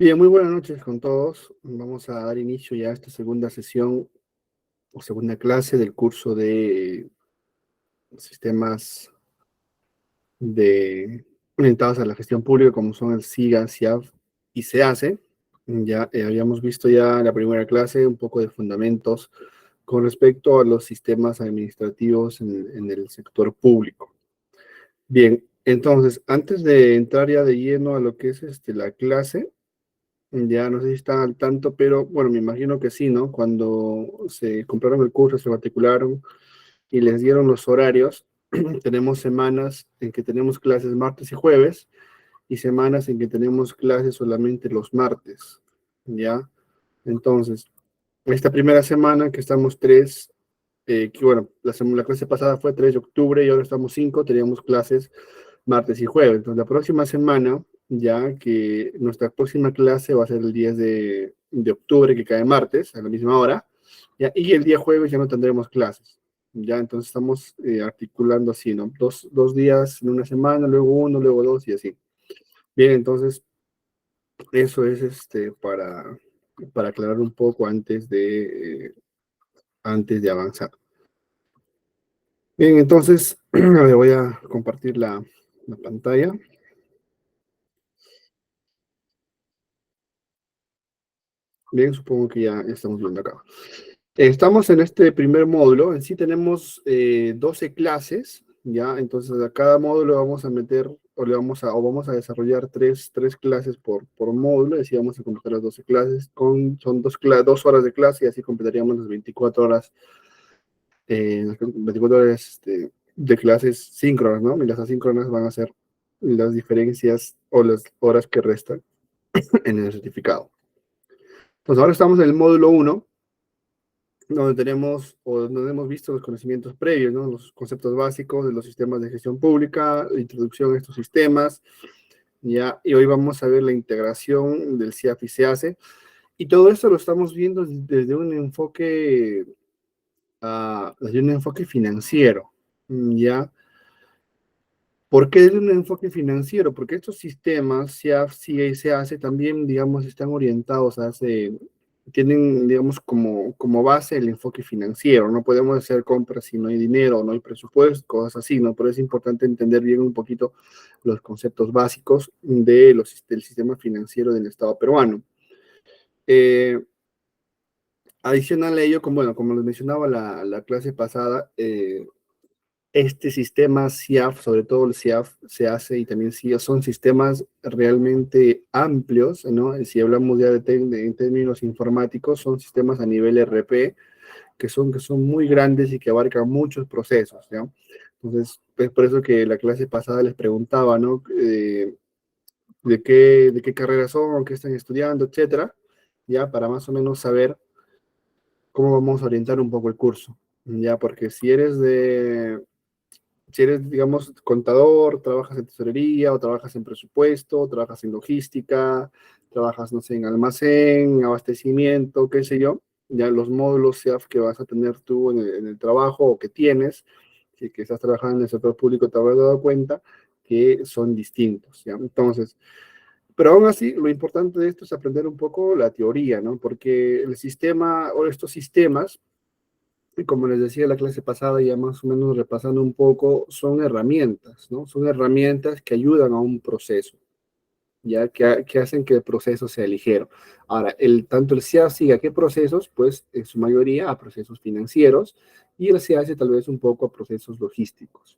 Bien, muy buenas noches con todos. Vamos a dar inicio ya a esta segunda sesión o segunda clase del curso de sistemas de, orientados a la gestión pública, como son el SIGA, SIAF y SEACE. Ya habíamos visto ya en la primera clase un poco de fundamentos con respecto a los sistemas administrativos en el sector público. Bien, entonces, antes de entrar ya de lleno a lo que es la clase, ya no sé si están al tanto, pero bueno, me imagino que sí, ¿no? Cuando se compraron el curso, se matricularon y les dieron los horarios, tenemos semanas en que tenemos clases martes y jueves y semanas en que tenemos clases solamente los martes, ¿ya? Entonces, esta primera semana que estamos que bueno, la clase pasada fue 3 de octubre y ahora estamos 5, teníamos clases martes y jueves. Entonces, la próxima semana, ya que nuestra próxima clase va a ser el 10 de octubre, que cae martes, a la misma hora, ya, y el día jueves ya no tendremos clases. Ya, entonces estamos articulando así, ¿no? Dos días en una semana, luego uno, luego dos y así. Bien, entonces eso es para aclarar un poco antes de avanzar. Bien, entonces voy a compartir la pantalla. Bien, supongo que ya estamos viendo acá. Estamos en este primer módulo. En sí tenemos 12 clases, ¿ya? Entonces a cada módulo vamos a meter, o vamos a desarrollar tres clases por módulo. Así vamos a completar las 12 clases. Son 2 horas de clase y así completaríamos las 24 horas, las 24 horas de clases síncronas, ¿no? Y las asíncronas van a ser las diferencias o las horas que restan en el certificado. Pues ahora estamos en el módulo 1, donde tenemos o donde hemos visto los conocimientos previos, ¿no? Los conceptos básicos de los sistemas de gestión pública, la introducción a estos sistemas, ya, y hoy vamos a ver la integración del CIAF y SEACE, y todo esto lo estamos viendo desde un enfoque financiero, ya. ¿Por qué desde un enfoque financiero? Porque estos sistemas, SIAF, CIA y SEACE, también, digamos, están orientados tienen, digamos, como base el enfoque financiero. No podemos hacer compras si no hay dinero, no hay presupuesto, cosas así, ¿no? Pero es importante entender bien un poquito los conceptos básicos del sistema financiero del Estado peruano. Eh, Adicional a ello, bueno, como les mencionaba la clase pasada, este sistema SIAF, sobre todo el SIAF, se hace y también SIA, son sistemas realmente amplios, ¿no? Si hablamos ya en términos informáticos, son sistemas a nivel RP que son muy grandes y que abarcan muchos procesos, ¿ya? Entonces, es por eso que la clase pasada les preguntaba, ¿no? ¿De qué carreras son, qué están estudiando, etcétera, ya, para más o menos saber cómo vamos a orientar un poco el curso, ya, porque si eres, digamos, contador, trabajas en tesorería, o trabajas en presupuesto, o trabajas en logística, trabajas, no sé, en almacén, abastecimiento, qué sé yo, ya los módulos SEAF que vas a tener tú en el trabajo o que tienes, si que estás trabajando en el sector público, te habrás dado cuenta que son distintos, ¿ya? Entonces, pero aún así, lo importante de esto es aprender un poco la teoría, ¿no? Porque el sistema o estos sistemas, y como les decía la clase pasada, ya más o menos repasando un poco, son herramientas, ¿no? Son herramientas que ayudan a un proceso, ya que hacen que el proceso sea ligero. Ahora, tanto el SEAF sigue a qué procesos, pues en su mayoría a procesos financieros, y el SEACE tal vez un poco a procesos logísticos.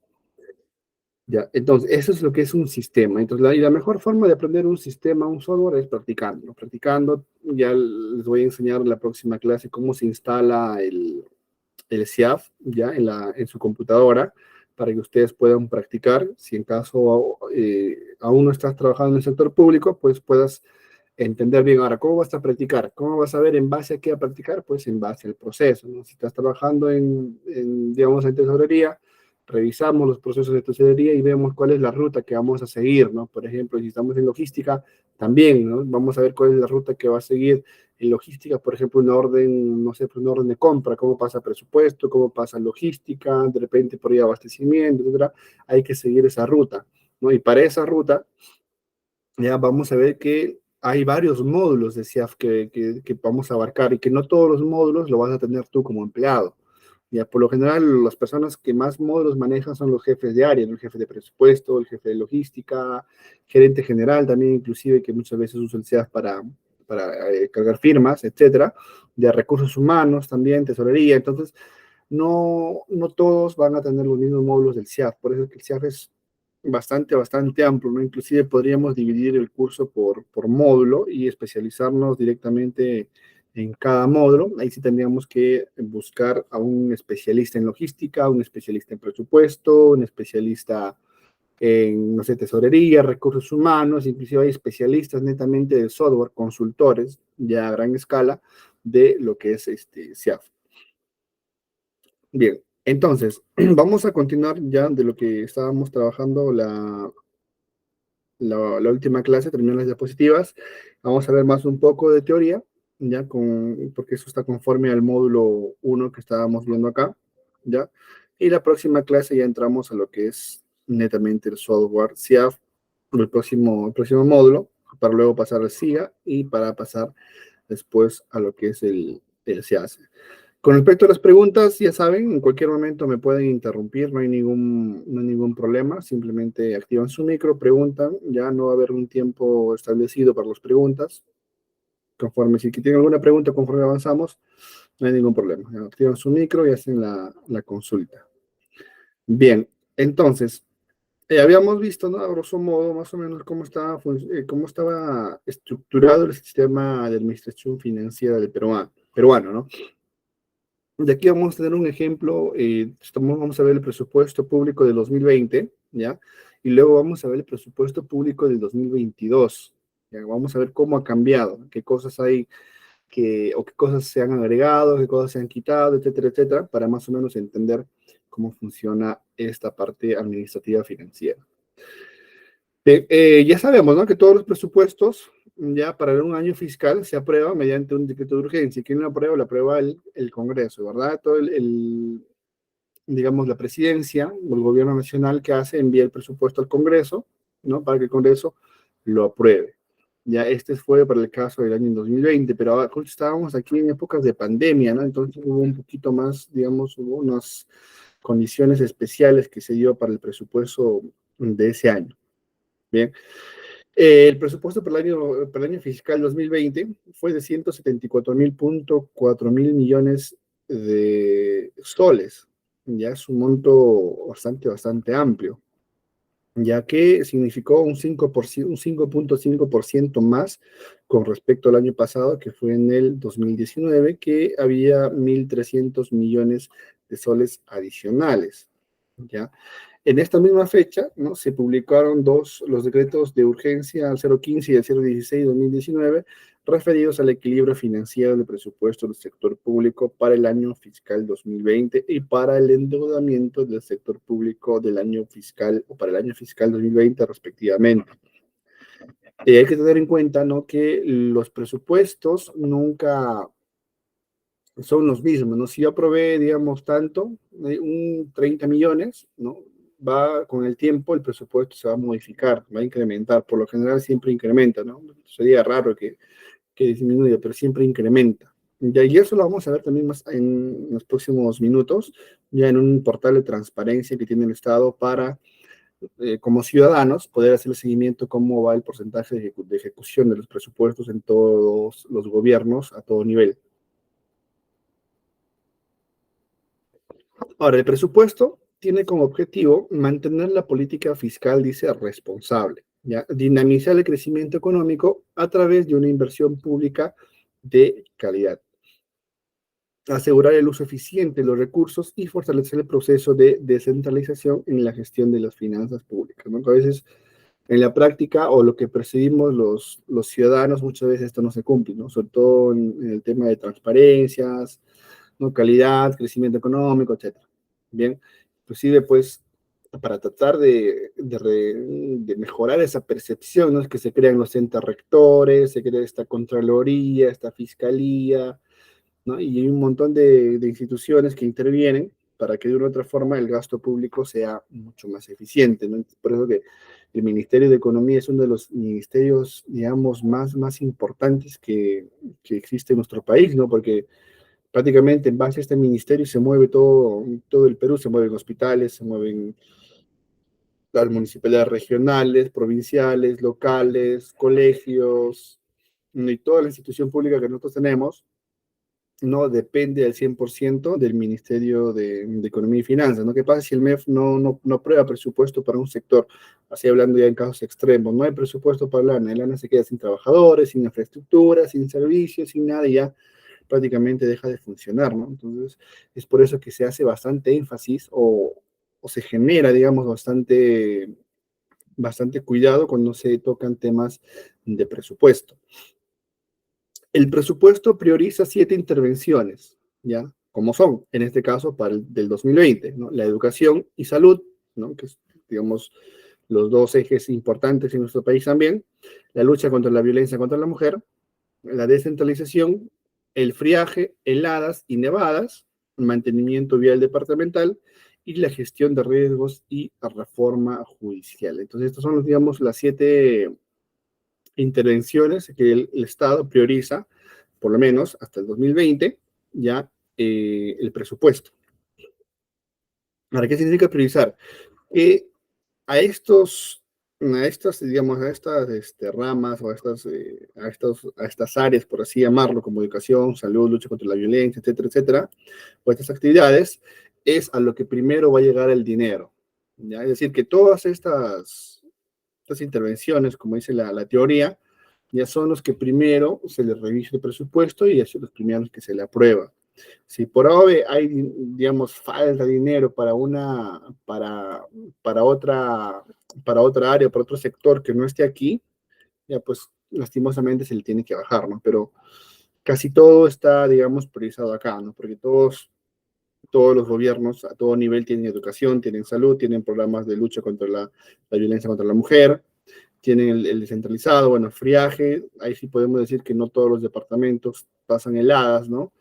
Ya, entonces, eso es lo que es un sistema. Entonces, la mejor forma de aprender un sistema, un software, es practicando. Practicando, ya les voy a enseñar en la próxima clase cómo se instala el SIAF ya en su computadora para que ustedes puedan practicar. Si en caso aún no estás trabajando en el sector público, pues puedas entender bien. Ahora, ¿cómo vas a practicar? ¿Cómo vas a ver en base a qué a practicar? Pues en base al proceso, ¿no? Si estás trabajando digamos, en tesorería, revisamos los procesos de tesorería y vemos cuál es la ruta que vamos a seguir, ¿no? Por ejemplo, si estamos en logística, también, ¿no? Vamos a ver cuál es la ruta que va a seguir en logística, por ejemplo, una orden, no sé, una orden de compra, cómo pasa presupuesto, cómo pasa logística, de repente por ahí abastecimiento, etcétera. Hay que seguir esa ruta, ¿no? Y para esa ruta, ya vamos a ver que hay varios módulos de CIAF que vamos a abarcar y que no todos los módulos lo vas a tener tú como empleado. Ya, por lo general, las personas que más módulos manejan son los jefes de área, ¿no? El jefe de presupuesto, el jefe de logística, gerente general también, inclusive, que muchas veces usa el CIAF para cargar firmas, etcétera, de recursos humanos también, tesorería. Entonces, no todos van a tener los mismos módulos del CIAF, por eso es que el CIAF es bastante amplio, ¿no? Inclusive podríamos dividir el curso por módulo y especializarnos directamente en cada módulo. Ahí sí tendríamos que buscar a un especialista en logística, un especialista en presupuesto, un especialista en, no sé, tesorería, recursos humanos, inclusive hay especialistas netamente de software, consultores ya a gran escala de lo que es CIAF. Bien, entonces, vamos a continuar ya de lo que estábamos trabajando la última clase, terminan las diapositivas. Vamos a ver más un poco de teoría, ya porque eso está conforme al módulo 1 que estábamos viendo acá, ya. Y la próxima clase ya entramos a lo que es netamente el software CIAF, el próximo módulo, para luego pasar al SIGA y para pasar después a lo que es el CIAS. Con respecto a las preguntas, ya saben, en cualquier momento me pueden interrumpir, no hay ningún problema, simplemente activan su micro, preguntan, ya no va a haber un tiempo establecido para las preguntas, conforme si tienen alguna pregunta conforme avanzamos, no hay ningún problema, ya activan su micro y hacen la consulta. Bien, entonces, habíamos visto, ¿no? A grosso modo, más o menos, cómo estaba estructurado el sistema de administración financiera del peruano, ¿no? De aquí vamos a tener un ejemplo, vamos a ver el presupuesto público del 2020, ¿ya? Y luego vamos a ver el presupuesto público del 2022, ¿ya? Vamos a ver cómo ha cambiado, qué cosas hay o qué cosas se han agregado, qué cosas se han quitado, etcétera, etcétera, para más o menos entender cómo funciona esta parte administrativa financiera. Ya sabemos, ¿no? Que todos los presupuestos ya para un año fiscal se aprueba mediante un decreto de urgencia. ¿Quién lo aprueba? Lo aprueba el Congreso, ¿verdad? Digamos, la presidencia o el gobierno nacional que hace envía el presupuesto al Congreso, ¿no? Para que el Congreso lo apruebe. Ya este fue para el caso del año 2020, pero ahora justo estábamos aquí en épocas de pandemia, ¿no? Entonces hubo un poquito más, digamos, hubo unas condiciones especiales que se dio para el presupuesto de ese año. Bien, el presupuesto para el año fiscal 2020 fue de 174.4 mil millones de soles. Ya es un monto bastante amplio, ya que significó un 5%, un 5.5% más con respecto al año pasado, que fue en el 2019, que había 1.300 millones de soles adicionales. ¿Ya? En esta misma fecha, ¿no? Se publicaron los decretos de urgencia al 015 y al 016 de 2019 referidos al equilibrio financiero del presupuesto del sector público para el año fiscal 2020 y para el endeudamiento del sector público del año fiscal o para el año fiscal 2020 respectivamente. Hay que tener en cuenta, ¿no? Que los presupuestos nunca son los mismos, ¿no? Si yo aprobé, digamos, tanto, un 30 millones, ¿no? Con el tiempo el presupuesto se va a modificar, va a incrementar, por lo general siempre incrementa, ¿no? Sería raro que disminuya, pero siempre incrementa. Y eso lo vamos a ver también más en los próximos minutos, ya en un portal de transparencia que tiene el Estado para, como ciudadanos, poder hacer el seguimiento cómo va el porcentaje de ejecución de los presupuestos en todos los gobiernos a todo nivel. Ahora, el presupuesto tiene como objetivo mantener la política fiscal, dice, responsable, ¿ya? Dinamizar el crecimiento económico a través de una inversión pública de calidad, asegurar el uso eficiente de los recursos y fortalecer el proceso de descentralización en la gestión de las finanzas públicas, ¿no? A veces en la práctica o lo que percibimos los ciudadanos, muchas veces esto no se cumple, ¿no? Sobre todo en el tema de transparencias, ¿no? Calidad, crecimiento económico, etcétera. Bien, inclusive pues para tratar de mejorar esa percepción, ¿no? Es que se crean los entes rectores, se crea esta Contraloría, esta Fiscalía, ¿no? Y hay un montón de instituciones que intervienen para que de una u otra forma el gasto público sea mucho más eficiente, ¿no? Por eso que el Ministerio de Economía es uno de los ministerios, digamos, más importantes que existe en nuestro país, ¿no? Porque prácticamente en base a este ministerio se mueve todo el Perú, se mueven hospitales, se mueven las municipalidades regionales, provinciales, locales, colegios, y toda la institución pública que nosotros tenemos no depende al 100% del Ministerio de Economía y Finanzas, ¿no? ¿Qué pasa si el MEF no aprueba presupuesto para un sector? Así hablando ya en casos extremos, no hay presupuesto para el ANA se queda sin trabajadores, sin infraestructura, sin servicios, sin nada, y ya prácticamente deja de funcionar, ¿no? Entonces, es por eso que se hace bastante énfasis o se genera, digamos, bastante cuidado cuando se tocan temas de presupuesto. El presupuesto prioriza 7 intervenciones, ¿ya? Como son, en este caso, para el del 2020, ¿no? La educación y salud, ¿no? Que es, digamos, los dos ejes importantes en nuestro país también, la lucha contra la violencia contra la mujer, la descentralización, el friaje, heladas y nevadas, mantenimiento vial departamental y la gestión de riesgos y reforma judicial. Entonces, estas son, digamos, las 7 intervenciones que el Estado prioriza, por lo menos hasta el 2020, ya el presupuesto. Ahora, ¿qué significa priorizar? Que digamos, a estas ramas o a estas áreas, por así llamarlo, como educación, salud, lucha contra la violencia, etcétera, etcétera, o estas actividades, es a lo que primero va a llegar el dinero. ¿Ya? Es decir, que todas estas intervenciones, como dice la teoría, ya son los que primero se les revisa el presupuesto y ya son los primeros que se le aprueba. Si por ahora hay, digamos, falta de dinero para otra área, para otro sector que no esté aquí, ya pues lastimosamente se le tiene que bajar, ¿no? Pero casi todo está, digamos, priorizado acá, ¿no? Porque todos los gobiernos a todo nivel tienen educación, tienen salud, tienen programas de lucha contra la violencia contra la mujer, tienen el descentralizado, bueno, friaje, ahí sí podemos decir que no todos los departamentos pasan heladas, ¿no?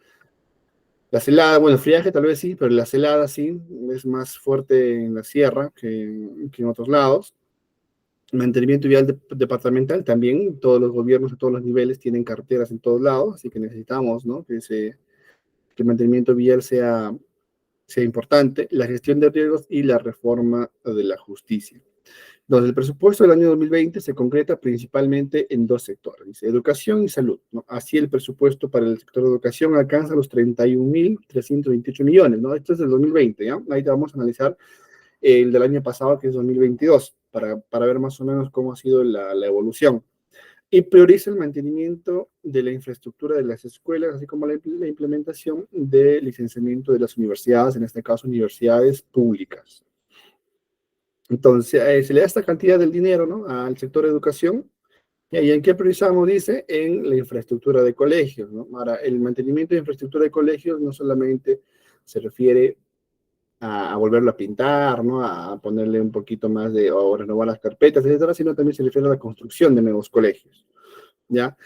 Las heladas, bueno, el friaje tal vez sí, pero las heladas sí, es más fuerte en la sierra que en otros lados. Mantenimiento vial departamental, también todos los gobiernos a todos los niveles tienen carreteras en todos lados, así que necesitamos, ¿no? Que el mantenimiento vial sea importante, la gestión de riesgos y la reforma de la justicia. Entonces, el presupuesto del año 2020 se concreta principalmente en dos sectores, dice, educación y salud, ¿no? Así el presupuesto para el sector de educación alcanza los 31.328 millones, ¿no? Esto es del 2020, ¿ya? Ahí te vamos a analizar el del año pasado, que es 2022, para ver más o menos cómo ha sido la evolución. Y prioriza el mantenimiento de la infraestructura de las escuelas, así como la implementación de licenciamiento de las universidades, en este caso universidades públicas. Entonces, se le da esta cantidad del dinero, ¿no? Al sector de educación. ¿Y en qué priorizamos? Dice, en la infraestructura de colegios, ¿no? Ahora, el mantenimiento de infraestructura de colegios no solamente se refiere a volverlo a pintar, ¿no? A ponerle un poquito más o renovar las carpetas, etcétera, sino también se refiere a la construcción de nuevos colegios, ¿ya?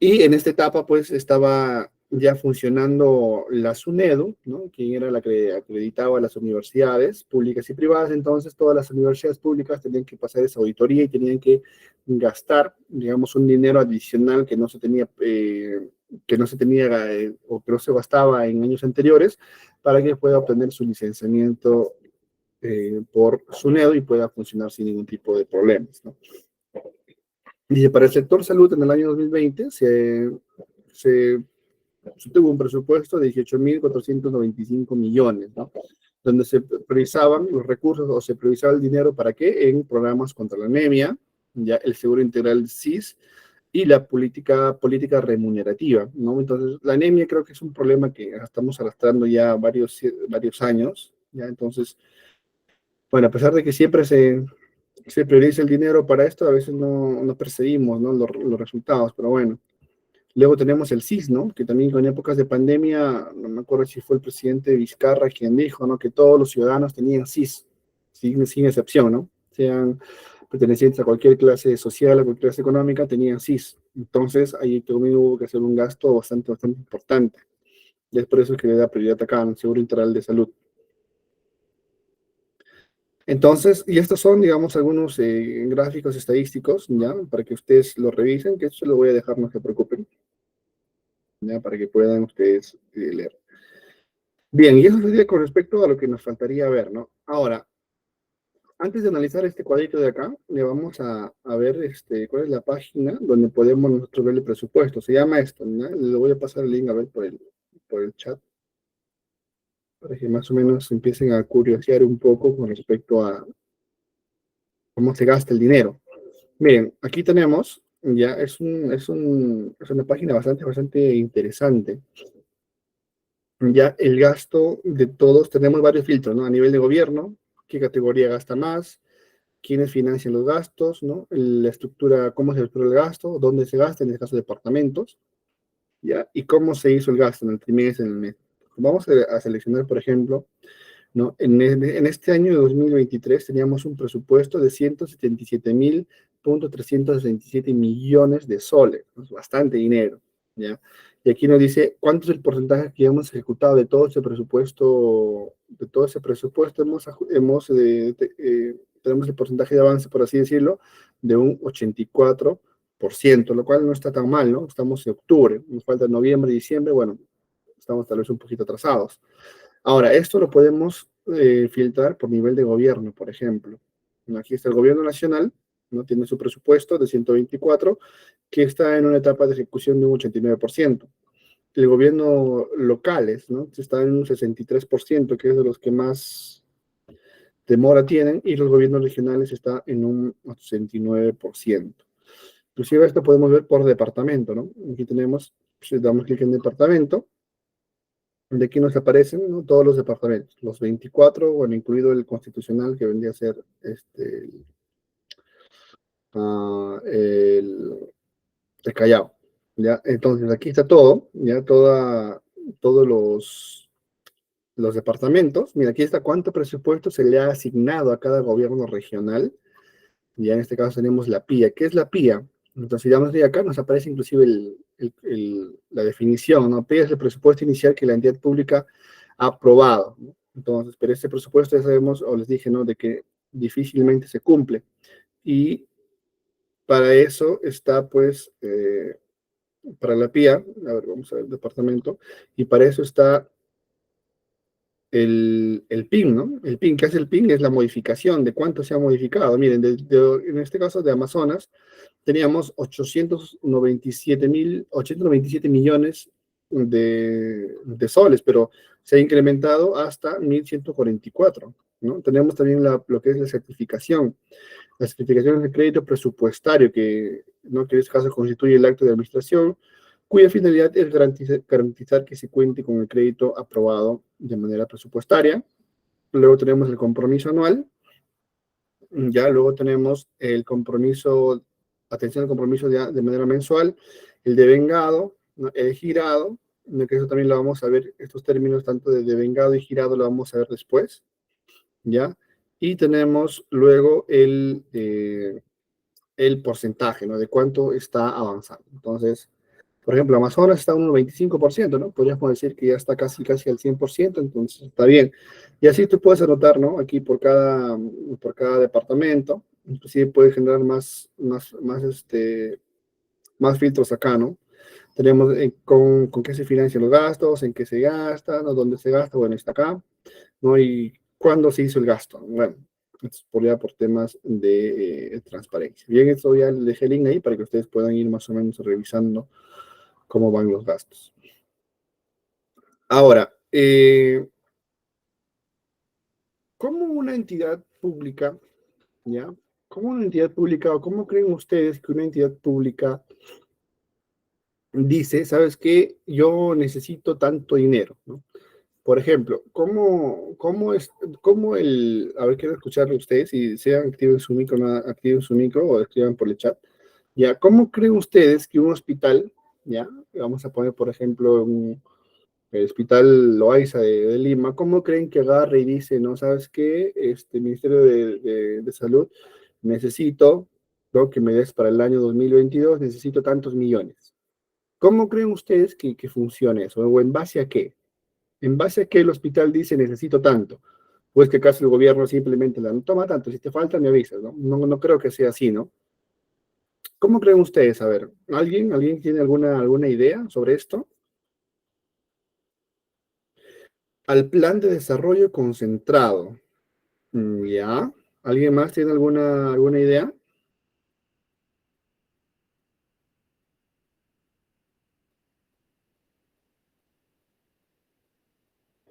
Y en esta etapa, pues, estaba ya funcionando la SUNEDU, ¿no? Que era la que acreditaba a las universidades públicas y privadas. Entonces, todas las universidades públicas tenían que pasar esa auditoría y tenían que gastar, digamos, un dinero adicional o que no se gastaba en años anteriores para que pueda obtener su licenciamiento por SUNEDU y pueda funcionar sin ningún tipo de problemas, ¿no? Dice, para el sector salud en el año 2020 se tuvo un presupuesto de 18.495 millones, ¿no? Donde se priorizaban los recursos o se priorizaba el dinero para qué, en programas contra la anemia, ya el seguro integral SIS y la política remunerativa, ¿no? Entonces, la anemia creo que es un problema que estamos arrastrando ya varios años, ¿ya? Entonces, bueno, a pesar de que siempre se prioriza el dinero para esto, a veces no perseguimos, ¿no? Los resultados, pero bueno. Luego tenemos el CIS, ¿no? Que también en épocas de pandemia, no me acuerdo si fue el presidente Vizcarra quien dijo, ¿no? Que todos los ciudadanos tenían CIS, sin excepción, ¿no? Sean pertenecientes a cualquier clase social, a cualquier clase económica, tenían CIS. Entonces, ahí también hubo que hacer un gasto bastante importante. Y es por eso que le da prioridad acá al Seguro Integral de Salud. Entonces, y estos son, digamos, algunos gráficos estadísticos, ¿ya? Para que ustedes lo revisen, que eso se lo voy a dejar, no se preocupen, ¿ya? Para que puedan ustedes leer. Bien, y eso sería con respecto a lo que nos faltaría ver, ¿no? Ahora, antes de analizar este cuadrito de acá, le vamos a ver cuál es la página donde podemos nosotros ver el presupuesto. Se llama esto, ¿no? Le voy a pasar el link a ver por el chat, para que más o menos empiecen a curiosear un poco con respecto a cómo se gasta el dinero. Miren, aquí tenemos, ya es una página bastante interesante. Ya el gasto de todos, tenemos varios filtros, ¿no? A nivel de gobierno, qué categoría gasta más, quiénes financian los gastos, ¿no? La estructura, cómo se estructura el gasto, dónde se gasta, en este caso departamentos, ¿ya? Y cómo se hizo el gasto en el trimestre, en el mes. Vamos a seleccionar, por ejemplo, ¿no? En este año de 2023 teníamos un presupuesto de 177.367 millones de soles, ¿no? Es bastante dinero, ¿ya? Y aquí nos dice cuánto es el porcentaje que hemos ejecutado de todo ese presupuesto tenemos el porcentaje de avance, por así decirlo, de un 84%, lo cual no está tan mal, ¿no? Estamos en octubre, nos falta noviembre, diciembre, bueno, estamos tal vez un poquito atrasados. Ahora, esto lo podemos filtrar por nivel de gobierno, por ejemplo. Aquí está el gobierno nacional, ¿no? Tiene su presupuesto de 124, que está en una etapa de ejecución de un 89%. El gobierno locales, ¿no? Está en un 63%, que es de los que más demora tienen, y los gobiernos regionales está en un 69%. Inclusive esto podemos ver por departamento, ¿no? Aquí tenemos, si damos clic en departamento, de aquí nos aparecen, ¿no? Todos los departamentos, los 24, bueno, incluido el constitucional, que vendría a ser el Callao, ¿ya? Entonces, aquí está todo, ¿ya? Todos los departamentos. Mira, aquí está cuánto presupuesto se le ha asignado a cada gobierno regional. Ya en este caso tenemos la PIA. ¿Qué es la PIA? Entonces, si damos de acá, nos aparece inclusive la definición, ¿no? PIA es el presupuesto inicial que la entidad pública ha aprobado, ¿no? Entonces, pero este presupuesto ya sabemos, o les dije, ¿no? De que difícilmente se cumple. Y para eso está, pues, para la PIA, a ver, vamos a ver el departamento, y para eso está el PIN, ¿no? El PIN, ¿qué hace el PIN? Es la modificación de cuánto se ha modificado. Miren, en este caso de Amazonas, teníamos 897 millones de soles, pero se ha incrementado hasta 1.144, ¿no? Tenemos también lo que es la certificación. La certificación de crédito presupuestario, ¿no? Que en este caso constituye el acto de administración, cuya finalidad es garantizar que se cuente con el crédito aprobado de manera presupuestaria. Luego tenemos el compromiso anual, ya luego tenemos el compromiso, atención al compromiso de manera mensual, el devengado, ¿no? El girado, ¿no? Que eso también lo vamos a ver, estos términos tanto de devengado y girado lo vamos a ver después, ¿ya? Y tenemos luego el porcentaje, ¿no? De cuánto está avanzando. Entonces, por ejemplo, Amazonas está a un 25%, ¿no? Podríamos decir que ya está casi al 100%, entonces está bien. Y así tú puedes anotar, ¿no? Aquí por cada departamento, inclusive puedes generar más filtros acá, ¿no? Tenemos con qué se financian los gastos, en qué se gasta, ¿no? Dónde se gasta, bueno, está acá, ¿no? Y cuándo se hizo el gasto. Bueno, esto es por temas de transparencia. Bien, esto ya le dejé el link ahí para que ustedes puedan ir más o menos revisando cómo van los gastos. Ahora, ¿cómo una entidad pública, ya? ¿Cómo una entidad pública o cómo creen ustedes que una entidad pública dice, sabes qué, yo necesito tanto dinero, ¿no? Por ejemplo, a ver, quiero escucharlo ustedes, si sean activen su micro, no activen su micro o escriban por el chat, ya, ¿cómo creen ustedes que un hospital, ya, vamos a poner, por ejemplo, el Hospital Loaiza de Lima, ¿cómo creen que agarre y dice, no, sabes qué, Ministerio de Salud, necesito, ¿no? Que me des para el año 2022, necesito tantos millones? ¿Cómo creen ustedes que funcione eso? ¿O en base a qué? ¿En base a qué el hospital dice necesito tanto? ¿O es que acaso el gobierno simplemente la no toma tanto? Si te falta, me avisas, ¿no? No, no creo que sea así, ¿no? ¿Cómo creen ustedes? A ver, ¿alguien tiene alguna idea sobre esto? Al plan de desarrollo concentrado. Ya. ¿Alguien más tiene alguna idea?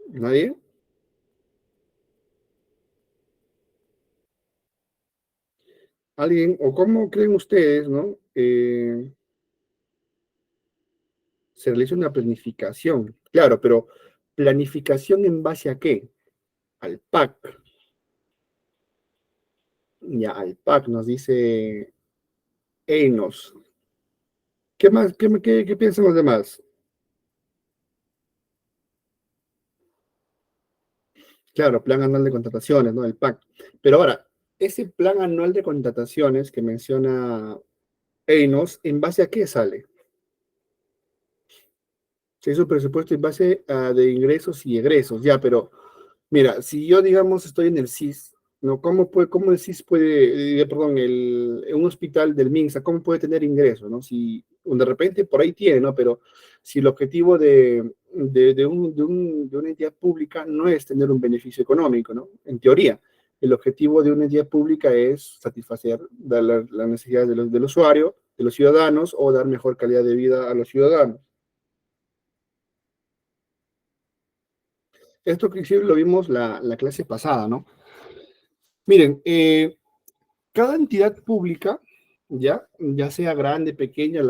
¿Nadie? ¿Alguien? ¿O cómo creen ustedes, no? Se realiza una planificación. Claro, pero ¿planificación en base a qué? Al PAC. Ya, al PAC nos dice Einos. ¿Qué más? ¿Qué piensan los demás? Claro, plan anual de contrataciones, ¿no? El PAC. Pero ahora, ese plan anual de contrataciones que menciona Einos, ¿en base a qué sale? Si es un presupuesto en base a de ingresos y egresos, ya, pero mira, si yo, digamos, estoy en el CIS, ¿no? ¿Cómo el CIS puede, perdón, un hospital del MINSA, cómo puede tener ingresos, ¿no? Si de repente por ahí tiene, ¿no? Pero si el objetivo de una entidad pública no es tener un beneficio económico, ¿no? En teoría, el objetivo de una entidad pública es satisfacer las necesidades del usuario, de los ciudadanos, o dar mejor calidad de vida a los ciudadanos. Esto que sí lo vimos la clase pasada, ¿no? Miren, cada entidad pública, ya sea grande, pequeña,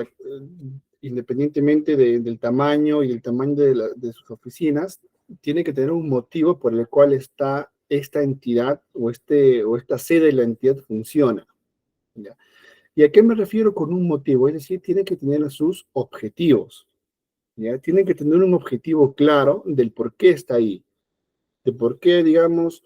independientemente del tamaño y el tamaño de sus oficinas, tiene que tener un motivo por el cual está esta entidad o esta sede de la entidad funciona. ¿Ya? ¿Y a qué me refiero con un motivo? Es decir, tiene que tener sus objetivos. ¿Ya? Tiene que tener un objetivo claro del por qué está ahí, de por qué, digamos,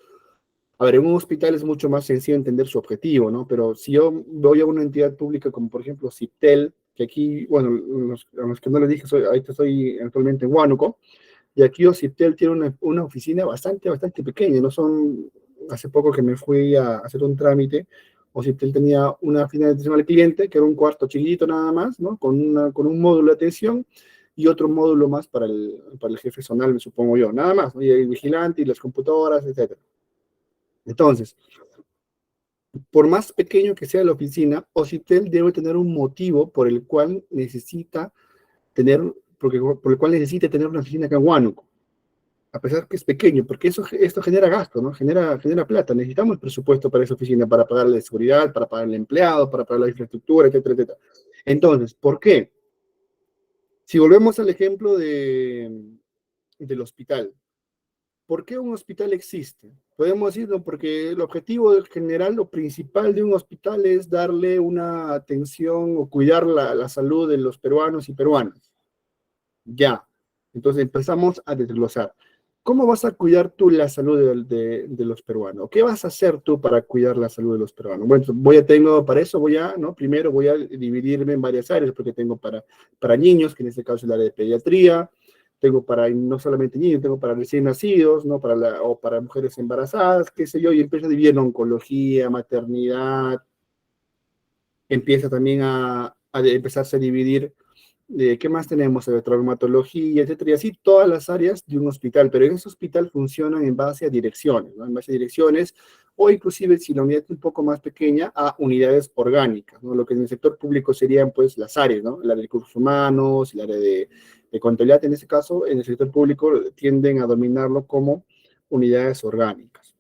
a ver, en un hospital es mucho más sencillo entender su objetivo, ¿no? Pero si yo voy a una entidad pública como por ejemplo CIPTEL, que aquí, bueno, a los que no les dije, ahorita estoy actualmente en Huánuco, y aquí CIPTEL tiene una oficina bastante pequeña, no son, hace poco que me fui a hacer un trámite, CIPTEL tenía una oficina de atención al cliente, que era un cuarto chiquitito nada más, ¿no? Con un módulo de atención y otro módulo más para el jefe zonal, me supongo yo, nada más, ¿no? Y el vigilante y las computadoras, etcétera. Entonces, por más pequeño que sea la oficina, Ocitel debe tener un motivo por el cual necesita tener, por el cual necesita tener una oficina acá en Huánuco, a pesar que es pequeño, porque esto genera gasto, ¿no? Genera plata. Necesitamos presupuesto para esa oficina, para pagarle de seguridad, para pagarle empleados, para pagar la infraestructura, etcétera, etcétera. Entonces, ¿por qué? Si volvemos al ejemplo del hospital, ¿por qué un hospital existe? Podemos decirlo porque el objetivo general o principal de un hospital es darle una atención o cuidar la salud de los peruanos y peruanas. Ya. Entonces empezamos a desglosar. ¿Cómo vas a cuidar tú la salud de los peruanos? ¿Qué vas a hacer tú para cuidar la salud de los peruanos? Bueno, para eso ¿no? Primero voy a dividirme en varias áreas, porque tengo para niños, que en este caso es el área de pediatría, tengo para no solamente niños, tengo para recién nacidos, ¿no? O para mujeres embarazadas, qué sé yo, y empiezo a dividir en oncología, maternidad, empieza también a empezarse a dividir ¿qué más tenemos? Traumatología, etcétera, y así todas las áreas de un hospital, pero en ese hospital funcionan en base a direcciones, ¿no? En base a direcciones, o inclusive si la unidad es un poco más pequeña, a unidades orgánicas, ¿no? Lo que en el sector público serían, pues, las áreas, ¿no? El área de recursos humanos, el área de contabilidad, en este caso, en el sector público tienden a dominarlo como unidades orgánicas.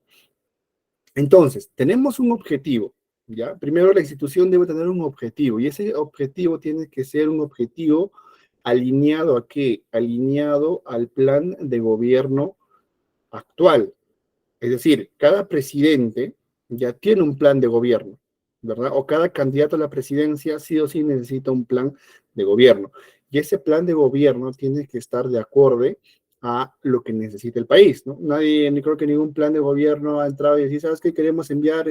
Entonces, tenemos un objetivo, ¿ya? Primero, la institución debe tener un objetivo, y ese objetivo tiene que ser un objetivo alineado ¿a qué? Alineado al plan de gobierno actual. Es decir, cada presidente ya tiene un plan de gobierno, ¿verdad? O cada candidato a la presidencia sí o sí necesita un plan de gobierno. Y ese plan de gobierno tiene que estar de acuerdo a lo que necesita el país, ¿no? Nadie, ni creo que ningún plan de gobierno ha entrado y decir, ¿sabes qué? Queremos enviar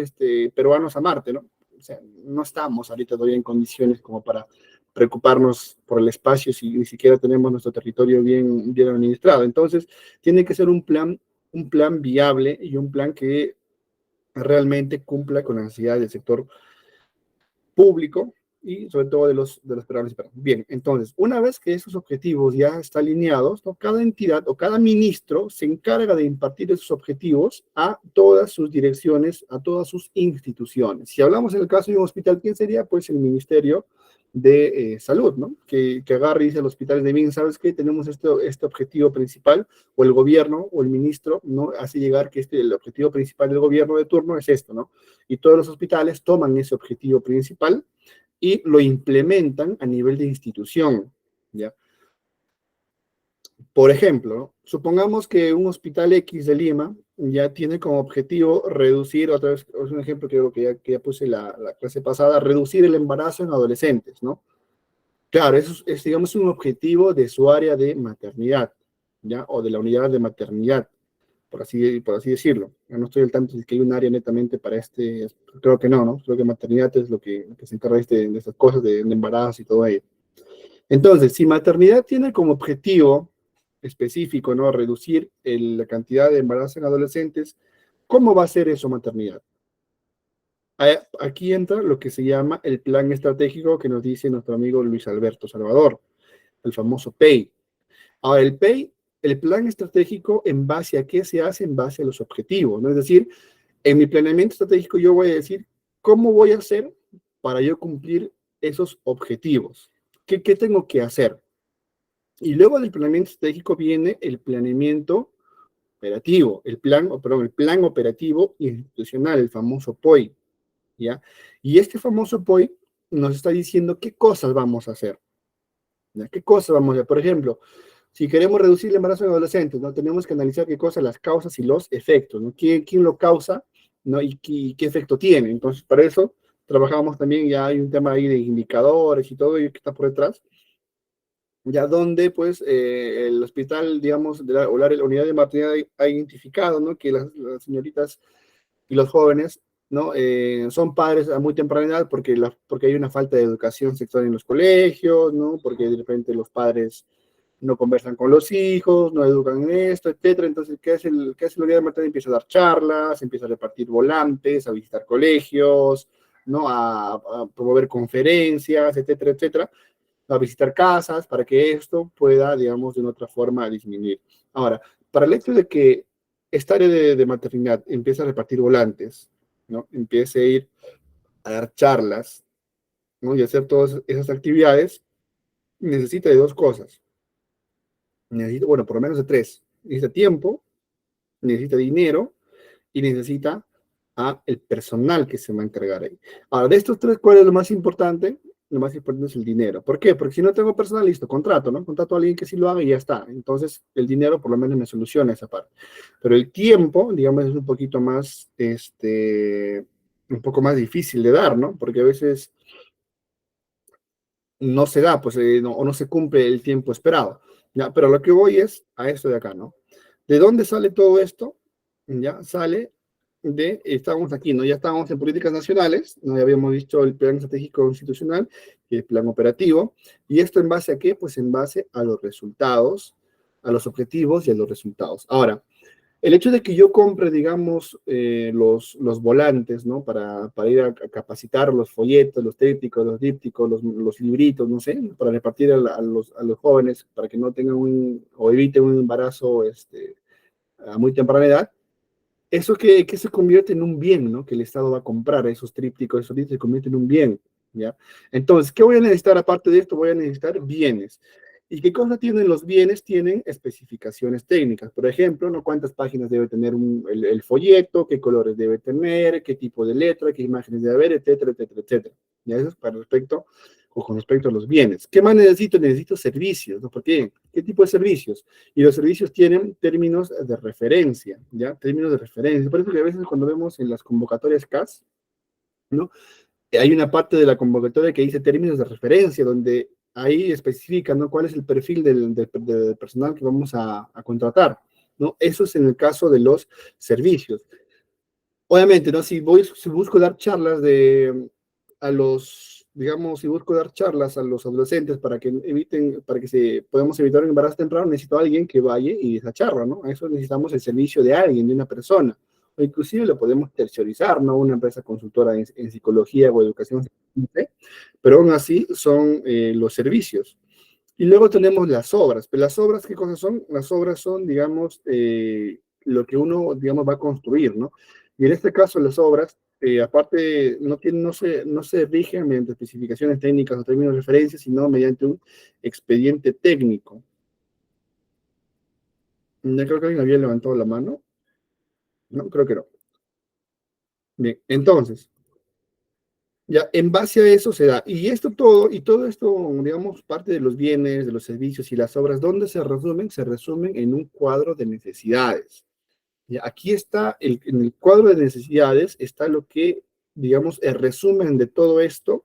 peruanos a Marte, ¿no? O sea, no estamos ahorita todavía en condiciones como para preocuparnos por el espacio si ni siquiera tenemos nuestro territorio bien administrado. Entonces, tiene que ser un plan un plan viable y un plan que realmente cumpla con las necesidades del sector público y sobre todo de los peruanos y peruanas. Bien, entonces, una vez que esos objetivos ya están alineados, ¿no? Cada entidad o cada ministro se encarga de impartir esos objetivos a todas sus direcciones, a todas sus instituciones. Si hablamos en el caso de un hospital, ¿quién sería? Pues el Ministerio de Salud, ¿no? Que agarre y dice al hospital de bien, ¿sabes qué? Tenemos este objetivo principal, o el gobierno o el ministro, ¿no? Hace llegar que el objetivo principal del gobierno de turno es esto, ¿no? Y todos los hospitales toman ese objetivo principal y lo implementan a nivel de institución, ¿ya? Por ejemplo, supongamos que un hospital X de Lima ya tiene como objetivo reducir, otra vez, es un ejemplo que creo que ya puse la clase pasada, reducir el embarazo en adolescentes, ¿no? Claro, eso es, digamos, un objetivo de su área de maternidad, ¿ya? O de la unidad de maternidad, por así decirlo. Yo no estoy al tanto de que hay un área netamente para creo que no, ¿no? Creo que maternidad es lo que se encarga de estas cosas de embarazo y todo ello. Entonces, si maternidad tiene como objetivo específico, ¿no? Reducir la cantidad de embarazos en adolescentes, ¿cómo va a ser eso maternidad? Aquí entra lo que se llama el plan estratégico que nos dice nuestro amigo Luis Alberto Salvador, el famoso PEI. Ahora, el PEI, el plan estratégico, ¿en base a qué se hace? En base a los objetivos, ¿no? Es decir, en mi planeamiento estratégico yo voy a decir cómo voy a hacer para yo cumplir esos objetivos. ¿Qué tengo que hacer? Y luego del planeamiento estratégico viene el planeamiento operativo, el plan operativo institucional, el famoso POI, ¿ya? Y este famoso POI nos está diciendo qué cosas vamos a hacer, ¿ya? ¿Qué cosas vamos a hacer? Por ejemplo, si queremos reducir el embarazo en adolescentes, ¿no? Tenemos que analizar qué cosas, las causas y los efectos, ¿no? ¿Quién lo causa, ¿no? Y qué efecto tiene. Entonces, para eso trabajamos también, ya hay un tema ahí de indicadores y todo ello que está por detrás, ya donde pues el hospital, digamos, la unidad de maternidad ha identificado, ¿no? Que las señoritas y los jóvenes, ¿no? Son padres a muy temprana edad porque hay una falta de educación sexual en los colegios, ¿no? Porque de repente los padres no conversan con los hijos, no educan en esto, etcétera. Entonces, ¿qué hace la unidad de maternidad? Empieza a dar charlas, empieza a repartir volantes, a visitar colegios, ¿no? A promover conferencias, etcétera, etcétera, a visitar casas para que esto pueda, digamos, de una otra forma disminuir. Ahora, para el hecho de que esta área de maternidad empiece a repartir volantes, ¿no? Empiece a ir a dar charlas, ¿no? Y hacer todas esas actividades, necesita de dos cosas. Necesita, bueno, por lo menos de tres. Necesita tiempo, necesita dinero y necesita a el personal que se va a encargar ahí. Ahora, de estos tres, ¿cuál es lo más importante? Lo más importante es el dinero. ¿Por qué? Porque si no tengo personal, listo, contrato, ¿no? Contrato a alguien que sí lo haga y ya está. Entonces, el dinero por lo menos me soluciona esa parte. Pero el tiempo, digamos, es un poquito más, un poco más difícil de dar, ¿no? Porque a veces no se da, pues, o no se cumple el tiempo esperado. ¿Ya? Pero lo que voy es a esto de acá, ¿no? ¿De dónde sale todo esto? Ya sale estábamos aquí, ¿no? Ya estábamos en políticas nacionales, ¿no? Ya habíamos visto el plan estratégico institucional y el plan operativo. ¿Y esto en base a qué? Pues en base a los resultados, a los objetivos y a los resultados. Ahora, el hecho de que yo compre, digamos, los volantes, ¿no? Para ir a capacitar los folletos, los trípticos, los dípticos, los libritos, no sé, para repartir a los jóvenes para que no tengan o eviten un embarazo a muy temprana edad, eso que se convierte en un bien, ¿no? Que el Estado va a comprar esos trípticos, esos dípticos se convierte en un bien, ¿ya? Entonces, ¿qué voy a necesitar aparte de esto? Voy a necesitar bienes. ¿Y qué cosa tienen los bienes? Tienen especificaciones técnicas. Por ejemplo, ¿no? ¿Cuántas páginas debe tener el folleto? ¿Qué colores debe tener? ¿Qué tipo de letra? ¿Qué imágenes debe haber? Etcétera, etcétera, etcétera. ¿Ya? Eso es con respecto a los bienes. ¿Qué más necesito? Necesito servicios, ¿no? ¿Por qué? ¿Qué tipo de servicios? Y los servicios tienen términos de referencia, ¿ya? Términos de referencia. Por eso que a veces cuando vemos en las convocatorias CAS, ¿no? Hay una parte de la convocatoria que dice términos de referencia, donde ahí especifica, ¿no? Cuál es el perfil del personal que vamos a contratar, ¿no? Eso es en el caso de los servicios. Obviamente, ¿no? Si busco dar charlas a los digamos, si busco dar charlas a los adolescentes podamos evitar un embarazo temprano, necesito a alguien que vaya y dé esa charla, ¿no? A eso necesitamos el servicio de alguien, de una persona. O inclusive lo podemos terciarizar, ¿no? Una empresa consultora en psicología o educación, no sé, pero aún así son los servicios. Y luego tenemos las obras. Pero las obras, ¿qué cosas son? Las obras son, digamos, lo que uno, digamos, va a construir, ¿no? Y en este caso, las obras, aparte, no se rigen mediante especificaciones técnicas o términos de referencia, sino mediante un expediente técnico. Ya creo que alguien había levantado la mano. No, creo que no. Bien, entonces, ya en base a eso se da. Y todo esto, digamos, parte de los bienes, de los servicios y las obras, ¿dónde se resumen? Se resumen en un cuadro de necesidades. Ya, aquí está, en el cuadro de necesidades está lo que, digamos, el resumen de todo esto,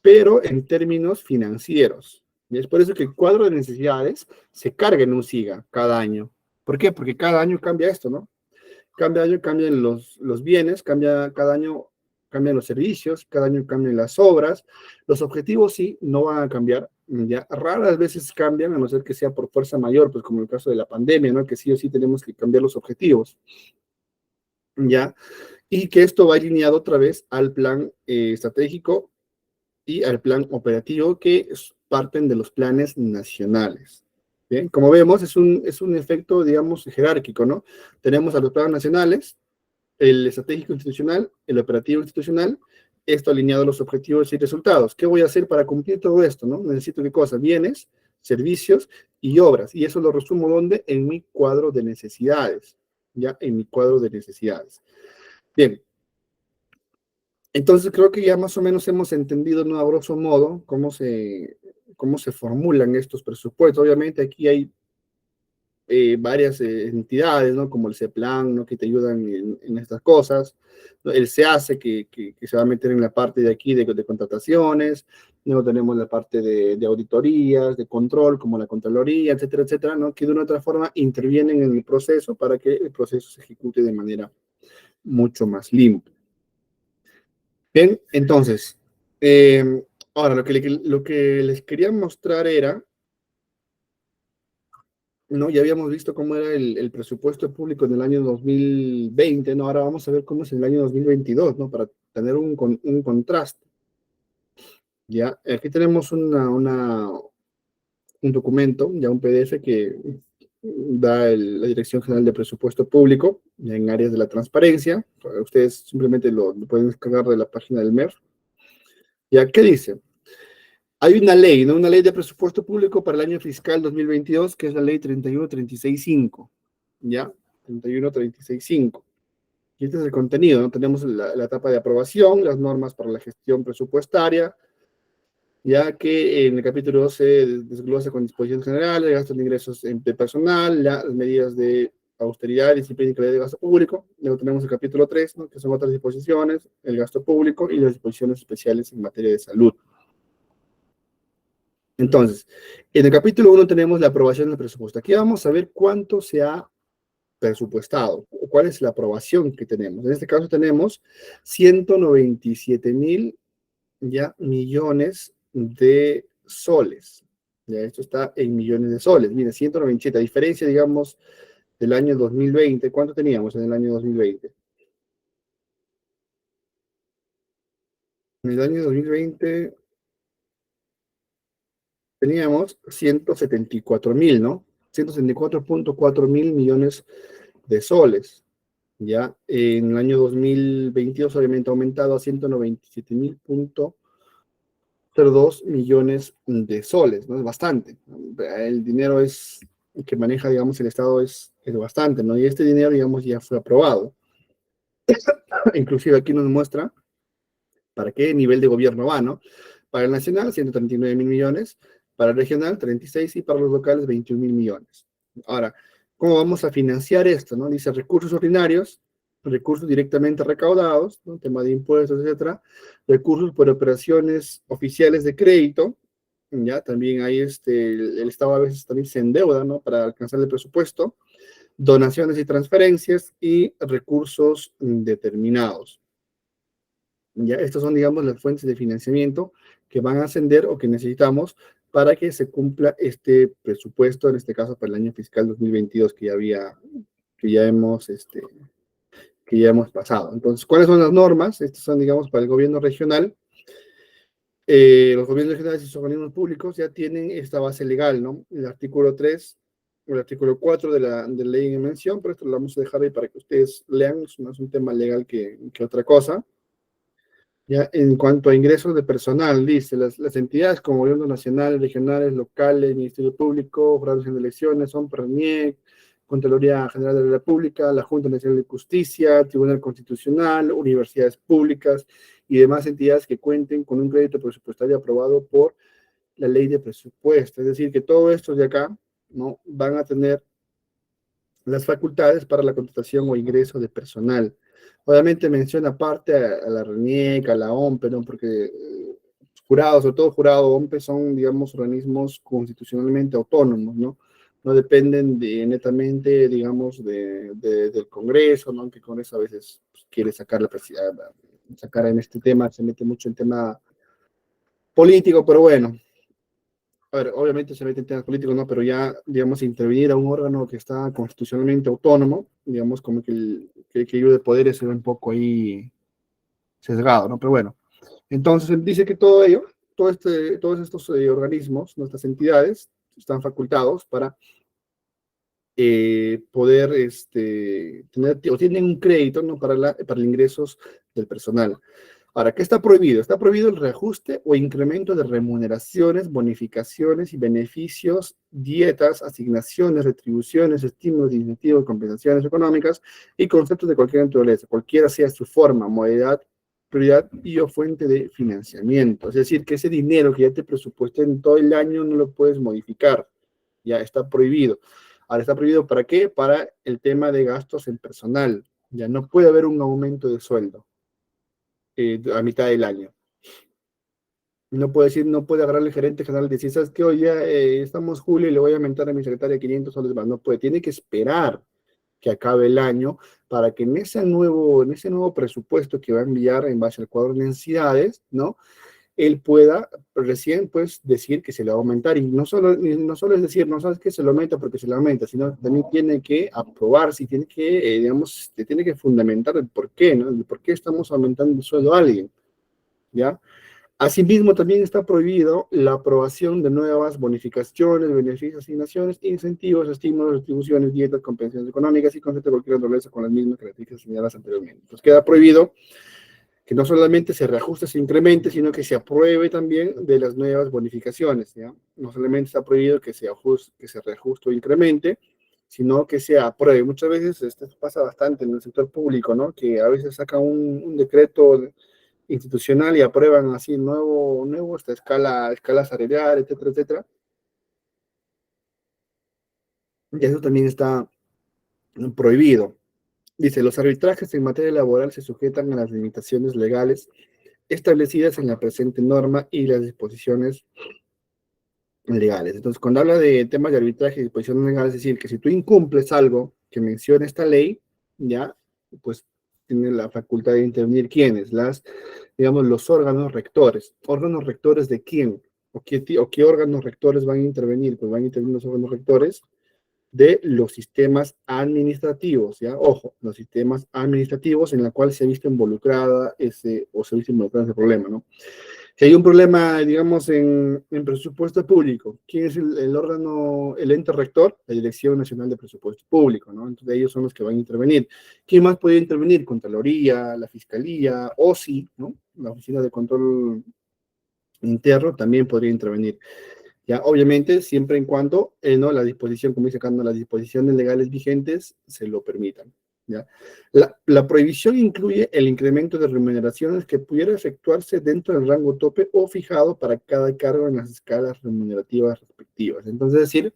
pero en términos financieros. Y es por eso que el cuadro de necesidades se carga en un SIGA cada año. ¿Por qué? Porque cada año cambia esto, ¿no? Cada año cambian los bienes, cada año cambian los servicios, cada año cambian las obras. Los objetivos sí no van a cambiar, ya raras veces cambian, a no ser que sea por fuerza mayor, pues como el caso de la pandemia, ¿no? Que sí o sí tenemos que cambiar los objetivos, ¿ya? Y que esto va alineado otra vez al plan estratégico y al plan operativo que parten de los planes nacionales. Bien, como vemos, es un efecto, digamos, jerárquico, ¿no? Tenemos a los planes nacionales, el estratégico institucional, el operativo institucional, esto alineado a los objetivos y resultados. ¿Qué voy a hacer para cumplir todo esto? ¿No? Necesito qué cosa, bienes, servicios y obras. Y eso lo resumo ¿dónde? En mi cuadro de necesidades. ¿Ya? En mi cuadro de necesidades. Bien. Entonces creo que ya más o menos hemos entendido, ¿no? A grosso modo, cómo se formulan estos presupuestos. Obviamente aquí hay varias entidades, ¿no? Como el CEPLAN, ¿no? Que te ayudan en estas cosas, ¿no? El SEACE, que se va a meter en la parte de aquí de contrataciones, luego tenemos la parte de auditorías, de control, como la Contraloría, etcétera, etcétera, ¿no? Que de una u otra forma intervienen en el proceso para que el proceso se ejecute de manera mucho más limpia. Bien, entonces, ahora lo que les quería mostrar era, ¿no? Ya habíamos visto cómo era el presupuesto público en el año 2020, ¿no? Ahora vamos a ver cómo es en el año 2022, ¿no? Para tener un contraste. Ya, aquí tenemos un documento, ya un PDF que da la Dirección General de Presupuesto Público en áreas de la transparencia. Ustedes simplemente lo pueden descargar de la página del MEF. ¿Ya qué dice? Hay una ley, ¿no? Una ley de presupuesto público para el año fiscal 2022, que es la ley 31365, ¿ya? 31365. Y este es el contenido, ¿no? Tenemos la etapa de aprobación, las normas para la gestión presupuestaria, ya que en el capítulo 12 desglosa con disposiciones generales, gastos de ingresos de personal, las medidas de austeridad, disciplina y calidad de gasto público. Luego tenemos el capítulo 3, ¿no? Que son otras disposiciones, el gasto público y las disposiciones especiales en materia de salud. Entonces, en el capítulo 1 tenemos la aprobación del presupuesto. Aquí vamos a ver cuánto se ha presupuestado, cuál es la aprobación que tenemos. En este caso tenemos 197.000 ya millones de soles. Ya esto está en millones de soles. Mire, 197, a diferencia, digamos, del año 2020. ¿Cuánto teníamos en el año 2020? En el año 2020 teníamos 174.000, ¿no? 174.4 mil millones de soles. Ya en el año 2022 obviamente ha aumentado a 197.000.02 millones de soles, ¿no? Es bastante. El dinero que maneja, digamos, el Estado es bastante, ¿no? Y este dinero, digamos, ya fue aprobado. Inclusive aquí nos muestra para qué nivel de gobierno va, ¿no? Para el nacional, 139.000 millones, para el regional, 36, y para los locales, 21.000 millones. Ahora, ¿cómo vamos a financiar esto, no? Dice recursos ordinarios, recursos directamente recaudados, ¿no? Tema de impuestos, etcétera, recursos por operaciones oficiales de crédito, ya, también hay el Estado a veces también se endeuda, ¿no? Para alcanzar el presupuesto, donaciones y transferencias y recursos determinados. Ya, estas son, digamos, las fuentes de financiamiento que van a ascender o que necesitamos para que se cumpla este presupuesto, en este caso para el año fiscal 2022 que ya hemos, que ya hemos pasado. Entonces, ¿cuáles son las normas? Estas son, digamos, para el gobierno regional. Los gobiernos regionales y sus organismos públicos ya tienen esta base legal, ¿no? El artículo 3, el artículo 4 de la ley en mención, pero esto lo vamos a dejar ahí para que ustedes lean, es más un tema legal que otra cosa. Ya, en cuanto a ingresos de personal, dice, las entidades como gobiernos nacionales, regionales, locales, Ministerio Público, jurados en elecciones, son PRONIEC, Contraloría General de la República, la Junta Nacional de Justicia, Tribunal Constitucional, universidades públicas y demás entidades que cuenten con un crédito presupuestario aprobado por la ley de presupuesto. Es decir, que todos estos de acá, ¿no?, van a tener las facultades para la contratación o ingreso de personal. Obviamente menciona aparte a la RENIEC, a la OMPE, ¿no? Porque jurados, sobre todo jurado OMPE, son, digamos, organismos constitucionalmente autónomos, ¿no? No dependen netamente, digamos, del Congreso, ¿no? Aunque el Congreso a veces pues, quiere sacar sacar en este tema, se mete mucho en tema político, pero bueno, a ver, obviamente se mete en temas políticos, ¿no? Pero ya, digamos, intervenir a un órgano que está constitucionalmente autónomo, digamos, como que el equilibrio de poderes se ve un poco ahí sesgado, ¿no? Pero bueno, entonces él dice que todo ello, todos estos organismos, nuestras entidades, están facultados para poder tener, o tienen un crédito, ¿no?, para los ingresos del personal. Ahora, ¿qué está prohibido? Está prohibido el reajuste o incremento de remuneraciones, bonificaciones y beneficios, dietas, asignaciones, retribuciones, estímulos, incentivos, compensaciones económicas y conceptos de cualquier naturaleza, cualquiera sea su forma, modalidad, prioridad y o fuente de financiamiento. Es decir, que ese dinero que ya te presupuesté en todo el año no lo puedes modificar, ya está prohibido. Ahora, ¿está prohibido para qué? Para el tema de gastos en personal. Ya no puede haber un aumento de sueldo a mitad del año. No puede decir, no puede agarrar el gerente general y decir, ¿sabes qué? Hoy ya estamos julio y le voy a aumentar a mi secretaria 500 soles más. No puede, tiene que esperar que acabe el año para que en ese nuevo presupuesto que va a enviar en base al cuadro de necesidades, ¿no?, él pueda recién pues decir que se le va a aumentar. Y no solo es decir, no sabes que se lo aumenta porque se le aumenta, sino también tiene que aprobar, si tiene que, digamos, tiene que fundamentar el por qué, ¿no? El por qué estamos aumentando el sueldo a alguien, ¿ya? Asimismo, también está prohibido la aprobación de nuevas bonificaciones, beneficios, asignaciones, incentivos, estímulos, retribuciones, dietas, compensaciones económicas y conceptos de cualquier naturaleza con las mismas características señaladas anteriormente. Entonces queda prohibido que no solamente se reajuste, se incremente, sino que se apruebe también de las nuevas bonificaciones, ¿ya? No solamente está prohibido que se reajuste o incremente, sino que se apruebe. Muchas veces esto pasa bastante en el sector público, ¿no? Que a veces sacan un decreto institucional y aprueban así nuevo esta escala salarial, etcétera, etcétera. Y eso también está prohibido. Dice, los arbitrajes en materia laboral se sujetan a las limitaciones legales establecidas en la presente norma y las disposiciones legales. Entonces, cuando habla de temas de arbitraje y disposiciones legales, es decir, que si tú incumples algo que menciona esta ley, ya, pues tiene la facultad de intervenir quiénes, digamos, los órganos rectores. ¿Órganos rectores de quién? O qué órganos rectores van a intervenir? Pues van a intervenir los órganos rectores de los sistemas administrativos, ¿ya? Ojo, los sistemas administrativos en la cual se ha visto involucrada o se ha visto involucrado ese problema, ¿no? Si hay un problema, digamos, en presupuesto público, ¿quién es el órgano, el ente rector? La Dirección Nacional de Presupuesto Público, ¿no? Entonces ellos son los que van a intervenir. ¿Quién más puede intervenir? Contraloría, la Fiscalía, OSI, ¿no? La Oficina de Control Interno también podría intervenir. Ya, obviamente, siempre en cuanto, ¿no?, la disposición, como dice acá, ¿no?, las disposiciones legales vigentes se lo permitan. ¿Ya? La prohibición incluye el incremento de remuneraciones que pudiera efectuarse dentro del rango tope o fijado para cada cargo en las escalas remunerativas respectivas. Entonces, es decir,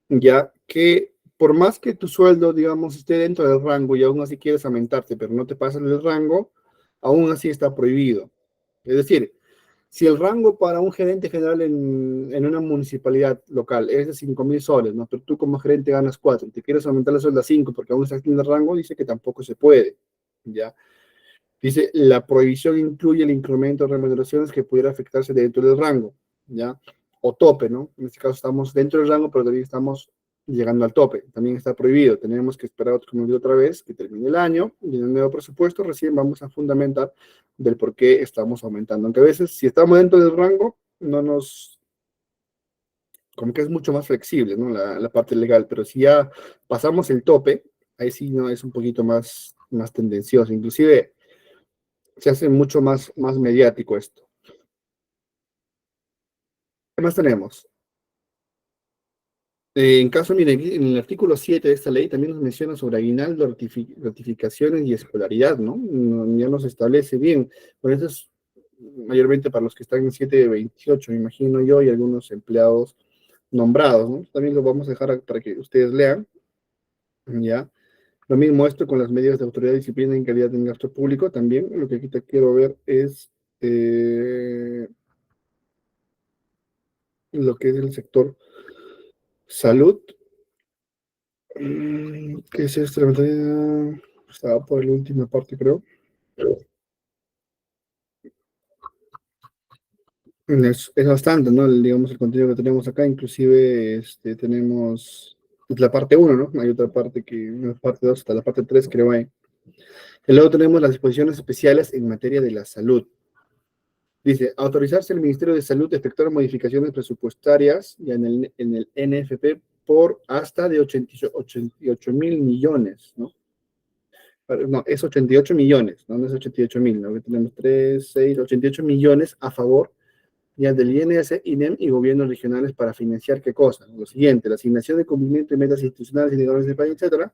ya que por más que tu sueldo, digamos, esté dentro del rango y aún así quieres aumentarte, pero no te pasan el rango, aún así está prohibido. Es decir, si el rango para un gerente general en una municipalidad local es de 5.000 soles, ¿no?, pero tú como gerente ganas 4 y te quieres aumentar el sueldo a 5 porque aún estás en el rango, dice que tampoco se puede, ¿ya? Dice, la prohibición incluye el incremento de remuneraciones que pudiera afectarse dentro del rango, ¿ya? O tope, ¿no? En este caso estamos dentro del rango, pero todavía estamos llegando al tope. También está prohibido. Tenemos que esperar, como digo otra vez, que termine el año y en el nuevo presupuesto recién vamos a fundamentar del por qué estamos aumentando. Aunque a veces, si estamos dentro del rango, no nos, como que es mucho más flexible, ¿no? La parte legal, pero si ya pasamos el tope, ahí sí no es un poquito más tendencioso. Inclusive se hace mucho más mediático esto. ¿Qué más tenemos? En caso, miren, en el artículo 7 de esta ley también nos menciona sobre aguinaldo, ratificaciones y escolaridad, ¿no? Ya nos establece bien. Bueno, eso es mayormente para los que están en 728, me imagino yo, y algunos empleados nombrados, ¿no? También lo vamos a dejar para que ustedes lean, ¿ya? Lo mismo esto con las medidas de autoridad, disciplina y calidad en gasto público, también lo que aquí te quiero ver es lo que es el sector salud. ¿Qué es esto? La materia estaba por la última parte, creo. Es bastante, ¿no? Digamos, el contenido que tenemos acá, inclusive tenemos la parte uno, ¿no? Hay otra parte que, no es parte 2 hasta la parte 3 creo hay. Y luego tenemos las disposiciones especiales en materia de la salud. Dice, autorizarse el Ministerio de Salud a efectuar modificaciones presupuestarias ya en el NFP por hasta de 88 mil millones, ¿no? No, es 88 millones, no, no es 88 mil, ¿no? Tenemos 3, 6, 88 millones a favor ya del INS, INEM y gobiernos regionales para financiar qué cosa. Lo siguiente, la asignación de cumplimiento de metas institucionales y legales del país, etcétera,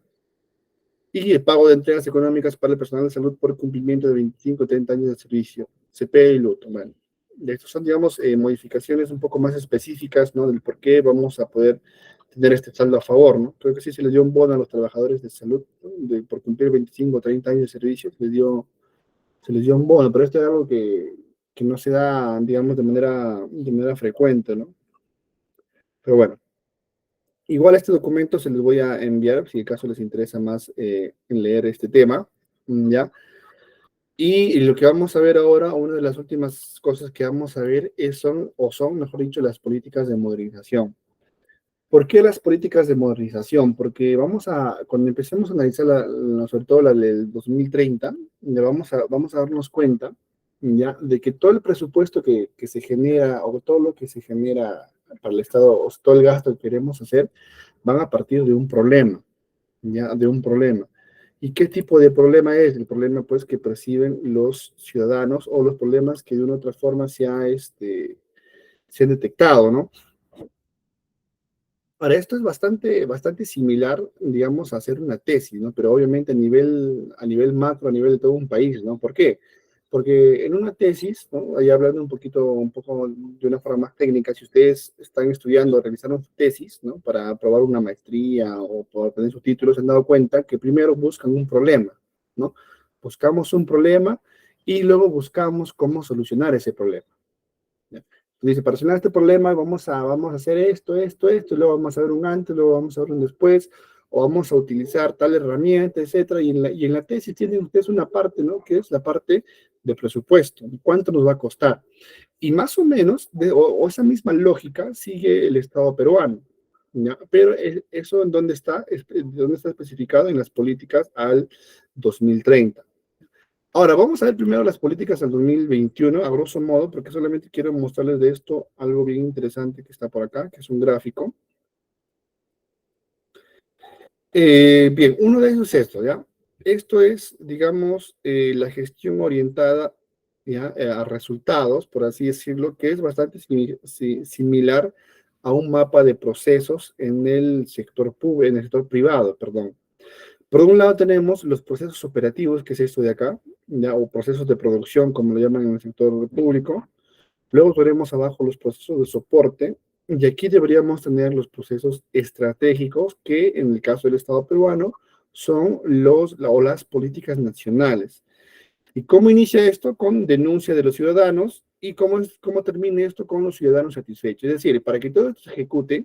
y el pago de entregas económicas para el personal de salud por cumplimiento de 25 o 30 años de servicio, CP y luto. Bueno, estos son, digamos, modificaciones un poco más específicas, ¿no? Del por qué vamos a poder tener este saldo a favor, ¿no? Creo que sí se les dio un bono a los trabajadores de salud, ¿no? Por cumplir 25 o 30 años de servicio, se les dio un bono, pero esto es algo que no se da, digamos, de manera frecuente, ¿no? Pero bueno, igual este documento se les voy a enviar, si acaso les interesa más en leer este tema, ¿ya? Y lo que vamos a ver ahora, una de las últimas cosas que vamos a ver son, mejor dicho, las políticas de modernización. ¿Por qué las políticas de modernización? Porque cuando empecemos a analizar, sobre todo la del 2030, vamos a darnos cuenta, ¿ya? De que todo el presupuesto que se genera, o todo lo que se genera para el Estado, o todo el gasto que queremos hacer, van a partir de un problema, ¿ya? De un problema. ¿Y qué tipo de problema es? El problema, pues, que perciben los ciudadanos o los problemas que de una u otra forma se han detectado, ¿no? Para esto es bastante similar, digamos, a hacer una tesis, ¿no? Pero obviamente a nivel macro, a nivel de todo un país, ¿no? ¿Por qué? Porque en una tesis, ¿no? Ahí hablando un poco de una forma más técnica, si ustedes están estudiando, realizaron su tesis, ¿no? Para aprobar una maestría o para obtener su título, se han dado cuenta que primero buscan un problema, ¿no? Buscamos un problema y luego buscamos cómo solucionar ese problema. ¿Ya? Dice, para solucionar este problema vamos a hacer esto, y luego vamos a ver un antes, luego vamos a ver un después, o vamos a utilizar tal herramienta, etcétera. Y en la tesis tienen ustedes una parte, ¿no? Que es la parte de presupuesto, cuánto nos va a costar. Y más o menos, o esa misma lógica sigue el Estado peruano, ¿ya? Pero eso en dónde está especificado en las políticas al 2030. Ahora, vamos a ver primero las políticas al 2021, a grosso modo, porque solamente quiero mostrarles de esto algo bien interesante que está por acá, que es un gráfico. Bien, uno de ellos es esto, ¿ya? Esto es, digamos, la gestión orientada, ¿ya? A resultados, por así decirlo, que es bastante similar a un mapa de procesos en el sector privado, perdón. Por un lado tenemos los procesos operativos, que es esto de acá, ¿ya? O procesos de producción, como lo llaman en el sector público. Luego tenemos abajo los procesos de soporte, y aquí deberíamos tener los procesos estratégicos, que en el caso del Estado peruano son las políticas nacionales. ¿Y cómo inicia esto? Con denuncia de los ciudadanos, y cómo termina esto con los ciudadanos satisfechos. Es decir, para que todo esto se ejecute,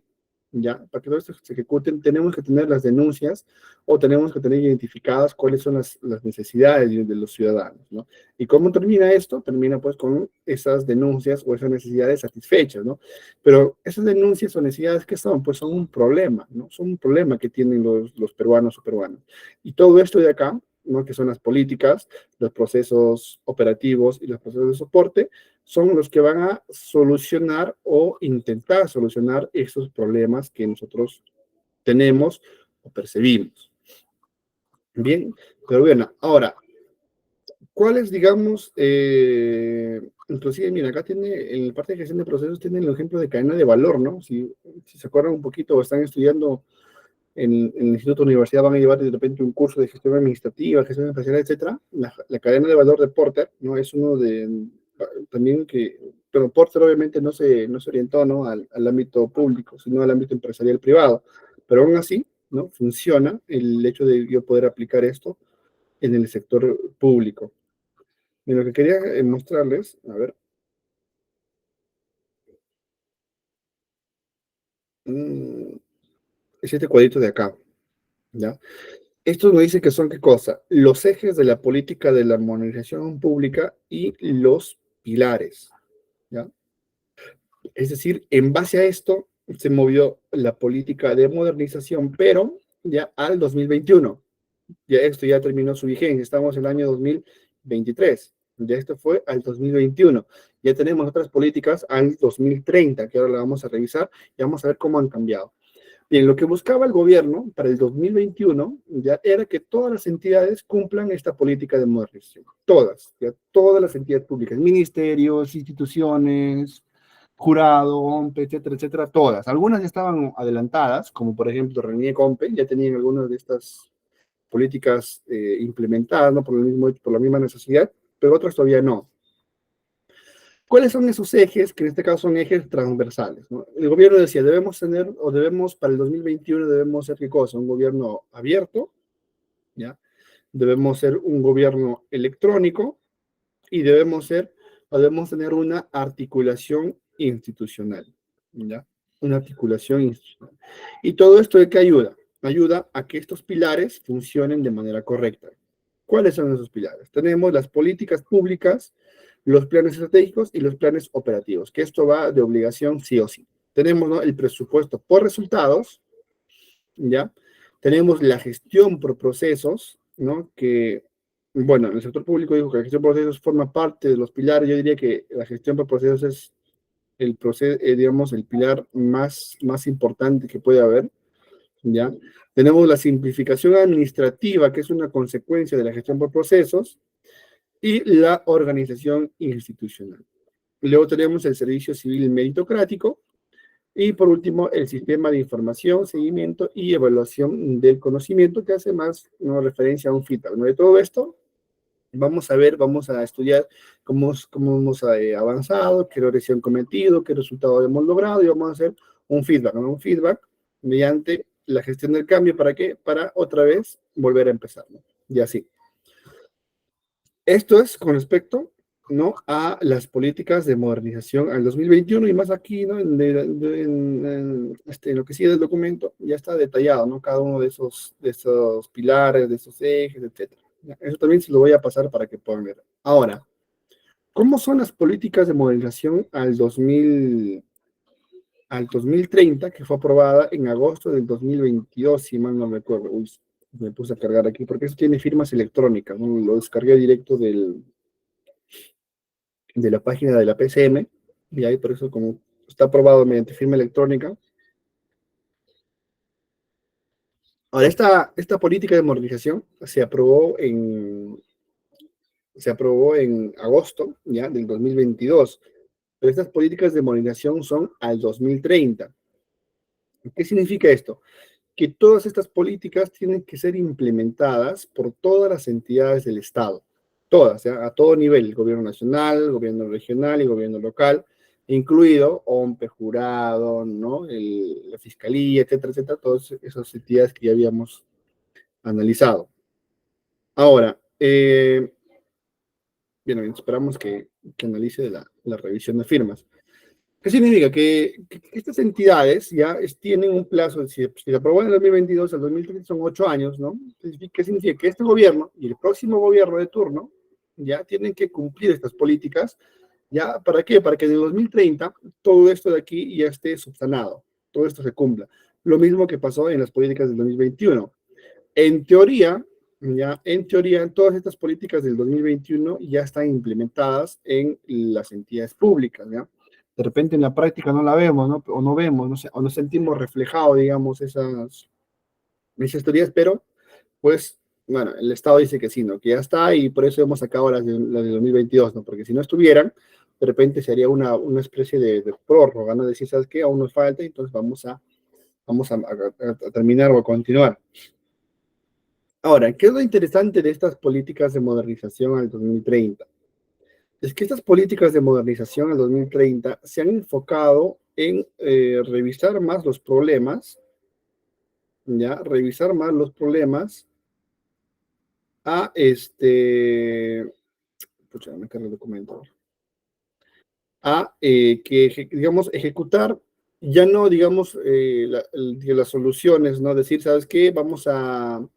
¿ya? Para que todo esto se ejecuten, tenemos que tener las denuncias o tenemos que tener identificadas cuáles son las necesidades de los ciudadanos, ¿no? ¿Y cómo termina esto? Termina pues con esas denuncias o esas necesidades satisfechas, ¿no? Pero esas denuncias o necesidades que son, pues son un problema, ¿no? Son un problema que tienen los peruanos o peruanas. Y todo esto de acá, ¿no? Que son las políticas, los procesos operativos y los procesos de soporte, son los que van a solucionar o intentar solucionar esos problemas que nosotros tenemos o percibimos. Bien, pero bueno, ahora, ¿cuáles, digamos, inclusive, mira, acá tiene, en la parte de gestión de procesos, tiene el ejemplo de cadena de valor, ¿no? Si se acuerdan un poquito o están estudiando en el Instituto de Universidad, van a llevar de repente un curso de gestión administrativa, gestión empresarial, etcétera. La cadena de valor de Porter, ¿no? Es uno de, también que, pero Porter obviamente no se orientó, ¿no? Al ámbito público, sino al ámbito empresarial privado. Pero aún así, ¿no? Funciona el hecho de yo poder aplicar esto en el sector público. Y lo que quería mostrarles, a ver, mm, es este cuadrito de acá, ¿ya? Esto nos dice que son qué cosa, los ejes de la política de la modernización pública y los pilares, ¿ya? Es decir, en base a esto se movió la política de modernización, pero ya al 2021. Ya esto ya terminó su vigencia, estamos en el año 2023. Ya esto fue al 2021. Ya tenemos otras políticas al 2030, que ahora la vamos a revisar y vamos a ver cómo han cambiado. Bien, lo que buscaba el gobierno para el 2021 ya era que todas las entidades cumplan esta política de modernización. Todas, ya todas las entidades públicas, ministerios, instituciones, jurado, OMPE, etcétera, etcétera, todas. Algunas ya estaban adelantadas, como por ejemplo RENIEC, OMPE, ya tenían algunas de estas políticas implementadas, ¿no? Por la misma necesidad, pero otras todavía no. ¿Cuáles son esos ejes? Que en este caso son ejes transversales, ¿no? El gobierno decía, debemos tener, o debemos, para el 2021, debemos ser, ¿qué cosa? Un gobierno abierto, ¿ya? Debemos ser un gobierno electrónico y debemos tener una articulación institucional, ¿ya? Una articulación institucional. ¿Y todo esto de qué ayuda? Ayuda a que estos pilares funcionen de manera correcta. ¿Cuáles son esos pilares? Tenemos las políticas públicas, los planes estratégicos y los planes operativos, que esto va de obligación sí o sí. Tenemos, ¿no? El presupuesto por resultados, ¿ya? Tenemos la gestión por procesos, ¿no? Que, bueno, el sector público dijo que la gestión por procesos forma parte de los pilares. Yo diría que la gestión por procesos es el proceso, digamos, el pilar más importante que puede haber, ¿ya? Tenemos la simplificación administrativa, que es una consecuencia de la gestión por procesos, y la organización institucional. Luego tenemos el servicio civil meritocrático, y por último, el sistema de información, seguimiento y evaluación del conocimiento, que hace más una referencia a un feedback, ¿no? De todo esto, vamos a ver, vamos a estudiar cómo hemos avanzado, qué errores se han cometido, qué resultados hemos logrado, y vamos a hacer un feedback, ¿no? Un feedback mediante la gestión del cambio. ¿Para qué? Para otra vez volver a empezar, ¿no? Y así. Esto es con respecto, ¿no? A las políticas de modernización al 2021 y más aquí, ¿no? En lo que sigue del documento ya está detallado, ¿no? Cada uno de esos pilares, de esos ejes, etcétera. Eso también se lo voy a pasar para que puedan ver. Ahora, ¿cómo son las políticas de modernización al 2030, que fue aprobada en agosto del 2022, si mal no recuerdo? Uy, me puse a cargar aquí, porque eso tiene firmas electrónicas, ¿no? Lo descargué directo de la página de la PCM, y ahí por eso como está aprobado mediante firma electrónica. Ahora, esta política de modernización se aprobó en agosto, ya, del 2022, pero estas políticas de modernización son al 2030. ¿Qué significa esto? Que todas estas políticas tienen que ser implementadas por todas las entidades del Estado, todas, ¿ya? A todo nivel, el gobierno nacional, el gobierno regional y el gobierno local, incluido OMPE, jurado, ¿no? La fiscalía, etcétera, etcétera, todas esas entidades que ya habíamos analizado. Ahora, bien, esperamos que analice la revisión de firmas. ¿Qué significa? Que estas entidades ya tienen un plazo, si se aprobó en el 2022 al 2030 son 8 años, ¿no? ¿Qué significa? Que este gobierno y el próximo gobierno de turno ya tienen que cumplir estas políticas. ¿Ya? ¿Para qué? Para que en el 2030 todo esto de aquí ya esté subsanado, todo esto se cumpla. Lo mismo que pasó en las políticas del 2021. En teoría, ya, en teoría, todas estas políticas del 2021 ya están implementadas en las entidades públicas, ¿ya? De repente en la práctica no la vemos, ¿no? O no vemos, no sé, o no sentimos reflejado, digamos, esas teorías, pero pues, bueno, el Estado dice que sí, ¿no? Que ya está y por eso hemos sacado las de 2022, ¿no? Porque si no estuvieran, de repente sería una especie de prórroga, ¿no? Decir, ¿sabes qué? Aún nos falta, entonces vamos a terminar o a continuar. Ahora, ¿qué es lo interesante de estas políticas de modernización al 2030? Es que estas políticas de modernización al 2030 se han enfocado en revisar más los problemas, ¿ya? Revisar más los problemas a pucha, me carga el documento. Digamos, ejecutar ya no, digamos, las soluciones, ¿no? Decir, ¿sabes qué? Vamos a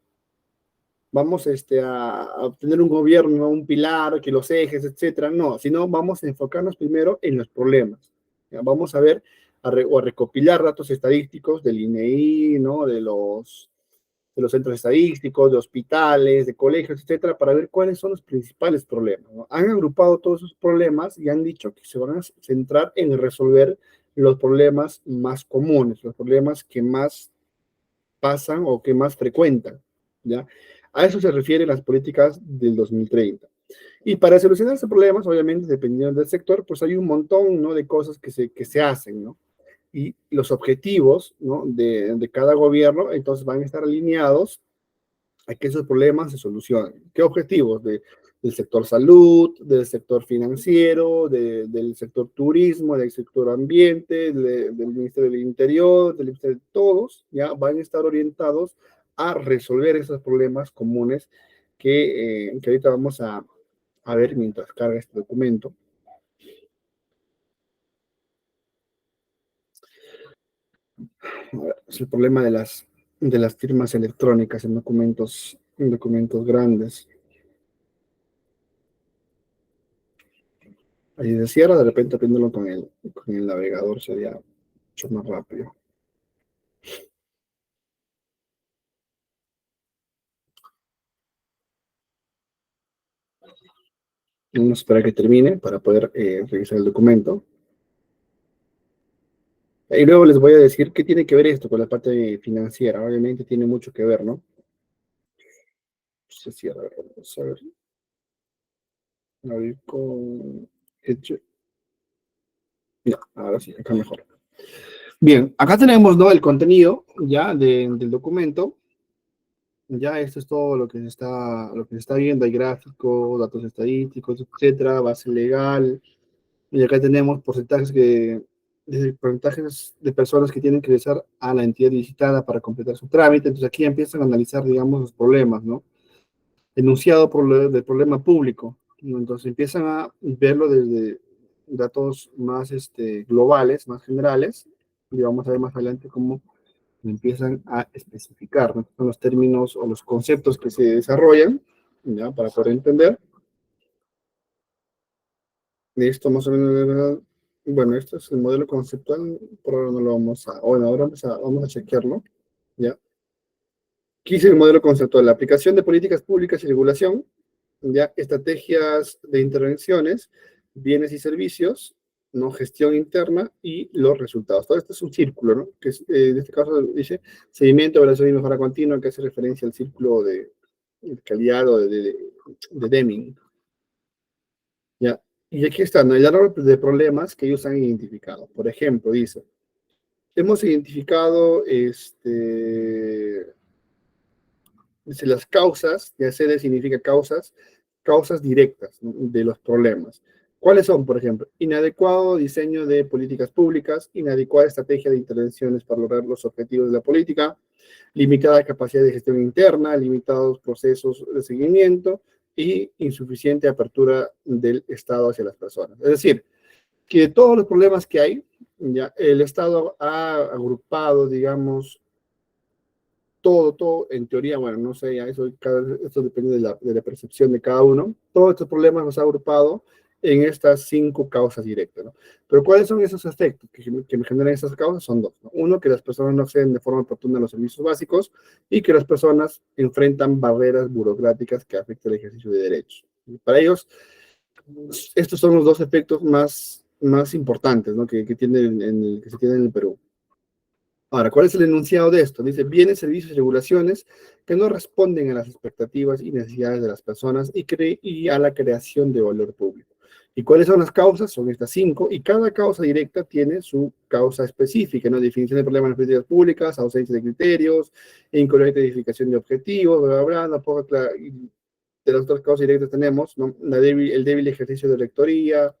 obtener un gobierno, un pilar, que los ejes, etcétera. No, sino vamos a enfocarnos primero en los problemas. ¿Ya? Vamos a ver o a recopilar datos estadísticos del INEI, ¿no? De los centros estadísticos, de hospitales, de colegios, etcétera, para ver cuáles son los principales problemas, ¿no? Han agrupado todos esos problemas y han dicho que se van a centrar en resolver los problemas más comunes, los problemas que más pasan o que más frecuentan, ¿ya? A eso se refieren las políticas del 2030. Y para solucionar esos problemas, obviamente, dependiendo del sector, pues hay un montón, ¿no? De cosas que se hacen, ¿no? Y los objetivos, ¿no? de cada gobierno, entonces van a estar alineados a que esos problemas se solucionen. ¿Qué objetivos? Del sector salud, del sector financiero, del sector turismo, del sector ambiente, del Ministerio del Interior, del Ministerio de todos, ya van a estar orientados a resolver esos problemas comunes que ahorita vamos a ver mientras carga este documento. Es el problema de las firmas electrónicas en documentos grandes. Ahí se cierra, de repente abriéndolo con el navegador sería mucho más rápido. Vamos a esperar a que termine para poder revisar el documento. Y luego les voy a decir qué tiene que ver esto con la parte financiera. Obviamente tiene mucho que ver, ¿no? Se cierra, vamos a ver. A ver con... No, ahora sí, acá mejor. Bien, acá tenemos, ¿no? El contenido ya del documento. Ya esto es todo lo que se está viendo. Hay gráficos, datos estadísticos, etcétera, base legal. Y acá tenemos porcentajes de personas que tienen que ingresar a la entidad visitada para completar su trámite. Entonces aquí empiezan a analizar, digamos, los problemas, ¿no? Enunciado del problema público, ¿no? Entonces empiezan a verlo desde datos más globales, más generales, y vamos a ver más adelante cómo empiezan a especificar, ¿no? Son los términos o los conceptos que se desarrollan, ¿ya? Para poder entender. De esto más o menos, bueno, esto es el modelo conceptual, por ahora no lo bueno, ahora vamos a chequearlo, ¿ya? Aquí es el modelo conceptual, la aplicación de políticas públicas y regulación, ya, estrategias de intervenciones, bienes y servicios, ¿no? Gestión interna y los resultados. Todo esto es un círculo, ¿no? Que en este caso dice seguimiento, evaluación y mejora continua, que hace referencia al círculo de calidad o de Deming, ¿ya? Y aquí está, ¿no? El árbol de problemas que ellos han identificado. Por ejemplo, hemos identificado dice, las causas, ya CD significa causas directas, ¿no? De los problemas. ¿Cuáles son, por ejemplo? Inadecuado diseño de políticas públicas, inadecuada estrategia de intervenciones para lograr los objetivos de la política, limitada capacidad de gestión interna, limitados procesos de seguimiento y insuficiente apertura del Estado hacia las personas. Es decir, que de todos los problemas que hay, ya, el Estado ha agrupado, digamos, todo, en teoría, bueno, no sé, ya eso depende de la percepción de cada uno. Todos estos problemas los ha agrupado en estas 5 causas directas, ¿no? Pero ¿cuáles son esos efectos que me generan esas causas? Son dos, ¿no? Uno, que las personas no acceden de forma oportuna a los servicios básicos y que las personas enfrentan barreras burocráticas que afectan el ejercicio de derechos. Y para ellos, estos son los dos efectos más importantes, ¿no? que se tienen en el Perú. Ahora, ¿cuál es el enunciado de esto? Dice, bienes, servicios y regulaciones que no responden a las expectativas y necesidades de las personas y a la creación de valor público. ¿Y cuáles son las causas? Son estas 5, y cada causa directa tiene su causa específica, ¿no? Definición de problemas en las políticas públicas, ausencia de criterios, incorrecta identificación de objetivos, bla, bla, bla, una poca de las otras causas directas tenemos, ¿no? El débil ejercicio de rectoría.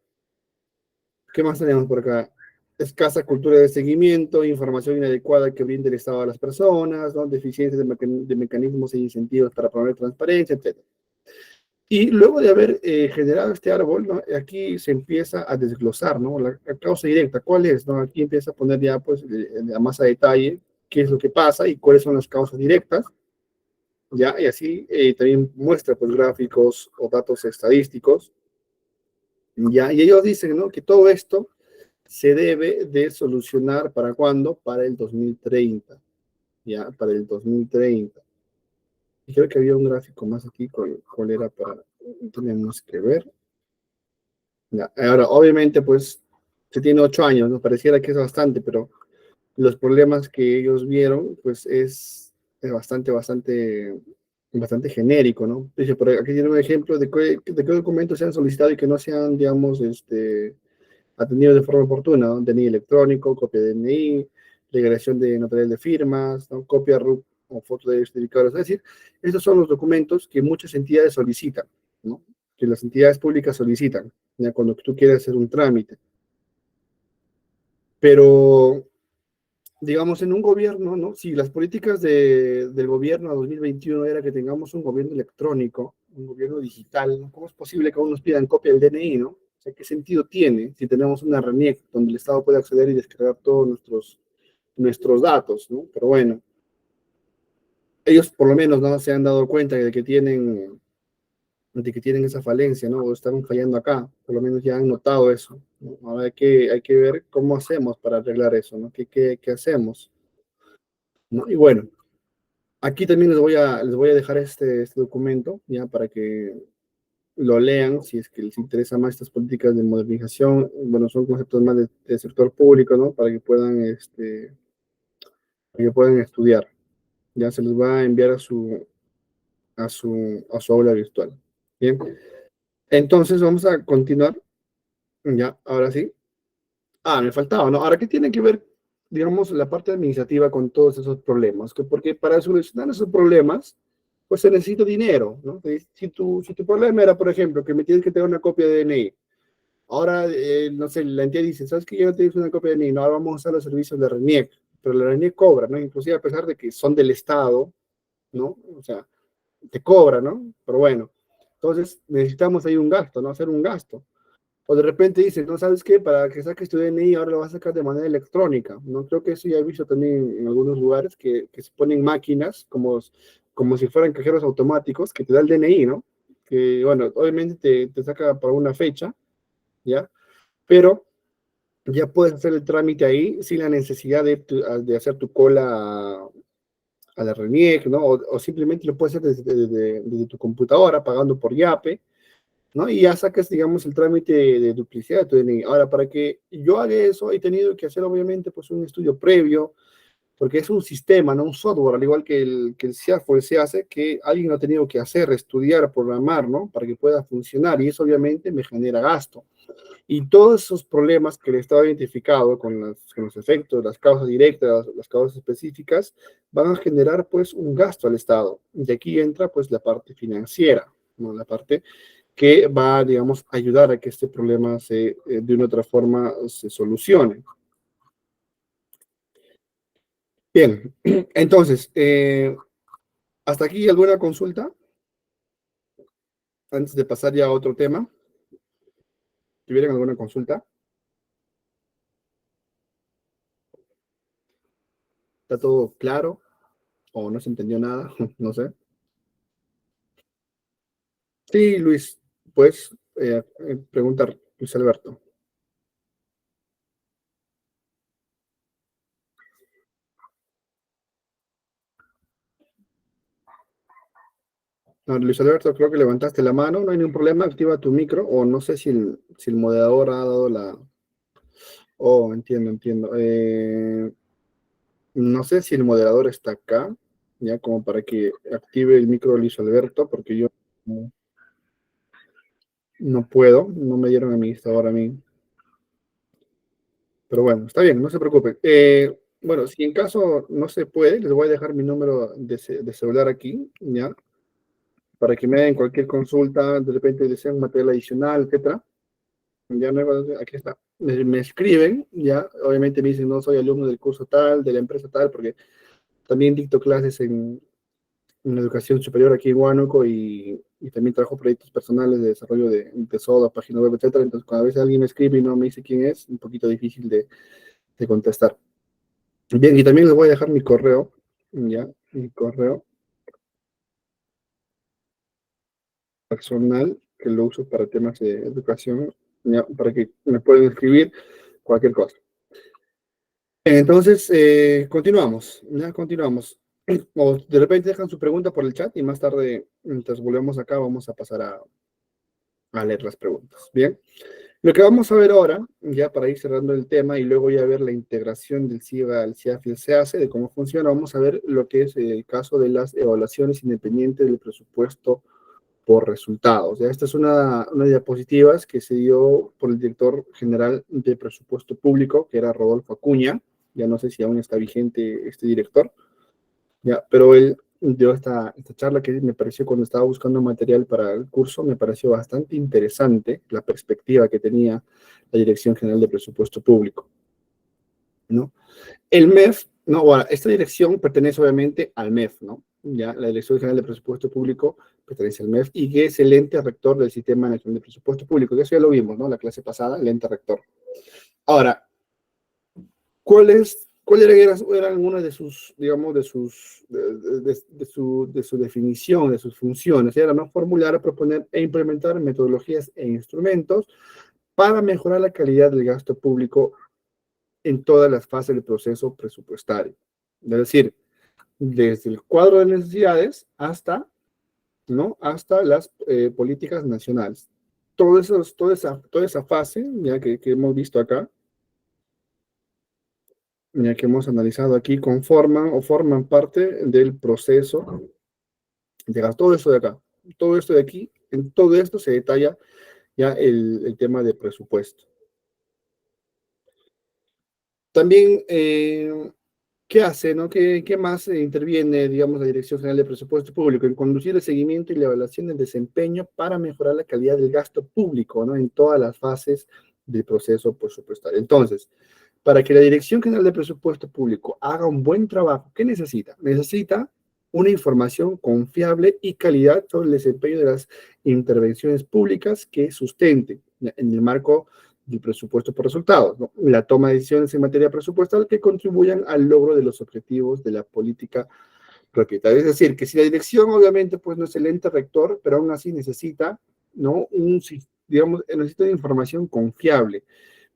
¿Qué más tenemos por acá? Escasa cultura de seguimiento, información inadecuada que brinda el Estado a las personas, ¿no? Deficiencias de mecanismos e incentivos para promover transparencia, etc. Y luego de haber generado este árbol, ¿no? Aquí se empieza a desglosar, ¿no? La causa directa, ¿cuál es? ¿No? Aquí empieza a poner ya, pues, a más a detalle qué es lo que pasa y cuáles son las causas directas, ¿ya? Y así también muestra, pues, gráficos o datos estadísticos, ¿ya? Y ellos dicen, ¿no? Que todo esto se debe de solucionar ¿para cuándo? Para el 2030, ¿ya? Para el 2030. Y creo que había un gráfico más aquí, ¿cuál era para? Tenemos que ver. Ya. Ahora, obviamente, pues, se tiene 8 años, nos pareciera que es bastante, pero los problemas que ellos vieron, pues, es bastante genérico, ¿no? Dice, por aquí tiene un ejemplo de qué documentos se han solicitado y que no sean, digamos, atendido de forma oportuna, ¿no? DNI electrónico, copia de DNI, declaración de notarial de firmas, ¿no? Copia RUC o foto de certificados. Es decir, estos son los documentos que muchas entidades solicitan, ¿no? Que las entidades públicas solicitan, ¿ya? Cuando tú quieres hacer un trámite. Pero, digamos, en un gobierno, ¿no? Si las políticas del gobierno a 2021 era que tengamos un gobierno electrónico, un gobierno digital, ¿no? ¿Cómo es posible que aún nos pidan copia del DNI, ¿no? O sea, ¿qué sentido tiene si tenemos una RENIEC donde el Estado puede acceder y descargar todos nuestros datos, ¿no? Pero bueno, ellos por lo menos no se han dado cuenta de que tienen esa falencia, ¿no? O están fallando acá, por lo menos ya han notado eso, ¿no? Ahora hay que ver cómo hacemos para arreglar eso, ¿no? ¿Qué hacemos? ¿No? Y bueno, aquí también les voy a dejar este documento, ya para que lo lean, si es que les interesa más estas políticas de modernización. Bueno, son conceptos más del sector público, ¿no? Para que puedan estudiar. Ya se les va a enviar a su aula virtual. Bien, entonces vamos a continuar. Ya, ahora sí. Me faltaba, ¿no? Ahora, ¿qué tiene que ver, digamos, la parte administrativa con todos esos problemas? Porque para solucionar esos problemas, pues se necesita dinero, ¿no? Si tu problema era, por ejemplo, que me tienes que tener una copia de DNI, ahora, no sé, la entidad dice, ¿sabes qué? Ya no tienes una copia de DNI, no, ahora vamos a usar los servicios de RENIEC, pero la RENIEC cobra, ¿no? Inclusive a pesar de que son del Estado, ¿no? O sea, te cobra, ¿no? Pero bueno, entonces necesitamos ahí un gasto, ¿no? Hacer un gasto. O de repente dicen, no sabes qué, para que saques tu DNI ahora lo vas a sacar de manera electrónica. No creo que eso ya he visto también en algunos lugares que se ponen máquinas como si fueran cajeros automáticos que te da el DNI, ¿no? Que bueno, obviamente te saca para una fecha, ¿ya? Pero ya puedes hacer el trámite ahí sin la necesidad de hacer tu cola a la RENIEC, ¿no? O simplemente lo puedes hacer desde tu computadora pagando por Yape, ¿no? Y ya sacas, digamos, el trámite de duplicidad de tu DNI. Ahora, para que yo haga eso, he tenido que hacer, obviamente, pues un estudio previo, porque es un sistema, no un software, al igual que el CIAF o el CIACE, que alguien lo ha tenido que hacer, estudiar, programar, ¿no? Para que pueda funcionar, y eso obviamente me genera gasto. Y todos esos problemas que le estaba identificado con los efectos, las causas directas, las causas específicas, van a generar pues un gasto al Estado. Y aquí entra pues la parte financiera, ¿no? La parte que va, digamos, a ayudar a que este problema de una u otra forma se solucione. Bien, entonces, hasta aquí alguna consulta antes de pasar ya a otro tema. ¿Tuvieran alguna consulta? ¿Está todo claro o no se entendió nada? No sé. Sí, Luis, puedes preguntar, Luis Alberto. No, Luis Alberto, creo que levantaste la mano, no hay ningún problema, activa tu micro, o no sé si el moderador ha dado la... Oh, entiendo, entiendo. No sé si el moderador está acá, ya como para que active el micro Luis Alberto, porque yo no puedo, no me dieron a mí esta hora a mí. Pero bueno, está bien, no se preocupen. Bueno, si en caso no se puede, les voy a dejar mi número de celular aquí, ya, para que me den cualquier consulta, de repente desean material adicional, etcétera. Ya no, aquí está. Me escriben, ya, obviamente me dicen, no soy alumno del curso tal, de la empresa tal, porque también dicto clases en educación superior aquí en Huánuco y también trabajo proyectos personales de desarrollo de SODA, página web, etcétera. Entonces, cuando a veces alguien me escribe y no me dice quién es, un poquito difícil de contestar. Bien, y también les voy a dejar mi correo, ya, mi correo personal, que lo uso para temas de educación, ya, para que me puedan escribir cualquier cosa. Entonces, continuamos, ya, continuamos. O de repente dejan su pregunta por el chat y más tarde, mientras volvemos acá, vamos a pasar a leer las preguntas. Bien, lo que vamos a ver ahora, ya para ir cerrando el tema y luego ya ver la integración del CIVA, el CIAF y el CEACE, de cómo funciona, vamos a ver lo que es el caso de las evaluaciones independientes del presupuesto por resultados. ¿Ya? Esta es una diapositiva que se dio por el director general de presupuesto público, que era Rodolfo Acuña. Ya no sé si aún está vigente este director, ya, pero él dio esta charla que me pareció cuando estaba buscando material para el curso, me pareció bastante interesante la perspectiva que tenía la Dirección General de Presupuesto Público, ¿no? El MEF, no, bueno, esta dirección pertenece obviamente al MEF, ¿no? Ya, la Dirección General de Presupuesto Público pertenece al MEF y que es el ente rector del Sistema Nacional de Presupuesto Público, que eso ya lo vimos, ¿no? La clase pasada, el ente rector. Ahora, ¿cuál era alguna de sus, digamos, de su definición, de sus funciones? Era, ¿no? Formular, proponer e implementar metodologías e instrumentos para mejorar la calidad del gasto público en todas las fases del proceso presupuestario. Es decir, desde el cuadro de necesidades hasta, ¿no? Hasta las políticas nacionales. Toda esa fase, ya que hemos visto acá, ya que hemos analizado aquí, conforman o forman parte del proceso de gas. Todo esto de acá, todo esto de aquí, en todo esto se detalla ya el tema de presupuesto. También, ¿qué hace, no? ¿Qué más interviene, digamos, la Dirección General de Presupuesto Público? En conducir el seguimiento y la evaluación del desempeño para mejorar la calidad del gasto público, ¿no? En todas las fases del proceso presupuestario. Entonces, para que la Dirección General de Presupuesto Público haga un buen trabajo, ¿qué necesita? Necesita una información confiable y calidad sobre el desempeño de las intervenciones públicas que sustente en el marco del presupuesto por resultados, ¿no? La toma de decisiones en materia presupuestal que contribuyan al logro de los objetivos de la política propietaria. Es decir, que si la dirección obviamente pues no es el ente rector, pero aún así necesita, ¿no? Digamos, necesita información confiable,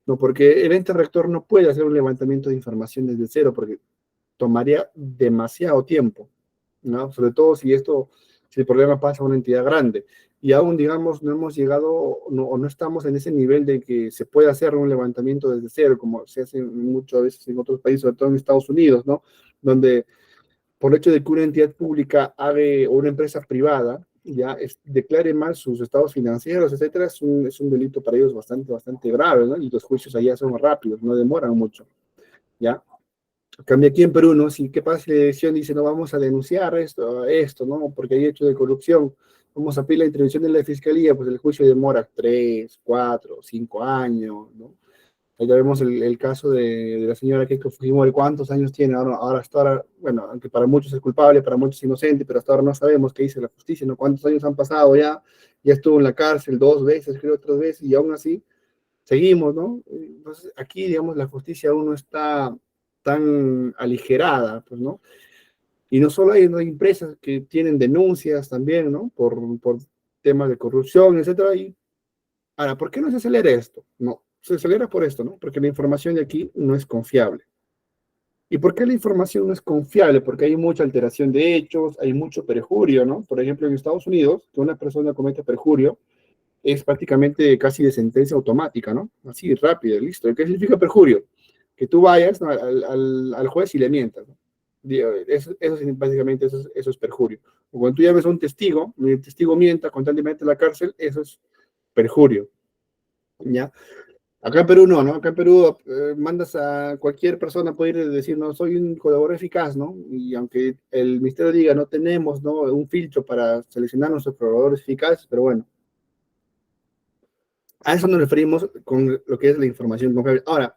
¿no? Porque el ente rector no puede hacer un levantamiento de información desde cero, porque tomaría demasiado tiempo, ¿no? Sobre todo si el problema pasa a una entidad grande. Y aún, digamos, no hemos llegado no, o no estamos en ese nivel de que se pueda hacer un levantamiento desde cero, como se hace muchas veces en otros países, sobre todo en Estados Unidos, ¿no? Donde por el hecho de que una entidad pública haga, o una empresa privada, declare mal sus estados financieros, etcétera, es un delito para ellos bastante, bastante grave, ¿no? Y los juicios allá son rápidos, no demoran mucho, ¿ya? Cambia aquí en Perú, ¿no? Si, ¿qué pasa si la dirección dice, no vamos a denunciar esto, ¿no? Porque hay hechos de corrupción, vamos a pedir la intervención de la fiscalía, pues el juicio demora 3, 4, 5 años, ¿no? Ahí ya vemos el caso de la señora Keiko Fujimori, ¿cuántos años tiene? Hasta ahora, bueno, aunque para muchos es culpable, para muchos es inocente, pero hasta ahora no sabemos qué dice la justicia, ¿no? ¿Cuántos años han pasado ya estuvo en la cárcel 2 veces, creo, 3 veces, y aún así seguimos, ¿no? Entonces, aquí, digamos, la justicia aún no está tan aligerada, pues, ¿no? Y no solo hay, ¿no?, hay empresas que tienen denuncias también, ¿no? Por temas de corrupción, etcétera. Y ahora, ¿por qué no se acelera esto? No, se acelera por esto, ¿no? Porque la información de aquí no es confiable. ¿Y por qué la información no es confiable? Porque hay mucha alteración de hechos, hay mucho perjurio, ¿no? Por ejemplo, en Estados Unidos, que una persona comete perjurio, es prácticamente casi de sentencia automática, ¿no? Así, rápida, listo. ¿Qué significa perjurio? Que tú vayas, ¿no?, al juez y le mientas, ¿no? Básicamente eso es perjurio. O cuando tú llames a un testigo, y el testigo mienta con tal de meterte a la cárcel, eso es perjurio, ¿ya? Acá en Perú no, ¿no? Acá en Perú mandas a cualquier persona, puede ir y decir, no, soy un colaborador eficaz, ¿no? Y aunque el ministerio diga, no tenemos, ¿no?, un filtro para seleccionar nuestros colaboradores eficaces, pero bueno, a eso nos referimos con lo que es la información confiable. Ahora,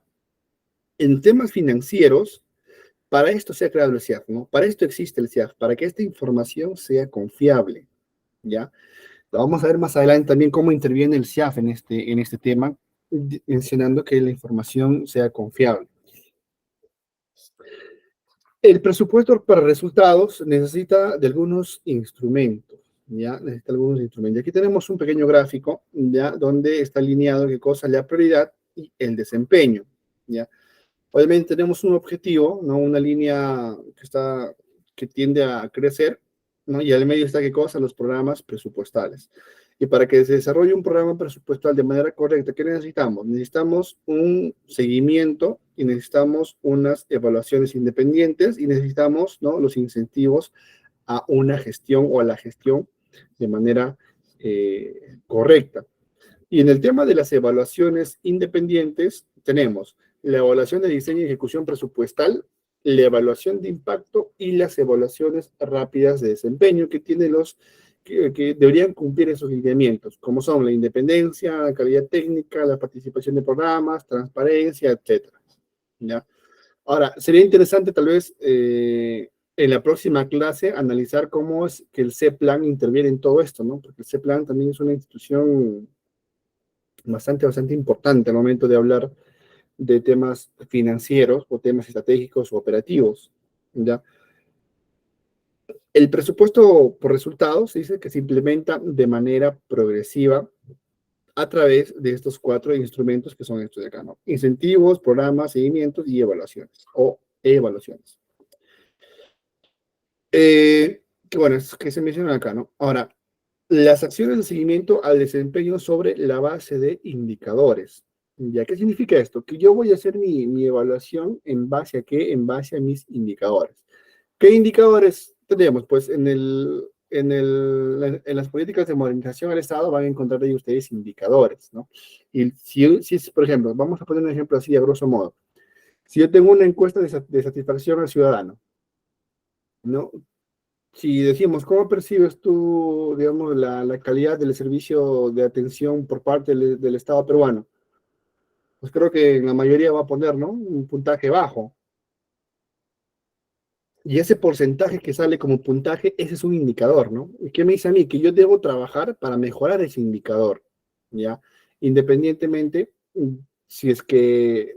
en temas financieros, para esto se ha creado el CIAF, ¿no? Para esto existe el CIAF, para que esta información sea confiable, ¿ya? Lo vamos a ver más adelante también cómo interviene el CIAF en este tema, mencionando que la información sea confiable. El presupuesto para resultados necesita de algunos instrumentos, ¿ya? Necesita algunos instrumentos. Y aquí tenemos un pequeño gráfico, ¿ya?, donde está alineado qué cosa, la prioridad y el desempeño, ¿ya? Obviamente tenemos un objetivo, ¿no? Una línea que tiende a crecer, ¿no? Y al medio está qué cosa, los programas presupuestales. Y para que se desarrolle un programa presupuestal de manera correcta, ¿qué necesitamos? Necesitamos un seguimiento y necesitamos unas evaluaciones independientes y necesitamos, ¿no?, los incentivos a una gestión o a la gestión de manera correcta. Y en el tema de las evaluaciones independientes, tenemos la evaluación de diseño y ejecución presupuestal, la evaluación de impacto y las evaluaciones rápidas de desempeño que tienen que deberían cumplir esos lineamientos, como son la independencia, la calidad técnica, la participación de programas, transparencia, etcétera, ¿ya? Ahora, sería interesante tal vez en la próxima clase analizar cómo es que el CEPLAN interviene en todo esto, ¿no? Porque el CEPLAN también es una institución bastante importante al momento de hablar de temas financieros o temas estratégicos o operativos, ¿ya? El presupuesto por resultados dice que se implementa de manera progresiva a través de estos 4 instrumentos que son estos de acá, ¿no? Incentivos, programas, seguimientos y evaluaciones, o evaluaciones. Que bueno, es que se mencionan acá, ¿no? Ahora, las acciones de seguimiento al desempeño sobre la base de indicadores. ¿Ya qué significa esto? Que yo voy a hacer mi evaluación en base a qué, en base a mis indicadores. ¿Qué indicadores tenemos? Pues en las políticas de modernización del Estado van a encontrar ahí ustedes indicadores, ¿no? Y si por ejemplo, vamos a poner un ejemplo así a grosso modo. Si yo tengo una encuesta de satisfacción al ciudadano, ¿no? Si decimos, ¿cómo percibes tú, digamos, la calidad del servicio de atención por parte del Estado peruano? Pues creo que en la mayoría va a poner, ¿no?, un puntaje bajo. Y ese porcentaje que sale como puntaje, ese es un indicador, ¿no? ¿Y qué me dice a mí? Que yo debo trabajar para mejorar ese indicador, ¿ya? Independientemente si es que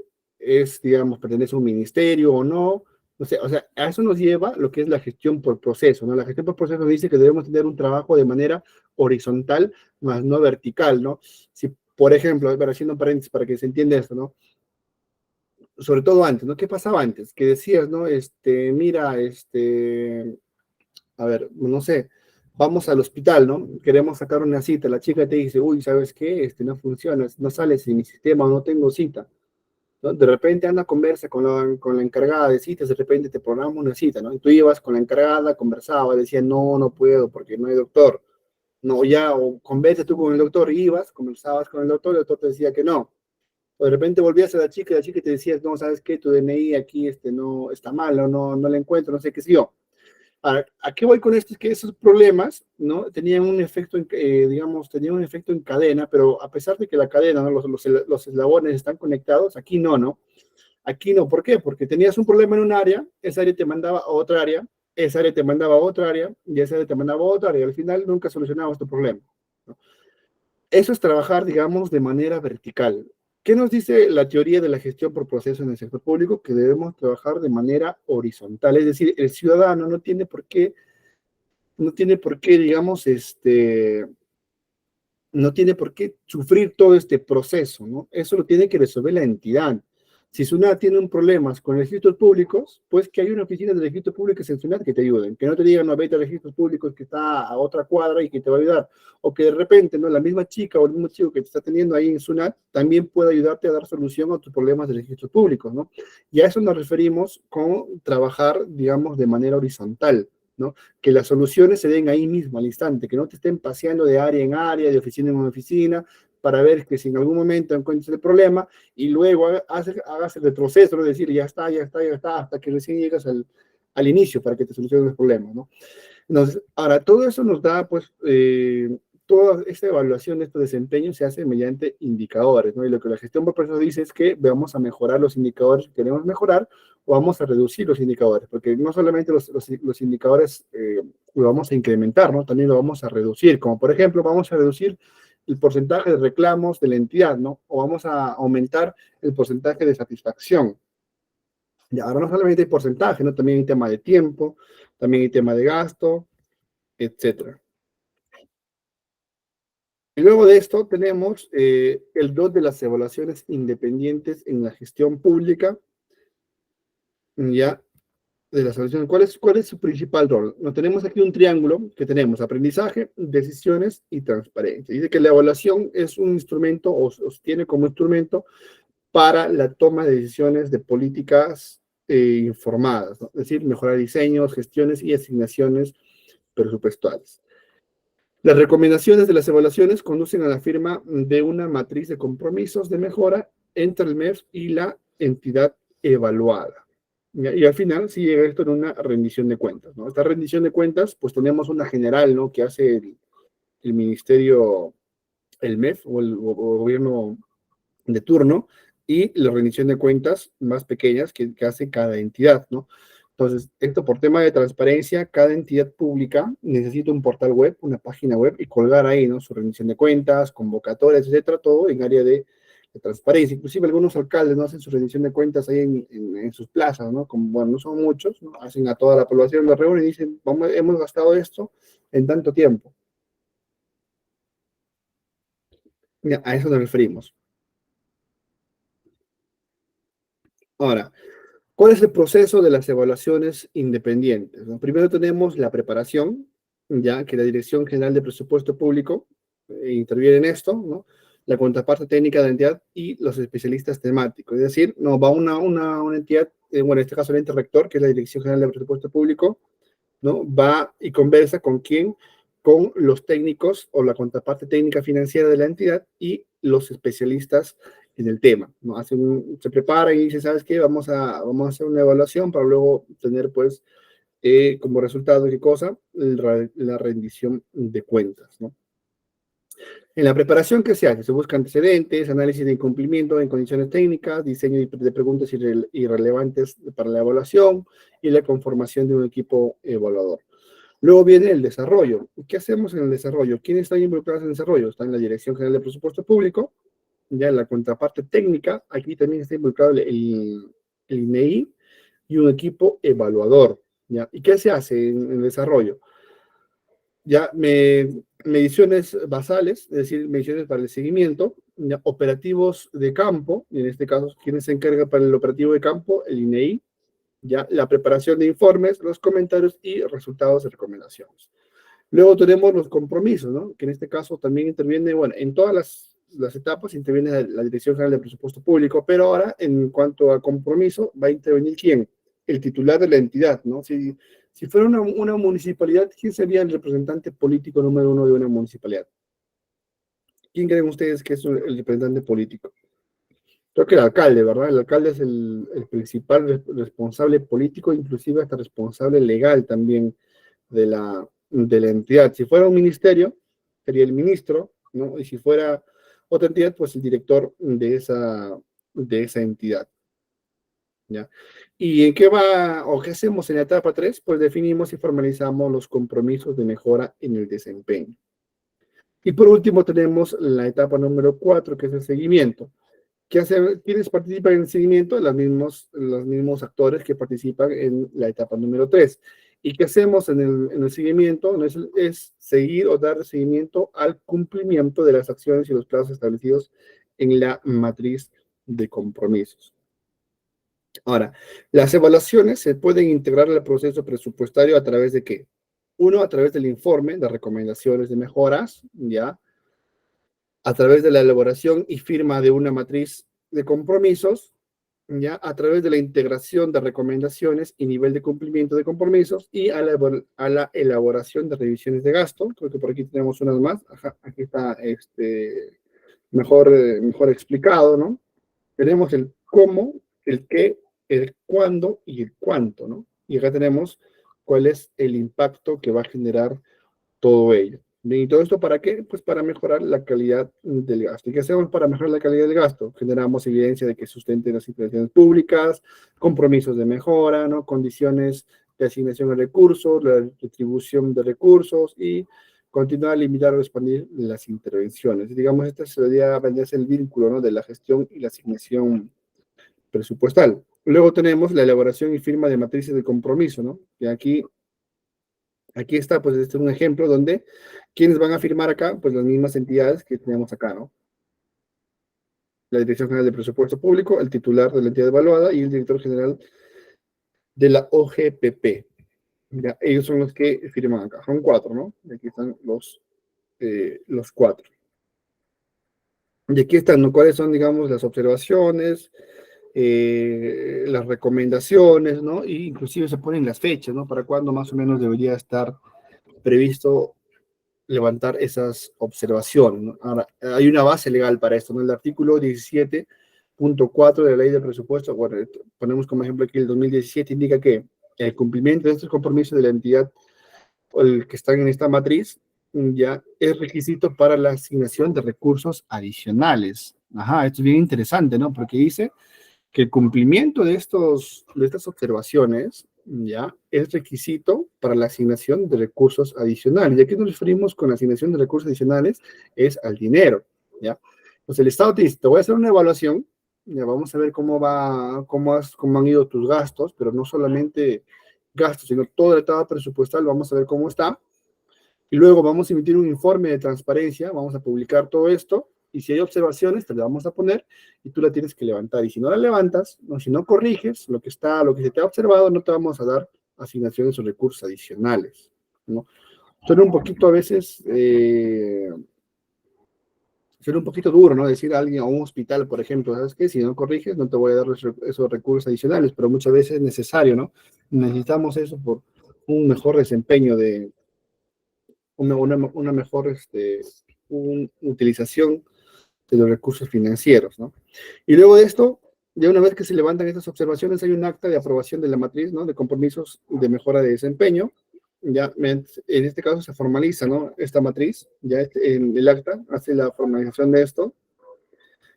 digamos, pertenece a un ministerio o no. No sé, o sea, a eso nos lleva lo que es la gestión por proceso, ¿no? La gestión por proceso dice que debemos tener un trabajo de manera horizontal, más no vertical, ¿no? Si, por ejemplo, haciendo un paréntesis para que se entienda esto, ¿no? Sobre todo antes, ¿no? ¿Qué pasaba antes? Que decías, ¿no? Mira, a ver, no sé, vamos al hospital, ¿no? Queremos sacar una cita, la chica te dice, uy, ¿sabes qué? No funciona, no sales en mi sistema, no tengo cita, ¿no? De repente anda, conversa con la encargada de citas, de repente te programa una cita, ¿no? Y tú ibas con la encargada, conversaba, decía, no, no puedo porque no hay doctor. No, ya, o conversa tú con el doctor, ibas, conversabas con el doctor te decía que no. O de repente volvías a la chica te decía, no, ¿sabes qué? Tu DNI aquí no está mal, o no la encuentro, no sé qué sé yo. ¿A qué voy con esto? Es que esos problemas, ¿no?, tenían un efecto, digamos, tenían un efecto en cadena, pero a pesar de que la cadena, ¿no?, los eslabones están conectados, aquí no, ¿no? Aquí no, ¿por qué? Porque tenías un problema en un área, esa área te mandaba a otra área, esa área te mandaba a otra área, y esa área te mandaba a otra área, al final nunca solucionabas tu problema, ¿no? Eso es trabajar, digamos, de manera vertical. ¿Qué nos dice la teoría de la gestión por proceso en el sector público? Que debemos trabajar de manera horizontal, es decir, el ciudadano no tiene por qué, digamos, no tiene por qué sufrir todo este proceso, ¿no? Eso lo tiene que resolver la entidad. Si SUNAT tiene un problema con registros públicos, pues que hay una oficina de registros públicos en SUNAT que te ayuden, que no te digan, no, vete a registros públicos que está a otra cuadra y que te va a ayudar, o que de repente, ¿no? La misma chica o el mismo chico que te está teniendo ahí en SUNAT también puede ayudarte a dar solución a tus problemas de registros públicos, ¿no? Y a eso nos referimos con trabajar, digamos, de manera horizontal, ¿no? Que las soluciones se den ahí mismo, al instante, que no te estén paseando de área en área, de oficina en oficina, para ver que si en algún momento encuentras el problema y luego hagas el retroceso, ¿no? Decir, ya está, ya está, ya está, hasta que recién llegas al inicio para que te solucionen los problemas, ¿no? Entonces, ahora, todo eso nos da, pues, toda esta evaluación de este desempeño se hace mediante indicadores, ¿no? Y lo que la gestión por proceso dice es que vamos a mejorar los indicadores que queremos mejorar o vamos a reducir los indicadores, porque no solamente los indicadores lo vamos a incrementar, ¿no? También lo vamos a reducir, como por ejemplo, vamos a reducir el porcentaje de reclamos de la entidad, ¿no? O vamos a aumentar el porcentaje de satisfacción. Y ahora no solamente hay porcentaje, ¿no? También hay tema de tiempo, también hay tema de gasto, etcétera. Y luego de esto tenemos el 2 de las evaluaciones independientes en la gestión pública, ya, de las evaluaciones. Cuál es su principal rol? No tenemos aquí un triángulo que tenemos aprendizaje, decisiones y transparencia. Dice que la evaluación es un instrumento o tiene como instrumento para la toma de decisiones de políticas informadas, ¿no? Es decir, mejorar diseños, gestiones y asignaciones presupuestales. Las recomendaciones de las evaluaciones conducen a la firma de una matriz de compromisos de mejora entre el MEF y la entidad evaluada. Y al final sí llega esto en una rendición de cuentas, ¿no? Esta rendición de cuentas, pues tenemos una general, ¿no? Que hace el ministerio, el MEF o gobierno de turno, y la rendición de cuentas más pequeñas que hace cada entidad, ¿no? Entonces, esto por tema de transparencia, cada entidad pública necesita un portal web, una página web y colgar ahí, ¿no? Su rendición de cuentas, convocatorias, etcétera, todo en área de transparencia. Inclusive algunos alcaldes no hacen su rendición de cuentas ahí en sus plazas, ¿no? Como, bueno, no son muchos, ¿no? Hacen a toda la población, la reúnen y dicen, vamos, hemos gastado esto en tanto tiempo. Ya, a eso nos referimos. Ahora, ¿cuál es el proceso de las evaluaciones independientes? ¿No? Primero tenemos la preparación, ya que la Dirección General de Presupuesto Público interviene en esto, ¿no? La contraparte técnica de la entidad y los especialistas temáticos. Es decir, no va una entidad, bueno, en este caso el ente rector, que es la Dirección General de Presupuesto Público, ¿no? Va y conversa con quién, con los técnicos o la contraparte técnica financiera de la entidad y los especialistas en el tema, ¿no? Se prepara y dice, ¿sabes qué? Vamos a hacer una evaluación para luego tener, pues, como resultado, ¿qué cosa? La rendición de cuentas, ¿no? En la preparación, ¿qué se hace? Se busca antecedentes, análisis de incumplimiento en condiciones técnicas, diseño de preguntas irrelevantes para la evaluación y la conformación de un equipo evaluador. Luego viene el desarrollo. ¿Qué hacemos en el desarrollo? ¿Quiénes están involucrados en el desarrollo? Está en la Dirección General de Presupuesto Público, ya en la contraparte técnica, aquí también está involucrado el INEI y un equipo evaluador, ¿ya? ¿Y qué se hace en el desarrollo? Ya mediciones basales, es decir, mediciones para el seguimiento, ya, operativos de campo, y en este caso, ¿quién se encarga para el operativo de campo? El INEI, ya la preparación de informes, los comentarios y resultados de recomendaciones. Luego tenemos los compromisos, ¿no? Que en este caso también interviene, bueno, en todas las etapas interviene la Dirección General de Presupuesto Público, pero ahora en cuanto a compromiso va a intervenir ¿quién? El titular de la entidad, ¿no? Si fuera una municipalidad, ¿quién sería el representante político número uno de una municipalidad? ¿Quién creen ustedes que es el representante político? Creo que el alcalde, ¿verdad? El alcalde es el principal responsable político, inclusive hasta responsable legal también de la entidad. Si fuera un ministerio, sería el ministro, ¿no? Y si fuera otra entidad, pues el director de esa entidad, ¿ya? ¿Y en qué va o qué hacemos en la etapa 3? Pues definimos y formalizamos los compromisos de mejora en el desempeño. Y por último tenemos la etapa número 4, que es el seguimiento. ¿Quiénes participan en el seguimiento? Los mismos actores que participan en la etapa número 3. ¿Y qué hacemos en el seguimiento? No es seguir o dar seguimiento al cumplimiento de las acciones y los plazos establecidos en la matriz de compromisos. Ahora, las evaluaciones se pueden integrar al proceso presupuestario a través de ¿qué? Uno, a través del informe de recomendaciones de mejoras, ¿ya? A través de la elaboración y firma de una matriz de compromisos, ¿ya? A través de la integración de recomendaciones y nivel de cumplimiento de compromisos y a la elaboración de revisiones de gasto. Creo que por aquí tenemos unas más. Ajá, aquí está mejor explicado, ¿no? Tenemos el cómo, el qué, el cuándo y el cuánto, ¿no? Y acá tenemos cuál es el impacto que va a generar todo ello. ¿Y todo esto para qué? Pues para mejorar la calidad del gasto. ¿Y qué hacemos para mejorar la calidad del gasto? Generamos evidencia de que sustenten las intervenciones públicas, compromisos de mejora, ¿no? Condiciones de asignación de recursos, la distribución de recursos y continuar a limitar o expandir las intervenciones. Y digamos, este sería el vínculo, ¿no? De la gestión y la asignación presupuestal. Luego tenemos la elaboración y firma de matrices de compromiso, ¿no? Y aquí está, pues, este es un ejemplo donde, ¿quiénes van a firmar acá? Pues las mismas entidades que tenemos acá, ¿no? La Dirección General de Presupuesto Público, el titular de la entidad evaluada y el director general de la OGPP. Ya, ellos son los que firman acá. Son 4, ¿no? Y aquí están los 4. Y aquí están, ¿no? ¿Cuáles son, digamos, las observaciones, las recomendaciones, ¿no? Y inclusive se ponen las fechas, ¿no? Para cuándo más o menos debería estar previsto levantar esas observaciones, ¿no? Ahora, hay una base legal para esto, ¿no? El artículo 17.4 de la ley de presupuesto, bueno, ponemos como ejemplo aquí el 2017, indica que el cumplimiento de estos compromisos de la entidad o el que están en esta matriz ya es requisito para la asignación de recursos adicionales. Ajá, esto es bien interesante, ¿no? Porque dice que el cumplimiento de estas observaciones ya es requisito para la asignación de recursos adicionales. ¿Y a qué nos referimos con la asignación de recursos adicionales? Es al dinero, ¿ya? Pues el Estado te dice, te voy a hacer una evaluación, ya vamos a ver cómo han ido tus gastos, pero no solamente gastos, sino toda la etapa presupuestal, vamos a ver cómo está, y luego vamos a emitir un informe de transparencia, vamos a publicar todo esto, y si hay observaciones, te la vamos a poner, y tú la tienes que levantar. Y si no la levantas, no, si no corriges lo que se te ha observado, no te vamos a dar asignaciones o recursos adicionales, ¿no? Suena un poquito a veces, suena un poquito duro, ¿no? Decir a alguien, a un hospital, por ejemplo, ¿sabes qué? Si no corriges, no te voy a dar esos recursos adicionales, pero muchas veces es necesario, ¿no? Necesitamos eso por un mejor desempeño una mejor utilización de los recursos financieros, ¿no? Y luego de esto, ya una vez que se levantan estas observaciones, hay un acta de aprobación de la matriz, ¿no? De compromisos de mejora de desempeño. Ya, en este caso se formaliza, ¿no? Esta matriz, ya en el acta hace la formalización de esto.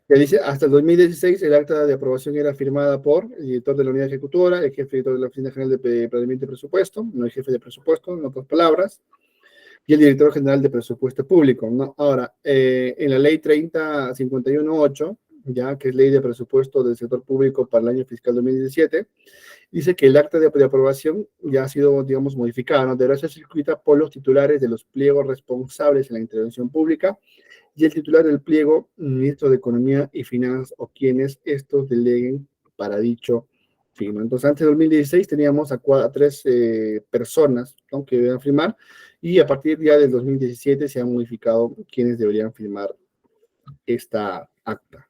Ya dice, hasta el 2016 el acta de aprobación era firmada por el director de la unidad ejecutora, el jefe editor de la Oficina General de Planeamiento y Presupuesto, no el jefe de presupuesto, en otras palabras, y el director general de presupuesto público, ¿no? Ahora, en la ley 3051.8, ya que es ley de presupuesto del sector público para el año fiscal 2017, dice que el acta de aprobación ya ha sido, digamos, modificada, ¿no? Deberá ser escrita por los titulares de los pliegos responsables en la intervención pública y el titular del pliego, ministro de Economía y Finanzas o quienes estos deleguen para dicho firma. Entonces, antes de 2016 teníamos a 3 personas, ¿no? Que debían firmar, y a partir ya del 2017 se han modificado quienes deberían firmar esta acta.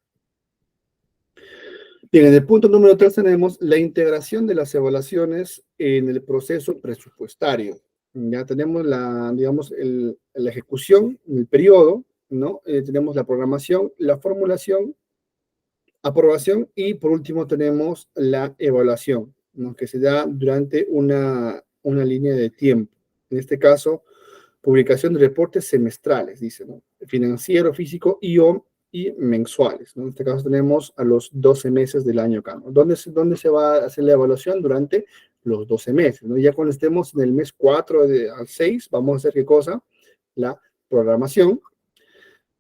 Bien, en el punto número 3 tenemos la integración de las evaluaciones en el proceso presupuestario. Ya tenemos la ejecución, el periodo, ¿no? Tenemos la programación, la formulación, aprobación y por último tenemos la evaluación, ¿no? Que se da durante una línea de tiempo. En este caso, publicación de reportes semestrales, dice, ¿no? Financiero, físico y mensuales, ¿no? En este caso tenemos a los 12 meses del año acá, ¿no? ¿Dónde se va a hacer la evaluación? Durante los 12 meses, ¿no? Ya cuando estemos en el mes 4 al 6, vamos a hacer ¿qué cosa? La programación.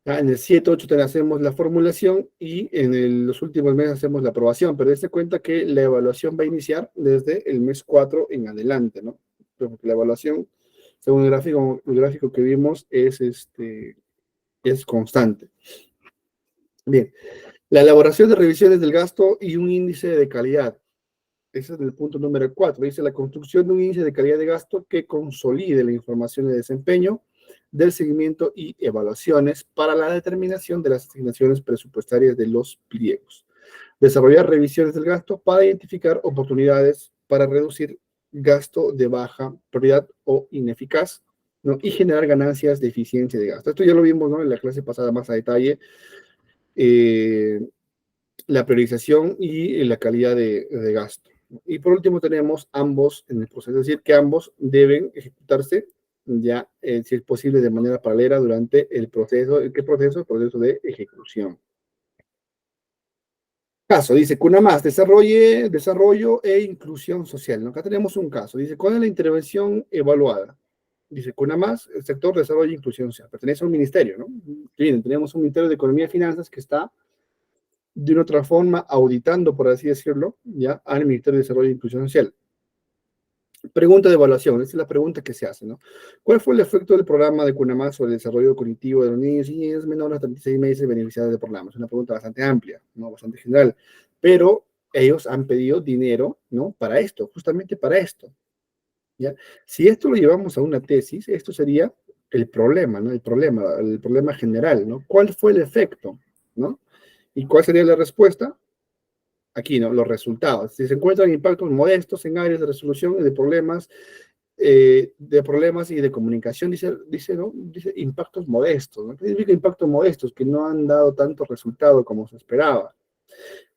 Ya, en el 7, 8 hacemos la formulación y en los últimos meses hacemos la aprobación, pero dése cuenta que la evaluación va a iniciar desde el mes 4 en adelante, ¿no? Porque la evaluación, según el gráfico que vimos, es constante. Bien, la elaboración de revisiones del gasto y un índice de calidad. Ese es el punto número 4. Dice la construcción de un índice de calidad de gasto que consolide la información de desempeño, del seguimiento y evaluaciones para la determinación de las asignaciones presupuestarias de los pliegos. Desarrollar revisiones del gasto para identificar oportunidades para reducir gasto de baja prioridad o ineficaz, ¿no? Y generar ganancias de eficiencia de gasto. Esto ya lo vimos, ¿no?, en la clase pasada más a detalle. Eh, la priorización y la calidad de gasto. Y por último tenemos ambos en el proceso, es decir, que ambos deben ejecutarse ya, si es posible, de manera paralela durante el proceso. ¿Qué proceso? El proceso de ejecución. Caso, dice, CUNAMAS, desarrollo e inclusión social, ¿no? Acá tenemos un caso, dice, ¿cuál es la intervención evaluada? Dice, CUNAMAS, el sector de desarrollo e inclusión social, pertenece a un ministerio, ¿no? Miren, tenemos un ministerio de Economía y Finanzas que está de una otra forma auditando, por así decirlo, ya al Ministerio de Desarrollo e Inclusión Social. Pregunta de evaluación, esa es la pregunta que se hace, ¿no? ¿Cuál fue el efecto del programa de CUNAMAS sobre el desarrollo cognitivo de los niños y niñas menores a 36 meses beneficiados del programa? Es una pregunta bastante amplia, ¿no? Bastante general, pero ellos han pedido dinero, ¿no?, para esto, justamente para esto, ¿ya? Si esto lo llevamos a una tesis, esto sería el problema, ¿no? El problema general, ¿no? ¿Cuál fue el efecto, ¿no? ¿Y cuál sería la respuesta? Aquí, ¿no?, los resultados. Si se encuentran impactos modestos en áreas de resolución de problemas y de comunicación, ¿no? Dice impactos modestos, ¿no? ¿Qué significa impactos modestos? Que no han dado tanto resultado como se esperaba.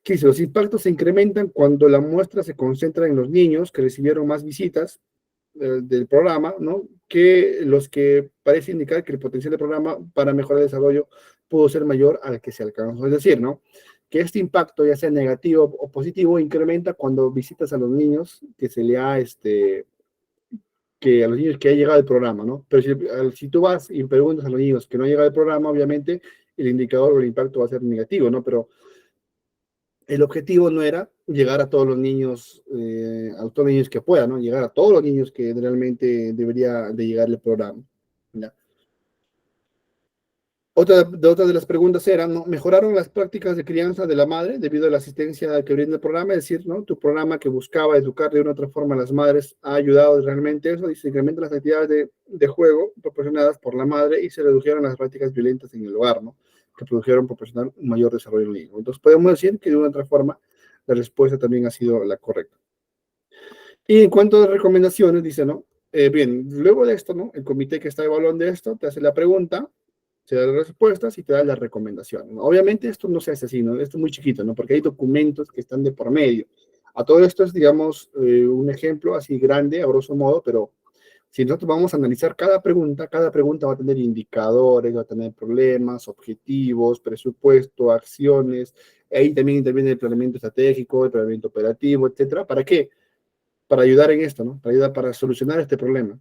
¿Qué dice? Los impactos se incrementan cuando la muestra se concentra en los niños que recibieron más visitas del programa, ¿no?, que los que parece indicar que el potencial del programa para mejorar el desarrollo pudo ser mayor al que se alcanzó. Es decir, ¿no?, que este impacto, ya sea negativo o positivo, incrementa cuando visitas a los niños que se le ha, que a los niños que ha llegado el programa, ¿no? Pero si tú vas y preguntas a los niños que no ha llegado el programa, obviamente el indicador o el impacto va a ser negativo, ¿no? Pero el objetivo no era llegar a todos los niños que puedan, ¿no? Llegar a todos los niños que realmente debería de llegar el programa, ¿ya? Otra de las preguntas era, ¿no?, ¿mejoraron las prácticas de crianza de la madre debido a la asistencia que brinda el programa? Es decir, ¿no?, tu programa que buscaba educar de una u otra forma a las madres ha ayudado realmente eso, y se incrementan las actividades de juego proporcionadas por la madre y se redujeron las prácticas violentas en el hogar, ¿no?, que produjeron proporcionar un mayor desarrollo del niño. Entonces podemos decir que de una u otra forma la respuesta también ha sido la correcta. Y en cuanto a recomendaciones, dice, ¿no? Bien, luego de esto, ¿no?, el comité que está evaluando esto te hace la pregunta, te da las respuestas y te da la recomendación, ¿no? Obviamente esto no se hace así, ¿no? Esto es muy chiquito, ¿no? Porque hay documentos que están de por medio. A todo esto es, digamos, un ejemplo así grande, a grosso modo, pero si nosotros vamos a analizar cada pregunta va a tener indicadores, va a tener problemas, objetivos, presupuesto, acciones. Ahí también interviene el planeamiento estratégico, el planeamiento operativo, etcétera. ¿Para qué? Para ayudar en esto, ¿no? Para ayudar, para solucionar este problema,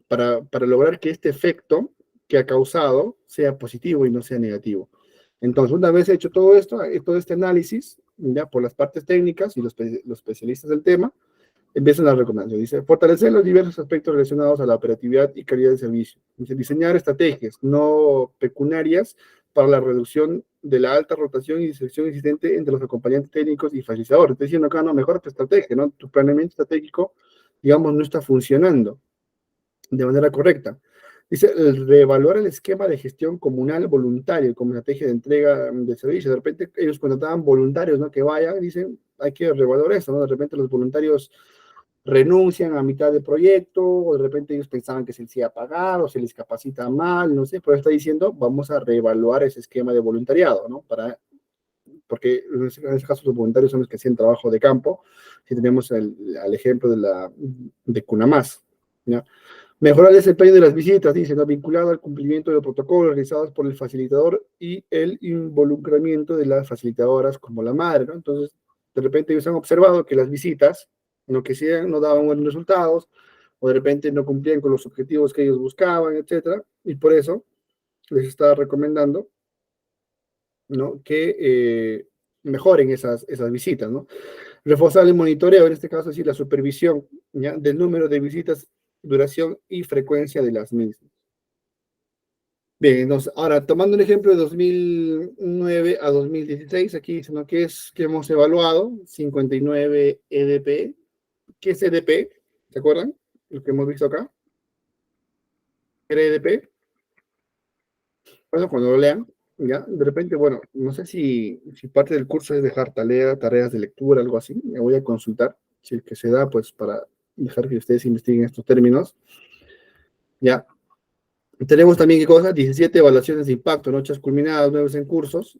para lograr que este efecto que ha causado sea positivo y no sea negativo. Entonces, una vez hecho todo esto, todo este análisis, ya por las partes técnicas y los especialistas del tema, empiezan las recomendaciones. Dice, fortalecer los diversos aspectos relacionados a la operatividad y calidad del servicio. Dice, diseñar estrategias no pecuniarias para la reducción de la alta rotación y distracción existente entre los acompañantes técnicos y facilitadores. Estoy diciendo acá, no, mejor tu estrategia, ¿no? Tu planeamiento estratégico, digamos, no está funcionando de manera correcta. Dice, reevaluar el esquema de gestión comunal voluntario como estrategia de entrega de servicio. De repente ellos contrataban voluntarios, ¿no?, que vayan, dicen, hay que reevaluar eso, ¿no? De repente los voluntarios renuncian a mitad de proyecto, o de repente ellos pensaban que se les iba a pagar, o se les capacita mal, no sé, pero está diciendo, vamos a reevaluar ese esquema de voluntariado, ¿no? Porque en ese caso los voluntarios son los que hacían trabajo de campo, si tenemos al ejemplo de CUNAMAS, ¿ya? Mejorar el desempeño de las visitas, dice, ¿no?, vinculado al cumplimiento de los protocolos realizados por el facilitador y el involucramiento de las facilitadoras como la madre, ¿no? Entonces, de repente ellos han observado que las visitas, lo que hacían, no daban buenos resultados, o de repente no cumplían con los objetivos que ellos buscaban, etcétera, y por eso les está recomendando ¿no? Que mejoren esas visitas, ¿no? Reforzar el monitoreo, en este caso, es decir, la supervisión, ¿ya? Del número de visitas, duración y frecuencia de las mismas. Bien, entonces, ahora, tomando un ejemplo de 2009 a 2016, aquí dice, ¿no? Que hemos evaluado 59 EDP. ¿Qué es EDP? ¿Se acuerdan? Lo que hemos visto acá. ¿Qué era EDP? Bueno, cuando lo lean, ya, de repente, bueno, no sé si parte del curso es dejar tareas de lectura, algo así, me voy a consultar, si es que se da, pues para dejar que ustedes investiguen estos términos, ya. Tenemos también, ¿qué cosa? 17 evaluaciones de impacto, noches culminadas, 9 en cursos.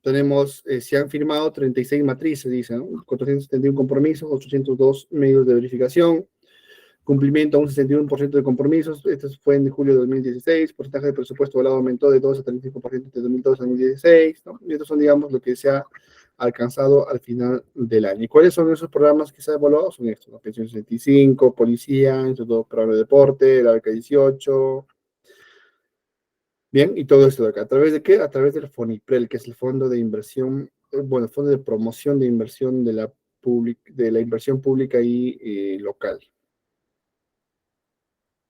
Tenemos, se han firmado 36 matrices, dicen, ¿no? 471 compromisos, 802 medios de verificación, cumplimiento a un 61% de compromisos. Esto fue en julio de 2016. Porcentaje de presupuesto volado aumentó de 2 a 35% de 2012 a 2016, ¿no? Y estos son, digamos, lo que se ha alcanzado al final del año. ¿Y cuáles son esos programas que se han evaluado? Son estos, ¿no? Pensión 65, Policía, Instituto Programa de Deporte, la beca 18. Bien, y todo esto de acá. ¿A través de qué? A través del FONIPREL, que es el Fondo de Inversión, bueno, el Fondo de Promoción de Inversión de la inversión pública y local.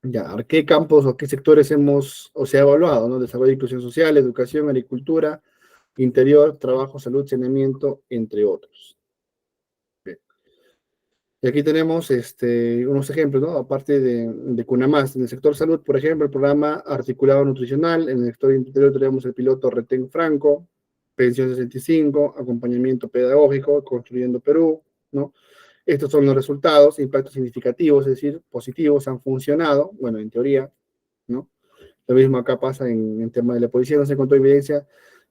Ya, ¿a qué campos o qué sectores hemos o se ha evaluado, ¿no? Desarrollo e inclusión social, educación, agricultura, interior, trabajo, salud, saneamiento, entre otros. Bien. Y aquí tenemos unos ejemplos, ¿no? Aparte de CUNAMAS, en el sector salud, por ejemplo, el programa articulado nutricional, en el sector interior tenemos el piloto Retén Franco, Pensión 65, acompañamiento pedagógico, Construyendo Perú, ¿no? Estos son los resultados, impactos significativos, es decir, positivos, han funcionado, bueno, en teoría, ¿no? Lo mismo acá pasa en tema de la policía, no se encontró evidencia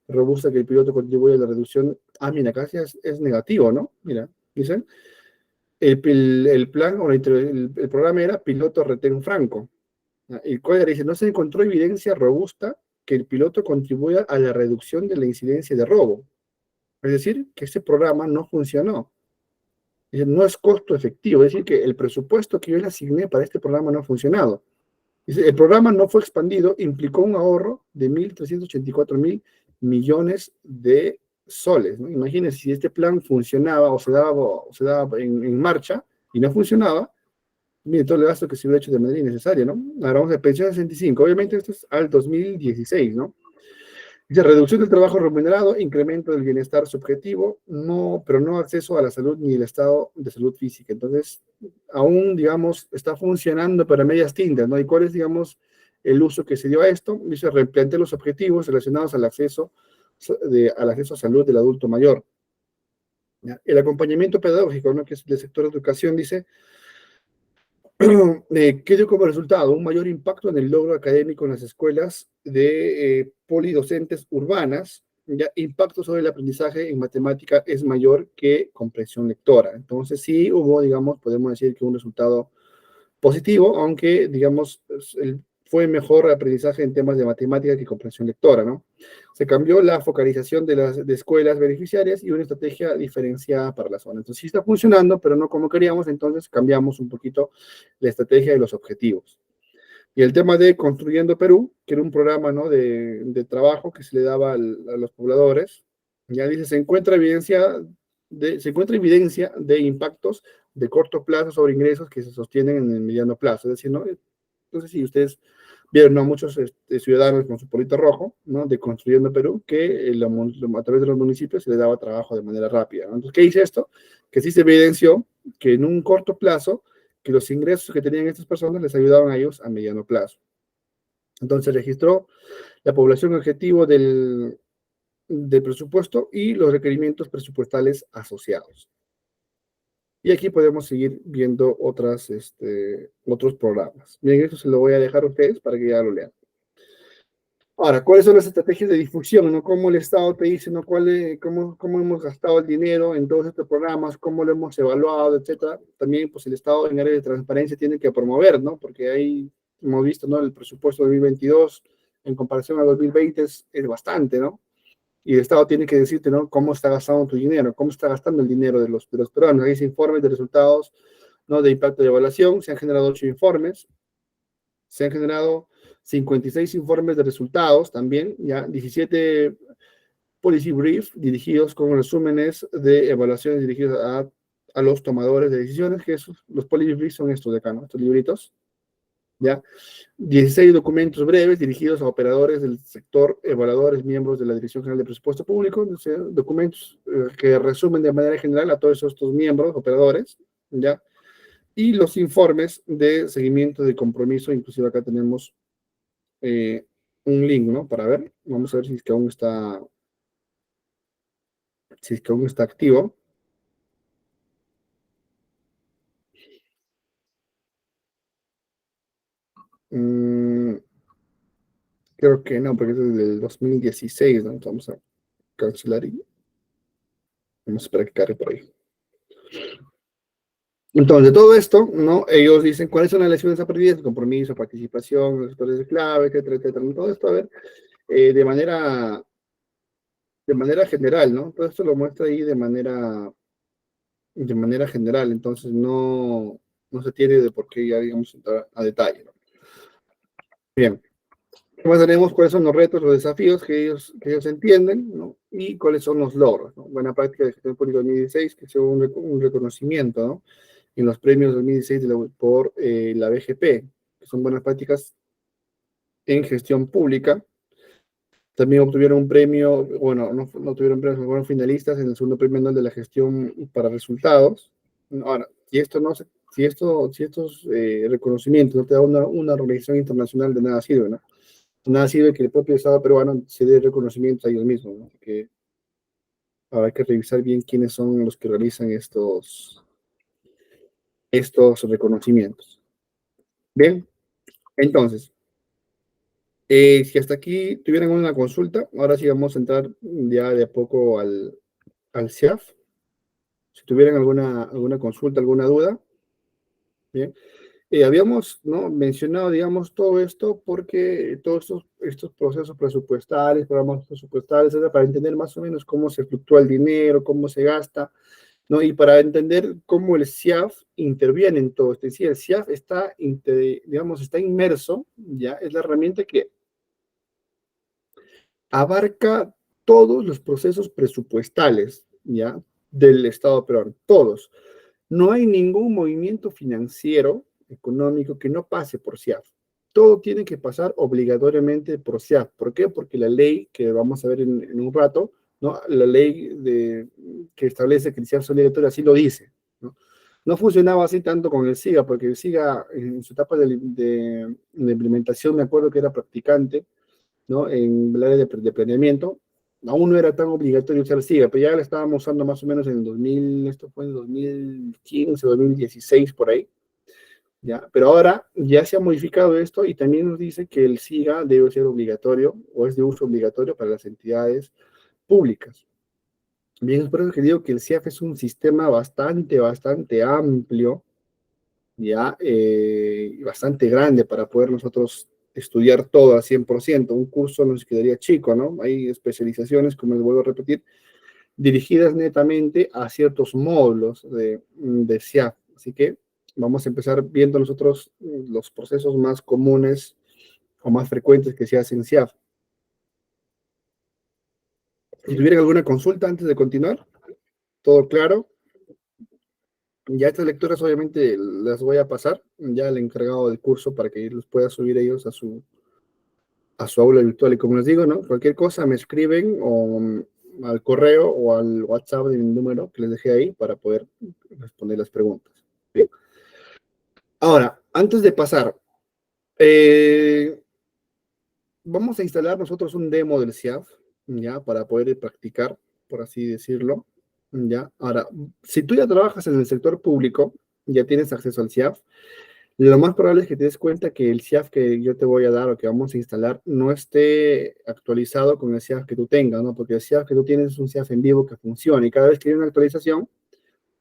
robusta que el piloto contribuye a la reducción. Ah, mira, acá sí es negativo, ¿no? Mira, dicen, el plan o el programa era piloto retén franco. El código dice, no se encontró evidencia robusta que el piloto contribuya a la reducción de la incidencia de robo. Es decir, que ese programa no funcionó. Dice, no es costo efectivo, es decir, que el presupuesto que yo le asigné para este programa no ha funcionado. Dice, el programa no fue expandido, implicó un ahorro de 1.384.000 millones de soles, ¿no? Imagínense si este plan funcionaba o se daba en marcha y no funcionaba, mire todo el gasto que se hubiera hecho de manera innecesaria, ¿no? Ahora vamos a pensión 65, obviamente esto es al 2016, ¿no? Dice, reducción del trabajo remunerado, incremento del bienestar subjetivo, no, pero no acceso a la salud ni el estado de salud física. Entonces, aún, digamos, está funcionando para medias tintas, ¿no? ¿Y cuál es, digamos, el uso que se dio a esto? Dice, replantear los objetivos relacionados al acceso, al acceso a salud del adulto mayor. ¿Ya? El acompañamiento pedagógico, ¿no? Que es del sector de educación, dice, que dio como resultado un mayor impacto en el logro académico en las escuelas de polidocentes urbanas, ya impacto sobre el aprendizaje en matemática es mayor que comprensión lectora. Entonces sí hubo, digamos, podemos decir que un resultado positivo, aunque, digamos, fue mejor aprendizaje en temas de matemática que comprensión lectora, ¿no? Se cambió la focalización de las de escuelas beneficiarias y una estrategia diferenciada para la zona. Entonces sí está funcionando, pero no como queríamos, entonces cambiamos un poquito la estrategia de los objetivos. Y el tema de Construyendo Perú, que era un programa, ¿no? de trabajo que se le daba a los pobladores, ya dice, se encuentra evidencia de impactos de corto plazo sobre ingresos que se sostienen en el mediano plazo. Es decir, no sé si ustedes vieron, ¿no? Muchos ciudadanos con su polito rojo, ¿no? De Construyendo Perú, que a través de los municipios se les daba trabajo de manera rápida, ¿no? Entonces, ¿qué dice esto? Que sí se evidenció que en un corto plazo, que los ingresos que tenían estas personas les ayudaban a ellos a mediano plazo. Entonces, registró la población objetivo del presupuesto y los requerimientos presupuestales asociados. Y aquí podemos seguir viendo otros programas. Bien, eso se lo voy a dejar a ustedes para que ya lo lean. Ahora, ¿cuáles son las estrategias de difusión? ¿No? ¿Cómo el Estado te dice, ¿no? Cómo hemos gastado el dinero en todos estos programas? ¿Cómo lo hemos evaluado, etcétera? También, pues, el Estado en área de transparencia tiene que promover, ¿no? Porque ahí hemos visto, ¿no? El presupuesto de 2022 en comparación a 2020 es bastante, ¿no? Y el Estado tiene que decirte, ¿no? Cómo está gastando tu dinero, cómo está gastando el dinero de los peruanos. Hay informes de resultados, ¿no? De impacto de evaluación. Se han generado 8 informes. Se han generado 56 informes de resultados también, ya 17 policy brief dirigidos con resúmenes de evaluaciones dirigidos a los tomadores de decisiones, que los policy briefs son estos de acá, ¿no? Estos libritos, ¿ya? 16 documentos breves dirigidos a operadores del sector, evaluadores, miembros de la Dirección General de Presupuesto Público, o sea, documentos que resumen de manera general a todos estos miembros, operadores, ¿ya? Y los informes de seguimiento de compromiso, inclusive acá tenemos un link, ¿no? Para ver, vamos a ver si es que aún está, si es que aún está activo. Mm, creo que no, porque es del 2016, ¿no? Entonces vamos a cancelar y vamos a esperar que cargue por ahí. Entonces, de todo esto, ¿no? Ellos dicen cuáles son las lecciones aprendidas, compromiso, participación, los factores de clave, etcétera, etcétera. Todo esto, a ver, de manera general, ¿no? Todo esto lo muestra ahí de manera general, entonces no se tiene de por qué ya, digamos, entrar a detalle, ¿no? Bien. Además tenemos cuáles son los retos, los desafíos que ellos entienden, ¿no? Y cuáles son los logros, ¿no? Buena práctica de gestión pública 2016, que es un reconocimiento, ¿no? En los premios 2016 por la BGP, que son buenas prácticas en gestión pública. También obtuvieron un premio, bueno, no tuvieron premios, fueron finalistas en el segundo premio anual de la gestión para resultados. Ahora, si estos reconocimientos no te da una organización internacional, de nada sirve, ¿no? Nada sirve que el propio Estado peruano se dé reconocimiento a ellos mismos, ¿no? Que habrá que revisar bien quiénes son los que realizan estos reconocimientos. Bien, entonces, si hasta aquí tuvieran una consulta, ahora sí vamos a entrar ya de a poco al CIAF. Si tuvieran alguna consulta, alguna duda, bien. Habíamos, ¿no?, mencionado, digamos, todo esto porque todos estos procesos presupuestales, programas presupuestales, etcétera, para entender más o menos cómo se fluctúa el dinero, cómo se gasta, ¿no? Y para entender cómo el CIAF interviene en todo esto. Es decir, el CIAF está inmerso, ¿ya? Es la herramienta que abarca todos los procesos presupuestales, ¿ya? Del Estado peruano, todos. No hay ningún movimiento financiero, económico, que no pase por CIAF. Todo tiene que pasar obligatoriamente por CIAF. ¿Por qué? Porque la ley, que vamos a ver en un rato, ¿no? La ley que establece que el CIAF es obligatorio, así lo dice, ¿no? No funcionaba así tanto con el SIGA, porque el SIGA en su etapa de implementación, me acuerdo que era practicante, ¿no? En el área de planeamiento, aún no era tan obligatorio usar SIGA, pero ya la estábamos usando más o menos en el 2000, esto fue en 2015, 2016, por ahí, ¿ya? Pero ahora ya se ha modificado esto y también nos dice que el SIGA debe ser obligatorio o es de uso obligatorio para las entidades públicas. Bien, es por eso que digo que el CIAF es un sistema bastante, bastante amplio, ya, y bastante grande para poder nosotros estudiar todo al 100%. Un curso nos quedaría chico, ¿no? Hay especializaciones, como les vuelvo a repetir, dirigidas netamente a ciertos módulos de CIAF. Así que vamos a empezar viendo nosotros los procesos más comunes o más frecuentes que se hacen en CIAF. Si tuvieran alguna consulta antes de continuar, todo claro. Ya estas lecturas obviamente las voy a pasar ya al encargado del curso para que los pueda subir ellos a su aula virtual. Y como les digo, ¿no? Cualquier cosa me escriben o al correo o al WhatsApp de mi número que les dejé ahí para poder responder las preguntas. ¿Bien? Ahora, antes de pasar, eh, vamos a instalar nosotros un demo del CIAF, ¿ya? Para poder practicar, por así decirlo, ¿ya? Ahora, si tú ya trabajas en el sector público, ya tienes acceso al CIAF, lo más probable es que te des cuenta que el CIAF que yo te voy a dar o que vamos a instalar no esté actualizado con el CIAF que tú tengas, ¿no? Porque el CIAF que tú tienes es un CIAF en vivo que funciona y cada vez que hay una actualización,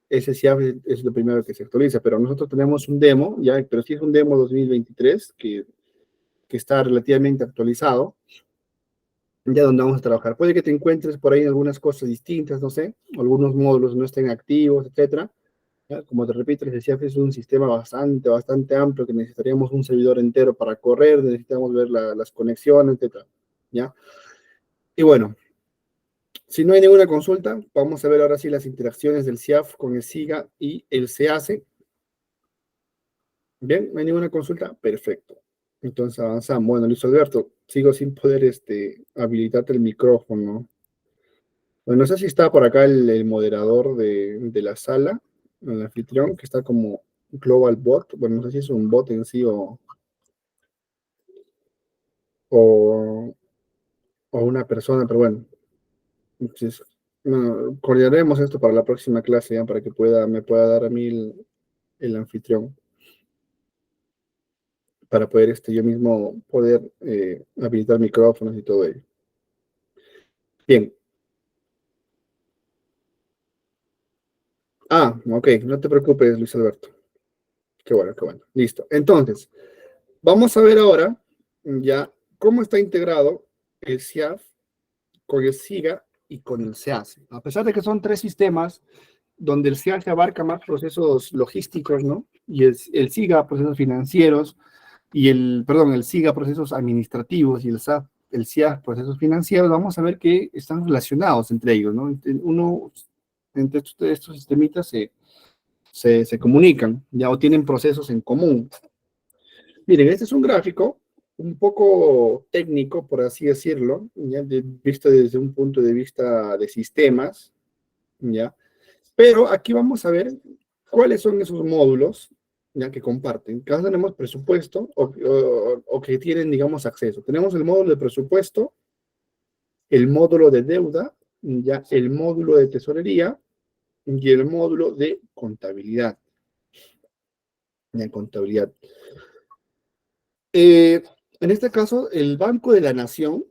ese CIAF es lo primero que se actualiza. Pero nosotros tenemos un demo, ya, pero sí es un demo 2023 que está relativamente actualizado, ya donde vamos a trabajar. Puede que te encuentres por ahí algunas cosas distintas, no sé, algunos módulos no estén activos, etcétera. ¿Ya? Como te repito, les decía que es un sistema bastante, bastante amplio que necesitaríamos un servidor entero para correr, necesitamos ver las conexiones, etc. ¿Ya? Y bueno, Si no hay ninguna consulta, vamos a ver ahora sí las interacciones del CIAF con el SIGA y el SEACE. Bien, no hay ninguna consulta, perfecto. Entonces avanzamos. Bueno, Luis Alberto, sigo sin poder habilitarte el micrófono. Bueno, no sé si está por acá el moderador de la sala, el anfitrión, que está como Global Bot. Bueno, no sé si es un bot en sí o, o una persona, pero bueno. Entonces, bueno, coordinaremos esto para la próxima clase, ya, para que me pueda dar a mí el anfitrión, para poder yo mismo poder habilitar micrófonos y todo ello. Bien. Ah, ok, no te preocupes, Luis Alberto. Qué bueno, qué bueno. Listo. Entonces, vamos a ver ahora ya cómo está integrado el SIAF con el SIGA y con el SEACE. A pesar de que son tres sistemas donde el SEACE abarca más procesos logísticos, ¿no? Y el SIGA procesos financieros y el SIGA procesos administrativos y el SIAF procesos financieros, vamos a ver que están relacionados entre ellos, ¿no? Entre estos sistemitas se comunican, ya, o tienen procesos en común. Miren, este es un gráfico un poco técnico, por así decirlo, ya, visto desde un punto de vista de sistemas, ya. Pero aquí vamos a ver cuáles son esos módulos, ya, que comparten. Cada uno tenemos presupuesto o que tienen, digamos, acceso. Tenemos el módulo de presupuesto, el módulo de deuda, ya, el módulo de tesorería y el módulo de contabilidad. De contabilidad. En este caso, el Banco de la Nación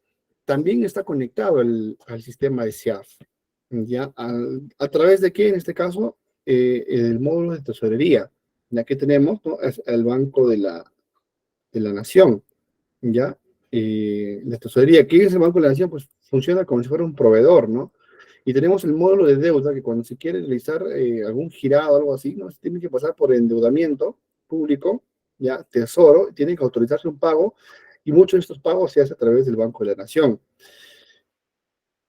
también está conectado al sistema de SIAF. ¿Ya? ¿A través de qué? En este caso, el módulo de tesorería. Ya que tenemos, ¿no? Es el Banco de la Nación. ¿Ya? La tesorería. ¿Qué es el Banco de la Nación? Pues funciona como si fuera un proveedor, ¿no? Y tenemos el módulo de deuda, que cuando se quiere realizar algún girado o algo así, ¿no? Se tiene que pasar por endeudamiento público, ya, tesoro, tiene que autorizarse un pago, y muchos de estos pagos se hacen a través del Banco de la Nación.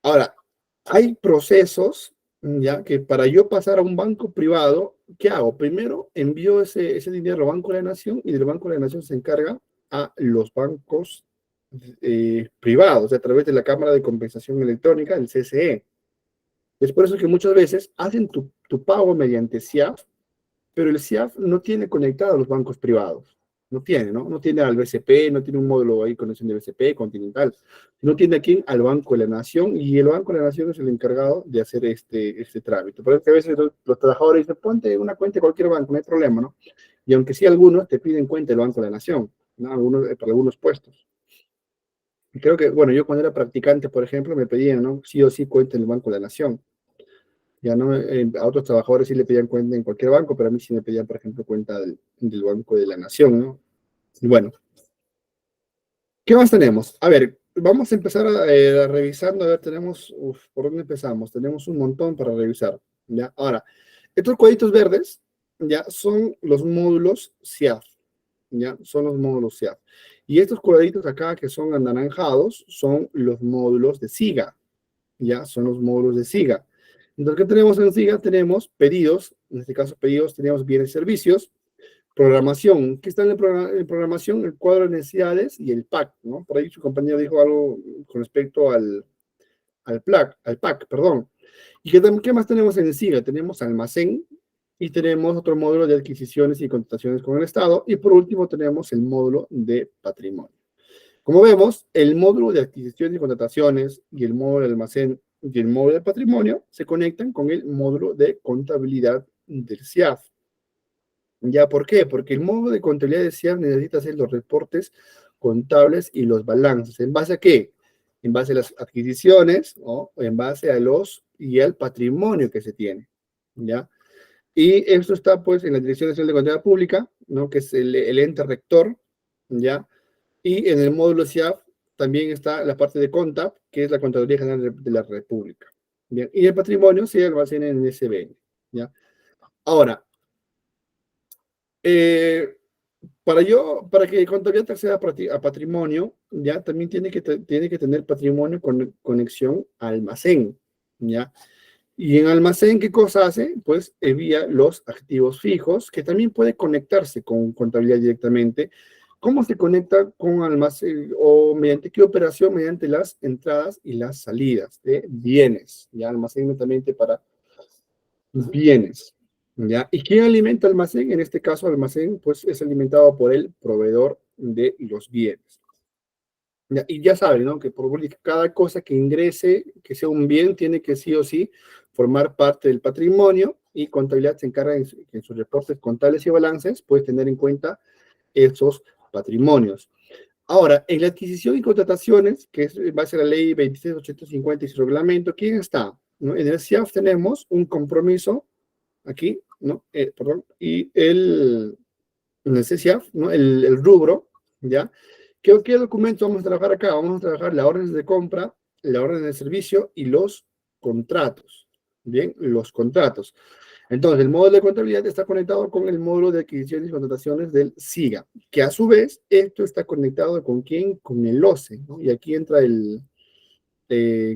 Ahora, hay procesos, ya, que para yo pasar a un banco privado, ¿qué hago? Primero envío ese dinero al Banco de la Nación, y del Banco de la Nación se encarga a los bancos privados, a través de la Cámara de Compensación Electrónica, el CCE. Es por eso que muchas veces hacen tu pago mediante SIAF, pero el SIAF no tiene conectado a los bancos privados. No tiene, ¿no? No tiene al BCP, no tiene un módulo ahí conexión de BCP, Continental. No tiene aquí al Banco de la Nación, y el Banco de la Nación es el encargado de hacer este trámite. Por eso que a veces los trabajadores dicen, ponte una cuenta de cualquier banco, no hay problema, ¿no? Y aunque sí algunos te piden cuenta del Banco de la Nación, ¿no? Para algunos puestos. Y creo que, bueno, yo cuando era practicante, por ejemplo, me pedían, ¿no? Sí o sí cuenta en el Banco de la Nación. Ya no, a otros trabajadores sí le pedían cuenta en cualquier banco, pero a mí sí me pedían, por ejemplo, cuenta del Banco de la Nación, ¿no? Y bueno, ¿qué más tenemos? A ver, vamos a empezar revisando. A ver, ¿por dónde empezamos? Tenemos un montón para revisar, ¿ya? Ahora, estos cuadritos verdes, ya, son los módulos SIAF, ¿ya? Son los módulos SIAF. Y estos cuadraditos acá que son anaranjados son los módulos de SIGA, ¿ya? Son los módulos de SIGA. Entonces, ¿qué tenemos en SIGA? Tenemos pedidos, en este caso pedidos, tenemos bienes y servicios, programación. ¿Qué está en programación? El cuadro de necesidades y el PAC, ¿no? Por ahí su compañero dijo algo con respecto al PAC, perdón. ¿Y qué más tenemos en el SIGA? Tenemos almacén y tenemos otro módulo de adquisiciones y contrataciones con el Estado, y por último tenemos el módulo de patrimonio. Como vemos, el módulo de adquisiciones y contrataciones y el módulo de almacén y el módulo de patrimonio se conectan con el módulo de contabilidad del SIAF. ¿Ya por qué? Porque el módulo de contabilidad del SIAF necesita hacer los reportes contables y los balances. ¿En base a qué? En base a las adquisiciones, ¿no? O en base y al patrimonio que se tiene, ¿ya? Y esto está, pues, en la Dirección Nacional de Contabilidad Pública, ¿no? Que es el ente rector, ¿ya? Y en el módulo SIAF también está la parte de CONTAP, que es la Contraloría General de la República. Bien, y el patrimonio se almacena en SBN. ¿Ya? Ahora, eh, para que contabilidad acceda a patrimonio, ya también tiene que tener patrimonio con conexión a almacén. ¿ya? Y en almacén, ¿qué cosa hace? Pues envía los activos fijos, que también puede conectarse con contabilidad directamente. ¿Cómo se conecta con almacén o mediante qué operación? Mediante las entradas y las salidas de bienes, ¿ya? Almacén netamente para bienes, ¿ya? ¿Y quién alimenta almacén? En este caso, almacén, pues es alimentado por el proveedor de los bienes. ¿Ya? Y ya saben, ¿no? Que por cada cosa que ingrese, que sea un bien, tiene que sí o sí formar parte del patrimonio y contabilidad se encarga en sus reportes contables y balances, puede tener en cuenta esos patrimonios. Ahora, en la adquisición y contrataciones, que es en base a la ley 26.850 y su reglamento, ¿quién está? ¿No? En el CIAF tenemos un compromiso aquí, ¿no? Perdón, y en el CIAF, ¿no? El rubro, ¿ya? ¿Qué documentos vamos a trabajar acá? Vamos a trabajar las órdenes de compra, la orden de servicio y los contratos. Bien, los contratos. Entonces, el módulo de contabilidad está conectado con el módulo de adquisiciones y contrataciones del SIGA, que a su vez, esto está conectado con quién? Con el OCE, ¿no? Y aquí entra el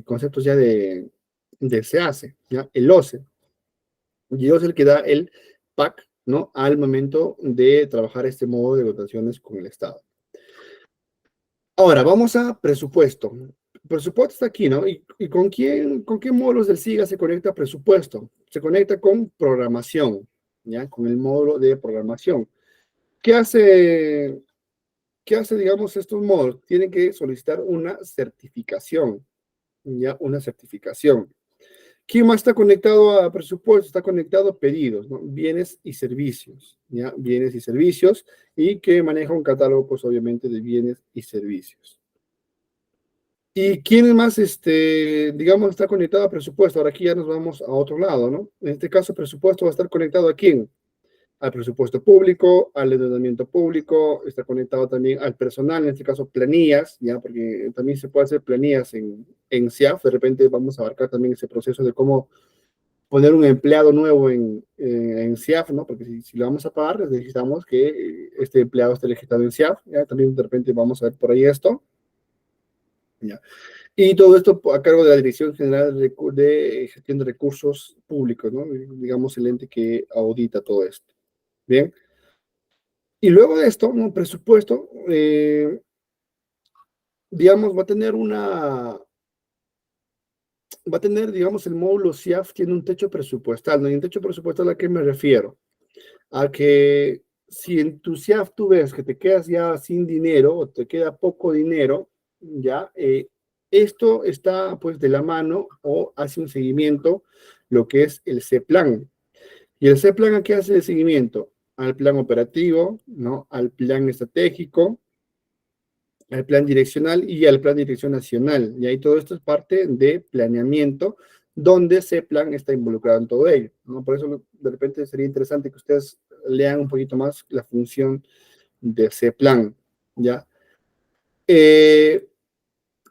concepto ya de SEACE, ¿ya? El OCE. Y el OCE es el que da el PAC, ¿no? Al momento de trabajar este modo de votaciones con el Estado. Ahora, vamos a presupuesto. Presupuesto está aquí, ¿no? ¿Y con qué módulos del SIGA se conecta presupuesto? Se conecta con programación, ¿ya? Con el módulo de programación. ¿Qué hace, digamos, estos módulos? Tienen que solicitar una certificación, ¿ya? Una certificación. ¿Quién más está conectado a presupuesto? Está conectado a pedidos, ¿no? Bienes y servicios, ¿ya? Bienes y servicios, y que maneja un catálogo, pues obviamente, de bienes y servicios. ¿Y quién más, digamos, está conectado a presupuesto? Ahora aquí ya nos vamos a otro lado, ¿no? En este caso, presupuesto va a estar conectado ¿a quién? Al presupuesto público, al endeudamiento público, está conectado también al personal, en este caso planillas, ¿ya? Porque también se puede hacer planillas en CIAF, de repente vamos a abarcar también ese proceso de cómo poner un empleado nuevo en CIAF, ¿no? Porque si lo vamos a pagar, necesitamos que este empleado esté registrado en CIAF, ¿ya? También de repente vamos a ver por ahí esto, ¿ya? Y todo esto a cargo de la Dirección General de Gestión de Recursos Públicos, ¿no? Digamos, el ente que audita todo esto. Bien. Y luego de esto, un presupuesto, digamos, va a tener, digamos, el módulo CIAF tiene un techo presupuestal, ¿no? Y en techo presupuestal, ¿a qué me refiero? A que si en tu CIAF tú ves que te quedas ya sin dinero o te queda poco dinero, ya, esto está pues de la mano o hace un seguimiento lo que es el C-Plan. ¿Y el C-Plan a qué hace el seguimiento? Al plan operativo, ¿no? Al plan estratégico, al plan direccional y al plan de dirección nacional. Y ahí todo esto es parte de planeamiento, donde C-Plan está involucrado en todo ello, ¿no? Por eso de repente sería interesante que ustedes lean un poquito más la función de C-Plan, ¿ya? Eh,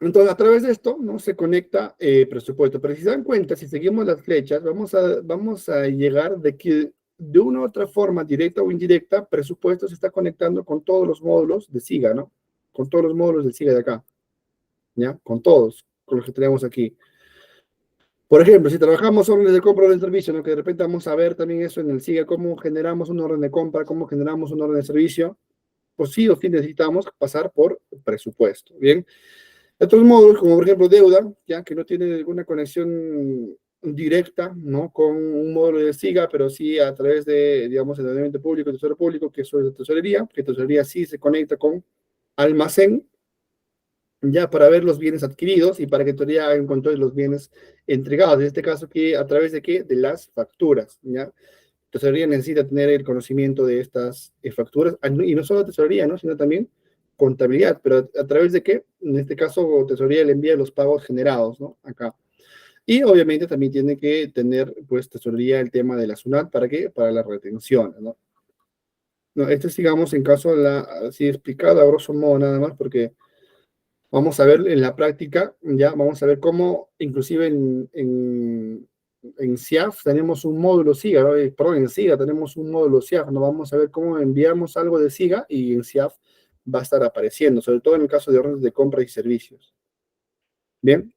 entonces, a través de esto, ¿no? Se conecta presupuesto. Pero si se dan cuenta, si seguimos las flechas, vamos a llegar de que de una u otra forma, directa o indirecta, presupuesto se está conectando con todos los módulos de SIGA, ¿no? Con todos los módulos de SIGA de acá, ¿ya? Con todos, con los que tenemos aquí. Por ejemplo, si trabajamos órdenes de compra o de servicio, ¿no? Que de repente vamos a ver también eso en el SIGA, cómo generamos un orden de compra, cómo generamos un orden de servicio, pues sí o sí necesitamos pasar por presupuesto, ¿bien? Otros módulos, como por ejemplo deuda, ya que no tiene alguna conexión directa, ¿no? Con un módulo de SIGA, pero sí a través de, digamos, endeudamiento público, tesoro público, que eso es de tesorería, que tesorería sí se conecta con almacén, ya para ver los bienes adquiridos y para que tesorería haga un control de los bienes entregados. En este caso, que ¿a través de qué? De las facturas, ¿ya? Tesorería necesita tener el conocimiento de estas facturas, y no solo tesorería, ¿no? Sino también contabilidad, pero a través de qué, en este caso, tesorería le envía los pagos generados, ¿no? Acá. Y obviamente también tiene que tener, pues, tesorería el tema de la SUNAT, ¿para qué? Para la retención, ¿no? No, esto es, digamos, en caso de la, así explicado a grosso modo nada más, porque vamos a ver en la práctica, ya vamos a ver cómo, inclusive en CIAF tenemos un módulo SIGA, ¿no? Perdón, en SIGA tenemos un módulo CIAF, ¿no? Vamos a ver cómo enviamos algo de SIGA y en CIAF va a estar apareciendo, sobre todo en el caso de órdenes de compra y servicios. Bien,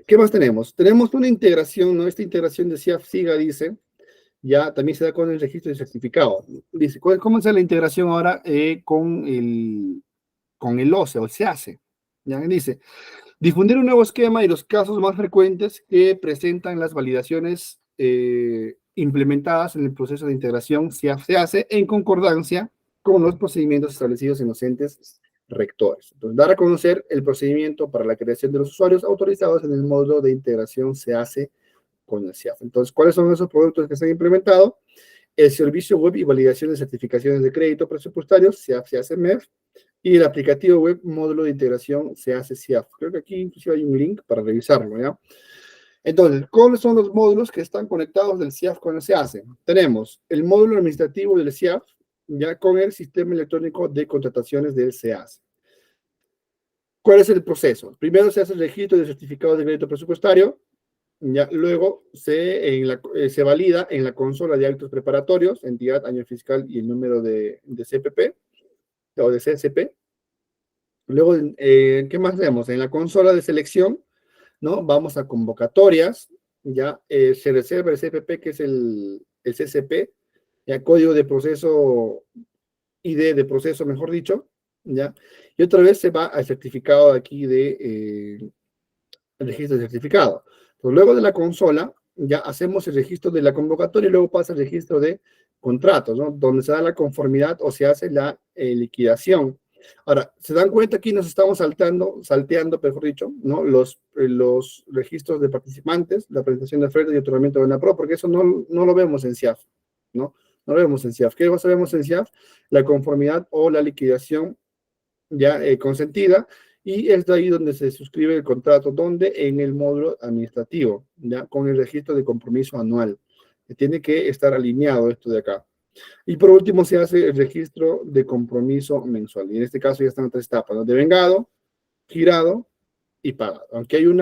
¿Qué más tenemos? Tenemos una integración, ¿no? Esta integración de CIAF-SIGA dice, ya también se da con el registro de certificado. Dice, ¿cómo es la integración ahora con el OCE o el SEACE? Ya dice, difundir un nuevo esquema y los casos más frecuentes que presentan las validaciones implementadas en el proceso de integración SIAF-SEACE en concordancia con los procedimientos establecidos en los entes rectores. Entonces, dar a conocer el procedimiento para la creación de los usuarios autorizados en el módulo de integración SEACE con el SIAF. Entonces, ¿cuáles son esos productos que se han implementado? El servicio web y validación de certificaciones de crédito presupuestarios, SIAF, SEACE, MEF, y el aplicativo web módulo de integración SEACE, SIAF. Creo que aquí inclusive hay un link para revisarlo, ¿ya? Entonces, ¿cuáles son los módulos que están conectados del SIAF con el SEACE? Tenemos el módulo administrativo del SIAF, ya con el sistema electrónico de contrataciones del SEACE. ¿Cuál es el proceso? Primero se hace el registro de certificado de crédito presupuestario, ya, luego se valida en la consola de actos preparatorios, entidad, año fiscal y el número de CPP o de CSP. Luego, ¿qué más vemos? En la consola de selección, ¿no? Vamos a convocatorias, ya se reserva el CPP, que es el CSP, ya código de proceso, ID de proceso, mejor dicho, ya. Y otra vez se va al certificado de aquí el registro de certificado. Pues luego de la consola, ya hacemos el registro de la convocatoria y luego pasa el registro de contratos, ¿no? Donde se da la conformidad o se hace la liquidación. Ahora, ¿se dan cuenta? Aquí nos estamos salteando, mejor dicho, ¿no? Los registros de participantes, la presentación de ofertas y otorgamiento de una pro, porque eso no lo vemos en SIAF, ¿no? No lo vemos en SIAF. ¿Qué sabemos en SIAF? La conformidad o la liquidación ya consentida, y es de ahí donde se suscribe el contrato, donde en el módulo administrativo, ya con el registro de compromiso anual. Tiene que estar alineado esto de acá. Y por último se hace el registro de compromiso mensual. Y en este caso ya están tres etapas, ¿no? Devengado, girado y pagado. Aunque hay un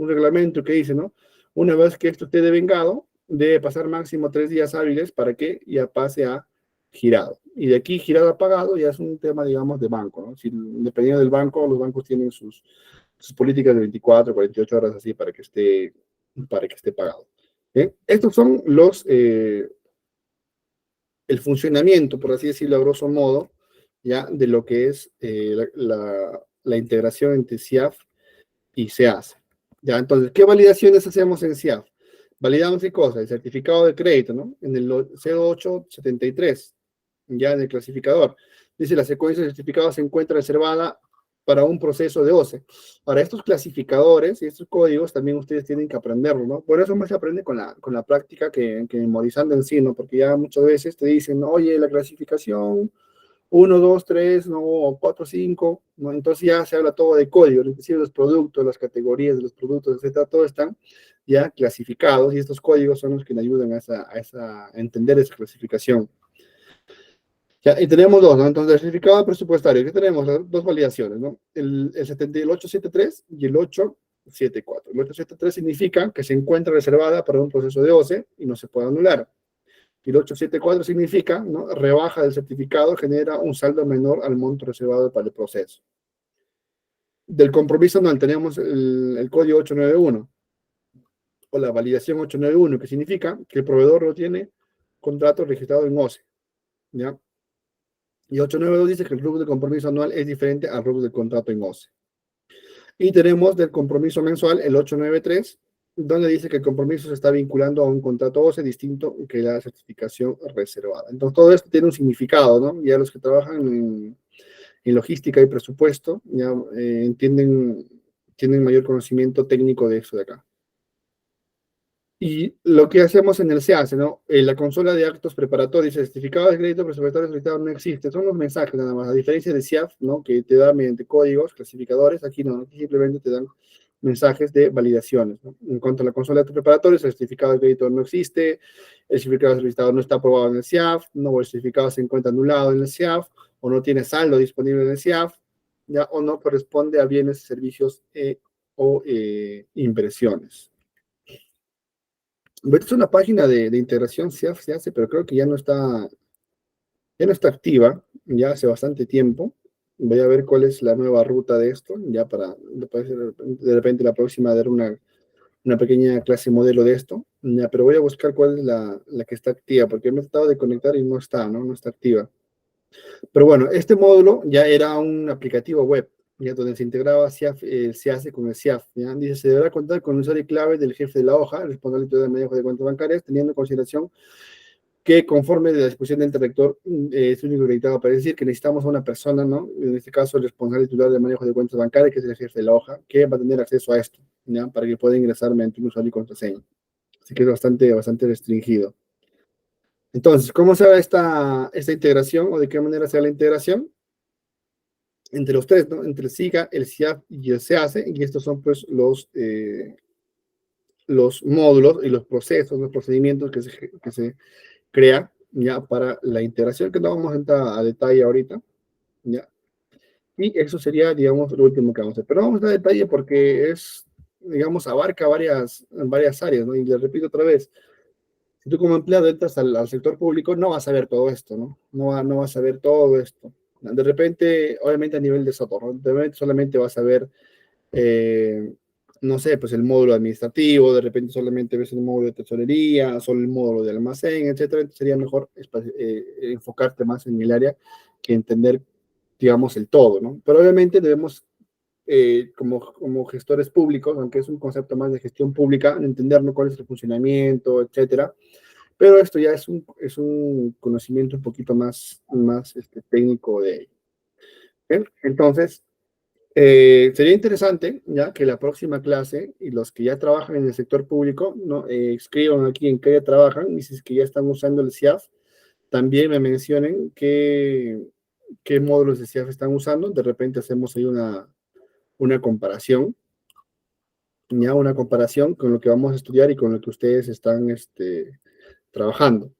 reglamento que dice, ¿no? Una vez que esto esté devengado, debe pasar máximo 3 días hábiles para que ya pase a girado. Y de aquí girado a pagado ya es un tema, digamos, de banco, ¿no? Si, dependiendo del banco, los bancos tienen sus políticas de 24, 48 horas así para que esté pagado. ¿Bien? Estos son el funcionamiento, por así decirlo, a grosso modo, ya de lo que es la integración entre SIAF y SEACE. Ya, entonces, ¿qué validaciones hacemos en SIAF? Validamos qué cosa, el certificado de crédito, ¿no? En el 0873, ya en el clasificador. Dice, la secuencia de certificados se encuentra reservada para un proceso de OCE. Ahora, estos clasificadores y estos códigos también ustedes tienen que aprenderlo, ¿no? Por eso más se aprende con la práctica que memorizando en sí, ¿no? Porque ya muchas veces te dicen, oye, la clasificación 1, 2, 3, no, 4, 5, ¿no? Entonces ya se habla todo de código, inclusive los productos, las categorías de los productos, etcétera, todo están ya clasificados y estos códigos son los que le ayudan a entender esa clasificación. Ya, y tenemos dos, ¿no? Entonces, el certificado presupuestario, ¿qué tenemos? Las dos validaciones, ¿no? El 873 y el 874. El 873 significa que se encuentra reservada para un proceso de OCE y no se puede anular. Y el 874 significa, ¿no? Rebaja del certificado, genera un saldo menor al monto reservado para el proceso. Del compromiso anual tenemos el código 891 o la validación 891, que significa que el proveedor no tiene contrato registrado en OCE, ¿ya? Y 892 dice que el rubro de compromiso anual es diferente al rubro del contrato en OCE. Y tenemos del compromiso mensual el 893, donde dice que el compromiso se está vinculando a un contrato OCE distinto que la certificación reservada. Entonces, todo esto tiene un significado, ¿no? Ya los que trabajan en logística y presupuesto ya tienen mayor conocimiento técnico de eso de acá. Y lo que hacemos en el SEACE, ¿no? En la consola de actos preparatorios, el certificado de crédito presupuestario solicitado no existe, son los mensajes nada más, a diferencia de SIAF, ¿no? Que te da mediante códigos, clasificadores, aquí no, aquí simplemente te dan mensajes de validaciones, ¿no? En cuanto a la consola de actos preparatorios, el certificado de crédito no existe, el certificado solicitado no está aprobado en el SIAF, no, el certificado se encuentra anulado en el SIAF, o no tiene saldo disponible en el SIAF, ya, o no corresponde a bienes, servicios o inversiones. Esta es una página de integración, se hace, pero creo que ya no está activa, ya hace bastante tiempo. Voy a ver cuál es la nueva ruta de esto, ya para de repente la próxima dar una pequeña clase modelo de esto, ya, pero voy a buscar cuál es la que está activa, porque me he tratado de conectar y no está, ¿no? No está activa. Pero bueno, este módulo ya era un aplicativo web, ya donde se integraba SIAF, se hace con el SIAF, ¿ya? Dice, se deberá contar con el usuario y clave del jefe de la hoja, responsable del manejo de cuentas bancarias, teniendo en consideración que conforme de la disposición del interrector es único habilitado para decir que necesitamos a una persona, ¿no? En este caso, el responsable titular del manejo de cuentas bancarias, que es el jefe de la hoja, que va a tener acceso a esto, ¿ya? Para que pueda ingresar mediante un usuario y contraseña. Así que es bastante restringido. Entonces, ¿cómo se da esta integración o de qué manera se da la integración? Entre los tres, ¿no? Entre el SIGA, el SIAF y el SEACE, y estos son pues los módulos y los procesos, los procedimientos que se crea ya para la integración, que no vamos a entrar a detalle ahorita, ya. Y eso sería, digamos, lo último que vamos a hacer. Pero vamos a detalle porque es, digamos, abarca varias áreas, ¿no? Y le repito otra vez, si tú como empleado entras al sector público, no vas a ver todo esto, ¿no? No vas a ver todo esto. De repente, obviamente a nivel de software, ¿no? De repente solamente vas a ver eh, no sé, pues el módulo administrativo, de repente solamente ves el módulo de tesorería, solo el módulo de almacén, etcétera. Entonces sería mejor enfocarte más en el área que entender, digamos, el todo, ¿no? Pero obviamente debemos, como gestores públicos, aunque es un concepto más de gestión pública, entender, ¿no?, cuál es el funcionamiento, etcétera. Pero esto ya es un conocimiento un poquito más técnico de ello. ¿Bien? Entonces, sería interesante ya que la próxima clase y los que ya trabajan en el sector público, ¿no? Escriban aquí en qué ya trabajan y si es que ya están usando el SIAF, también me mencionen qué módulos de SIAF están usando. De repente hacemos ahí una comparación, ya una comparación con lo que vamos a estudiar y con lo que ustedes están trabajando.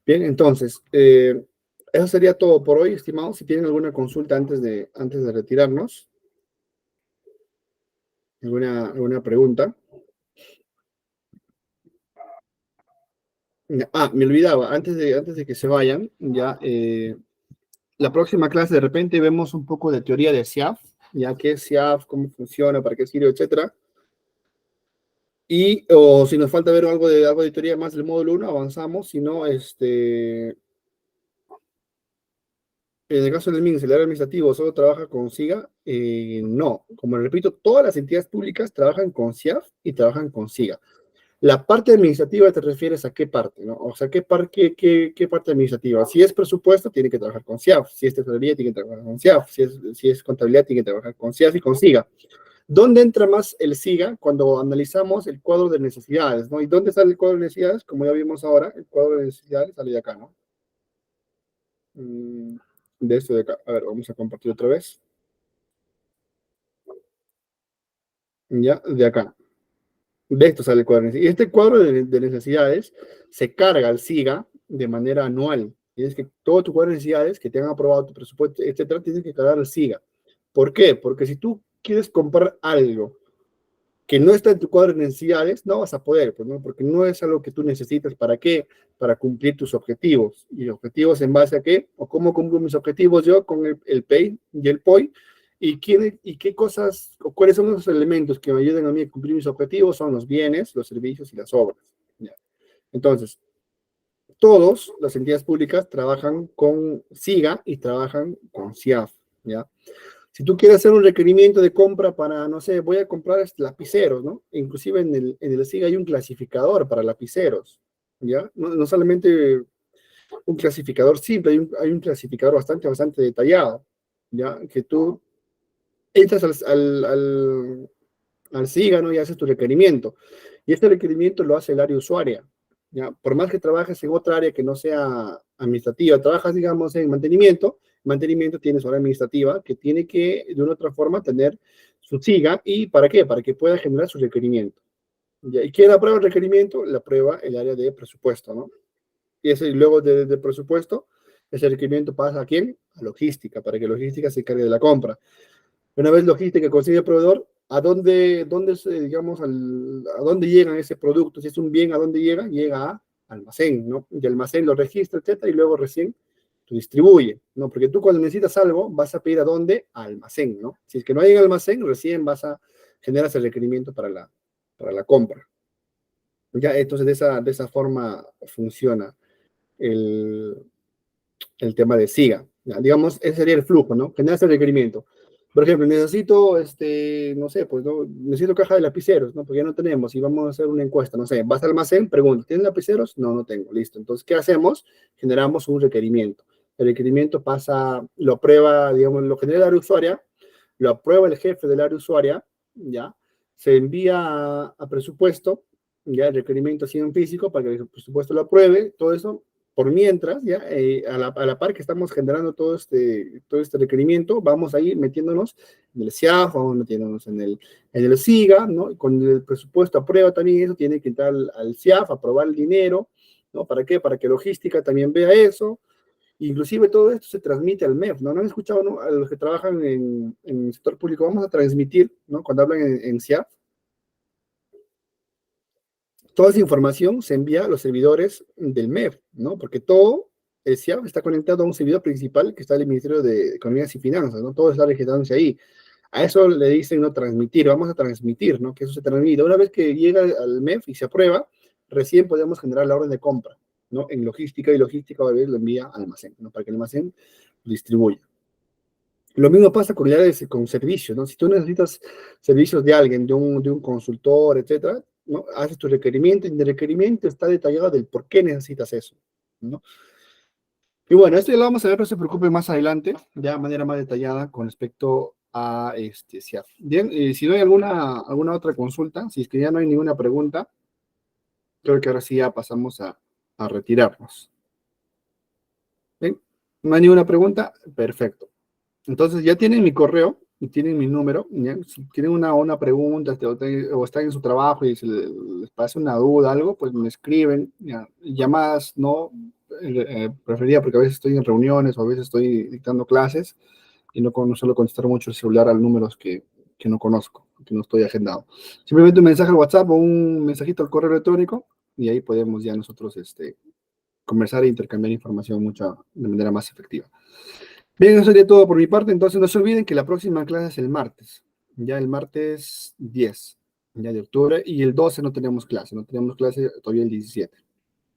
Bien, entonces, eso sería todo por hoy, estimados. Si tienen alguna consulta antes de retirarnos, alguna pregunta. Me olvidaba, antes de que se vayan, ya la próxima clase de repente vemos un poco de teoría de SIAF, ya qué es SIAF, cómo funciona, para qué sirve, etcétera. Y, o si nos falta ver algo de teoría más del módulo 1, avanzamos. Si no, en el caso del MINS, el área administrativo solo trabaja con SIGA. No, como repito, todas las entidades públicas trabajan con SIAF y trabajan con SIGA. La parte administrativa te refieres a qué parte, ¿no? O sea, qué parte administrativa. Si es presupuesto, tiene que trabajar con SIAF. Si es tesorería, tiene que trabajar con SIAF. Si es contabilidad, tiene que trabajar con SIAF y con SIGA. ¿Dónde entra más el SIGA? Cuando analizamos el cuadro de necesidades, ¿no? ¿Y dónde sale el cuadro de necesidades? Como ya vimos ahora, el cuadro de necesidades sale de acá, ¿no? De esto de acá. A ver, vamos a compartir otra vez. Ya, de acá. De esto sale el cuadro de necesidades. Y este cuadro de necesidades se carga al SIGA de manera anual. Tienes que, todo tu cuadro de necesidades que te han aprobado tu presupuesto, etcétera, tienes que cargar al SIGA. ¿Por qué? Porque si tú quieres comprar algo que no está en tu cuadro de necesidades, no vas a poder, pues, ¿no? Porque no es algo que tú necesitas. ¿Para qué? Para cumplir tus objetivos. ¿Y objetivos en base a qué? ¿O cómo cumplo mis objetivos yo con el PEI y el POI? ¿Y qué cosas, o cuáles son los elementos que me ayudan a mí a cumplir mis objetivos? Son los bienes, los servicios y las obras. ¿Ya? Entonces, todas las entidades públicas trabajan con SIGA y trabajan con SIAF, ¿ya? Si tú quieres hacer un requerimiento de compra para, no sé, voy a comprar lapiceros, ¿no? Inclusive en el SIGA hay un clasificador para lapiceros, ¿ya? No solamente un clasificador simple, hay un clasificador bastante detallado, ¿ya? Que tú entras al SIGA, ¿no? Y haces tu requerimiento. Y este requerimiento lo hace el área usuaria, ¿ya? Por más que trabajes en otra área que no sea administrativa, trabajas, digamos, en mantenimiento tiene su área administrativa que tiene que, de una u otra forma, tener su SIGA. ¿Y para qué? Para que pueda generar su requerimiento. ¿Ya? ¿Y quién aprueba el requerimiento? La aprueba el área de presupuesto, ¿no? Y luego de presupuesto, ese requerimiento pasa ¿a quién? A logística, para que logística se encargue de la compra. Una vez logística consigue el proveedor, digamos, a dónde llega ese producto? Si es un bien, ¿a dónde llega? Llega a almacén, ¿no? Y almacén lo registra, etcétera, y luego recién lo distribuye, ¿no? Porque tú cuando necesitas algo vas a pedir a dónde, a almacén, ¿no? Si es que no hay en almacén, recién vas a generar ese requerimiento para la compra. Ya, entonces de esa forma funciona el, el tema de SIGA. ¿Ya? Digamos, ese sería el flujo, ¿no? Generas el requerimiento. Por ejemplo, necesito, no sé, pues no, necesito caja de lapiceros, ¿no? Porque ya no tenemos y vamos a hacer una encuesta, no sé, vas al almacén, pregunta, ¿tienes lapiceros? No, no tengo, listo. Entonces, ¿qué hacemos? Generamos un requerimiento. El requerimiento pasa, lo aprueba, digamos, lo genera el área usuaria, lo aprueba el jefe del área usuaria, ¿ya? Se envía a presupuesto, ya el requerimiento así en físico para que el presupuesto lo apruebe, todo eso por mientras, ya, a la par que estamos generando todo este requerimiento, vamos a ir metiéndonos en el SIAF, vamos metiéndonos en el SIGA, ¿no? Con el presupuesto aprueba también eso, tiene que entrar al SIAF, aprobar el dinero, ¿no? ¿Para qué? Para que logística también vea eso. Inclusive todo esto se transmite al MEF, ¿no? ¿No han escuchado, ¿no? A los que trabajan en el sector público, vamos a transmitir, ¿no? Cuando hablan en SIAF, toda esa información se envía a los servidores del MEF, ¿no? Porque todo el SIAP está conectado a un servidor principal que está en el Ministerio de Economía y Finanzas, ¿no? Todo está registrándose ahí. A eso le dicen, ¿no? Transmitir, vamos a transmitir, ¿no? Que eso se transmite. Una vez que llega al MEF y se aprueba, recién podemos generar la orden de compra, ¿no? En logística, y logística a veces lo envía al almacén, ¿no? Para que el almacén lo distribuya. Lo mismo pasa con servicios, ¿no? Si tú necesitas servicios de alguien, de un consultor, etcétera, ¿no? Haces tu requerimiento y en el requerimiento está detallado del por qué necesitas eso, ¿no? Y bueno, esto ya lo vamos a ver, no se preocupe más adelante, ya de manera más detallada con respecto a SIAF. Bien, si no hay alguna otra consulta, si es que ya no hay ninguna pregunta, creo que ahora sí ya pasamos a retirarnos. ¿Bien? ¿No hay ninguna pregunta? Perfecto. Entonces ya tienen mi correo y tienen mi número. ¿Ya? Si tienen una pregunta o están en su trabajo y les pasa una duda, algo, pues me escriben. ¿Ya? Llamadas no preferiría porque a veces estoy en reuniones o a veces estoy dictando clases y no suelo contestar mucho el celular a números que no conozco, que no estoy agendado. Simplemente un mensaje al WhatsApp o un mensajito al correo electrónico y ahí podemos ya nosotros conversar e intercambiar información de manera más efectiva. Bien, eso sería todo por mi parte. Entonces, no se olviden que la próxima clase es el martes, ya el martes 10 ya de octubre, y el 12 no tenemos clase todavía el 17.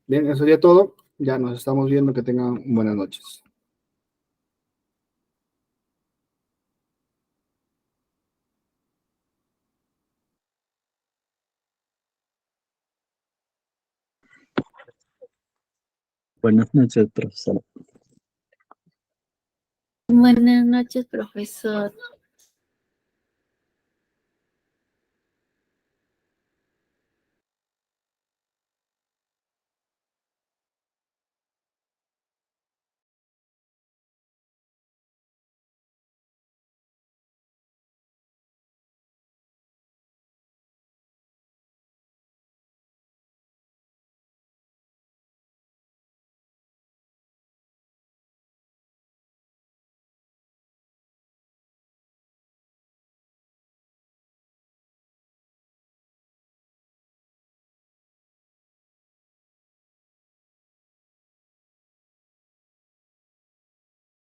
Bien, eso sería todo. Ya nos estamos viendo. Que tengan buenas noches. Buenas noches, profesor. Buenas noches, profesor.